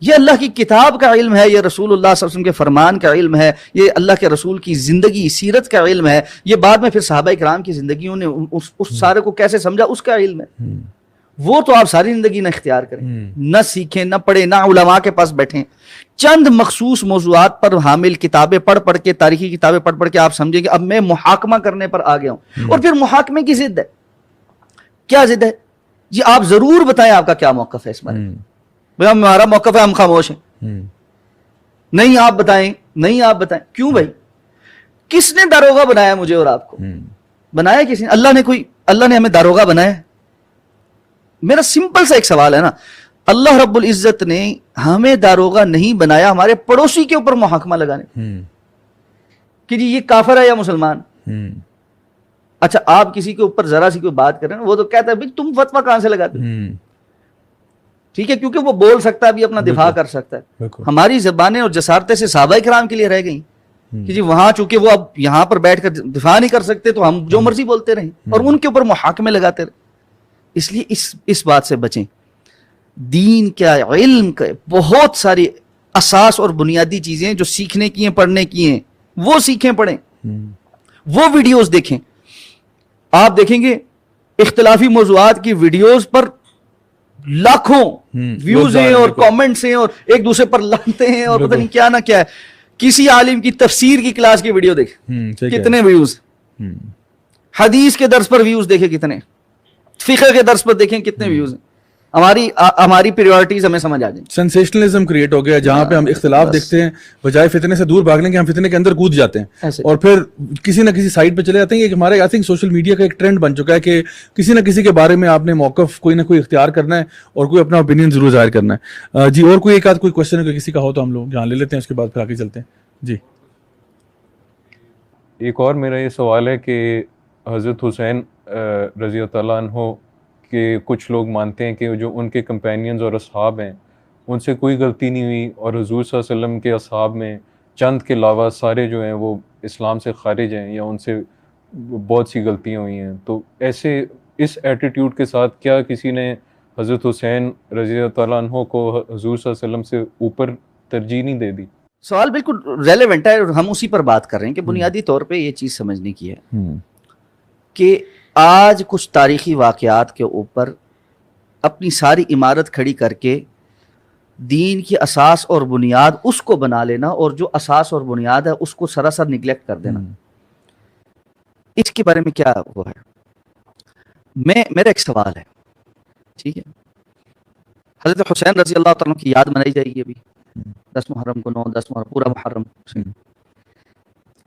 یہ اللہ کی کتاب کا علم ہے, یہ رسول اللہ صلی اللہ علیہ وسلم کے فرمان کا علم ہے, یہ اللہ کے رسول کی زندگی سیرت کا علم ہے, یہ بعد میں پھر صحابہ کرام کی زندگیوں نے اس سارے کو کیسے سمجھا اس کا علم ہے. وہ تو آپ ساری زندگی نہ اختیار کریں, نہ سیکھیں, نہ پڑھیں, نہ علماء کے پاس بیٹھیں, چند مخصوص موضوعات پر حامل کتابیں پڑھ کے, تاریخی کتابیں پڑھ کے آپ سمجھیں کہ اب میں محاکمہ کرنے پر آ گیا ہوں. اور پھر محاکمے کی ضد ہے. کیا ضد ہے جی؟ آپ ضرور بتائیں آپ کا کیا موقف ہے اس بارے میں. بھائی ہمارا موقف ہے, ہم خاموش ہیں. نہیں آپ بتائیں, نہیں آپ بتائیں. کیوں بھائی؟ کس نے داروغہ بنایا مجھے اور آپ کو؟ بنایا کس نے؟ اللہ نے ہمیں داروغہ بنایا. میرا سمپل سا ایک سوال ہے نا, اللہ رب العزت نے ہمیں داروغہ نہیں بنایا ہمارے پڑوسی کے اوپر محاکمہ لگانے کہ جی یہ کافر ہے یا مسلمان. اچھا آپ کسی کے اوپر ذرا سی کوئی بات کریں, وہ تو کہتا ہے بھائی تم فتویٰ کہاں سے لگاتے ہو؟ ٹھیک ہے, کیونکہ وہ بول سکتا ہے, بھی اپنا دفاع کر سکتا ہے. ہماری زبانیں اور جسارتیں سے صحابہ کرام کے لیے رہ گئیں کہ جی وہاں چونکہ وہ اب یہاں پر بیٹھ کر دفاع نہیں کر سکتے تو ہم جو مرضی بولتے رہیں اور ان کے اوپر محاکمے لگاتے رہیں. اس لیے اس بات سے بچیں. دین کا علم کا بہت ساری اساس اور بنیادی چیزیں جو سیکھنے کی ہیں, پڑھنے کی ہیں, وہ سیکھیں, پڑھیں, وہ ویڈیوز دیکھیں. آپ دیکھیں گے اختلافی موضوعات کی ویڈیوز پر لاکھوں ویوز ہیں اور کامنٹس ہیں اور ایک دوسرے پر لڑتے ہیں اور پتہ نہیں کیا نہ کیا ہے. کسی عالم کی تفسیر کی کلاس کی ویڈیو دیکھیں, کتنے ویوز. حدیث کے درس پر ویوز دیکھیں کتنے, فقہ کے درس پر دیکھیں کتنے ویوز ہیں. ہماری پریورٹیز ہمیں سمجھ آ جائیں. سینسیشنلزم کریٹ ہو گیا جہاں پہ ہم اختلاف دیکھتے ہیں, بجائے فتنے سے دور بھاگنے کے ہم فتنے کے اندر کود جاتے ہیں اور پھر کسی نہ کسی سائٹ پہ چلے جاتے ہیں. یہ ہمارے آئی تھنک سوشل میڈیا کا ایک ٹرینڈ بن چکا ہے کہ کسی نہ کسی کے بارے میں آپ نے موقف کوئی نہ کوئی اختیار کرنا ہے اور کوئی اپنا اوپینین ضرور ظاہر کرنا ہے. جی اور کوئی ایک آدھ کوئی کوشچن ہے کسی کا ہو تو ہم لوگ یہاں لے لیتے ہیں, اس کے بعد پھر آگے چلتے ہیں. جی ایک اور میرا یہ سوال ہے کہ حضرت حسین رضی اللہ عنہ کہ کچھ لوگ مانتے ہیں کہ جو ان کے کمپینینز اور اصحاب ہیں ان سے کوئی غلطی نہیں ہوئی, اور حضور صلی اللہ علیہ وسلم کے اصحاب میں چند کے علاوہ سارے جو ہیں وہ اسلام سے خارج ہیں یا ان سے بہت سی غلطیاں ہوئی ہیں. تو ایسے اس ایٹیٹیوڈ کے ساتھ کیا کسی نے حضرت حسین رضی اللہ عنہ کو حضور صلی اللہ علیہ وسلم سے اوپر ترجیح نہیں دے دی؟ سوال بالکل ریلیونٹ ہے, ہم اسی پر بات کر رہے ہیں کہ بنیادی طور پہ یہ چیز سمجھنے کی ہے کہ آج کچھ تاریخی واقعات کے اوپر اپنی ساری عمارت کھڑی کر کے دین کی اساس اور بنیاد اس کو بنا لینا, اور جو اساس اور بنیاد ہے اس کو سراسر نگلیکٹ کر دینا, اس کے بارے میں کیا وہ ہے. میرا ایک سوال ہے, ٹھیک ہے, حضرت حسین رضی اللہ تعالیٰ کی یاد منائی جائے گی ابھی 10 محرم کو, 9-10 محرم پورا محرم.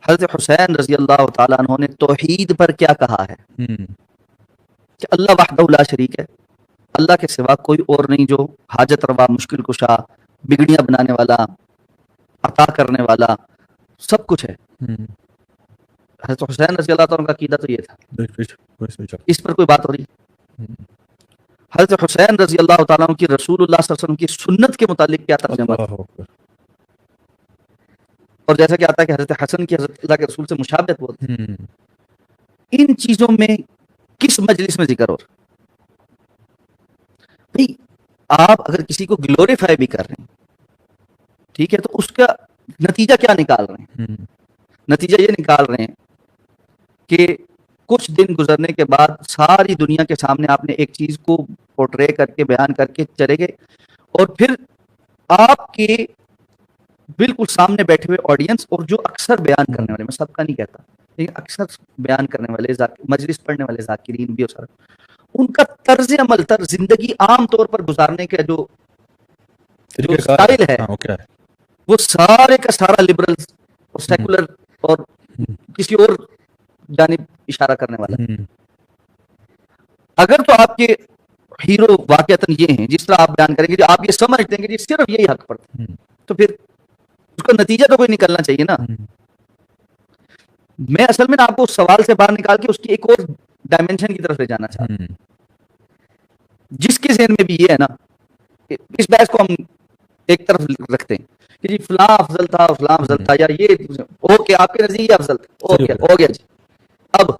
حضرت حسین رضی اللہ تعالیٰ عنہ نے توحید پر کیا کہا ہے کہ اللہ وحدہ لا شریک ہے, اللہ کے سوا کوئی اور نہیں جو حاجت روا, مشکل کشا, بگڑیاں بنانے والا, عطا کرنے والا, سب کچھ ہے. حضرت حسین رضی اللہ تعالیٰ کا عقیدہ تو یہ تھا, اس پر کوئی بات ہو رہی ہے. حضرت حسین رضی اللہ تعالیٰ کی رسول اللہ صلی اللہ علیہ وسلم کی سنت کے متعلق کیا ترجمہ تھا, اور جیسا کہ آتا ہے کہ حضرت حسن کی حضرت اللہ کے رسول سے مشابہت بہت تھی. ان چیزوں میں کس مجلس میں ذکر ہو رہا؟ بھئی آپ اگر کسی کو گلوریفائی بھی کر رہے ہیں, ٹھیک ہے, تو اس کا نتیجہ کیا نکال رہے ہیں؟ نتیجہ یہ نکال رہے ہیں کہ کچھ دن گزرنے کے بعد ساری دنیا کے سامنے آپ نے ایک چیز کو پورٹرے کر کے بیان کر کے چلے گئے, اور پھر آپ کے بالکل سامنے بیٹھے ہوئے آڈینس اور جو اکثر بیان کرنے والے, میں سب کا نہیں کہتا, لیکن اکثر بیان کرنے والے, مجلس پڑھنے والے ذاکرین بھی, اور ان کا طرز عمل, زندگی عام طور پر گزارنے کا جو اسٹائل ہے وہ سارے کا سارا لبرل اور سیکولر اور کسی اور جانب اشارہ کرنے والا. اگر تو آپ کے ہیرو واقعتاً یہ ہیں جس طرح آپ بیان کریں گے, جو آپ یہ سمجھتے ہیں کہ صرف یہی حق پڑتا ہے, تو پھر اس کا نتیجہ تو کوئی نکلنا چاہیے نا. میں اصل میں آپ کو اس سوال سے باہر نکال کے اس کی ایک اور ڈائمنشن کی طرف لے جانا چاہتا ہوں, جس کے ذہن میں بھی یہ ہے نا, اس بحث کو ہم ایک طرف رکھتے ہیں کہ جی فلاں افضل تھا, فلاں افضل تھا, یا یہ اوکے آپ کے نزدیک افضل تھا, اوکے ہو گیا جی. اب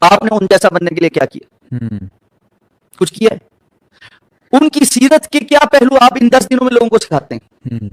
آپ نے ان جیسا بننے کے لیے کیا کیا؟ کچھ کیا ہے؟ ان کی سیرت کے کیا پہلو آپ ان 10 دنوں میں لوگوں کو سکھاتے ہیں؟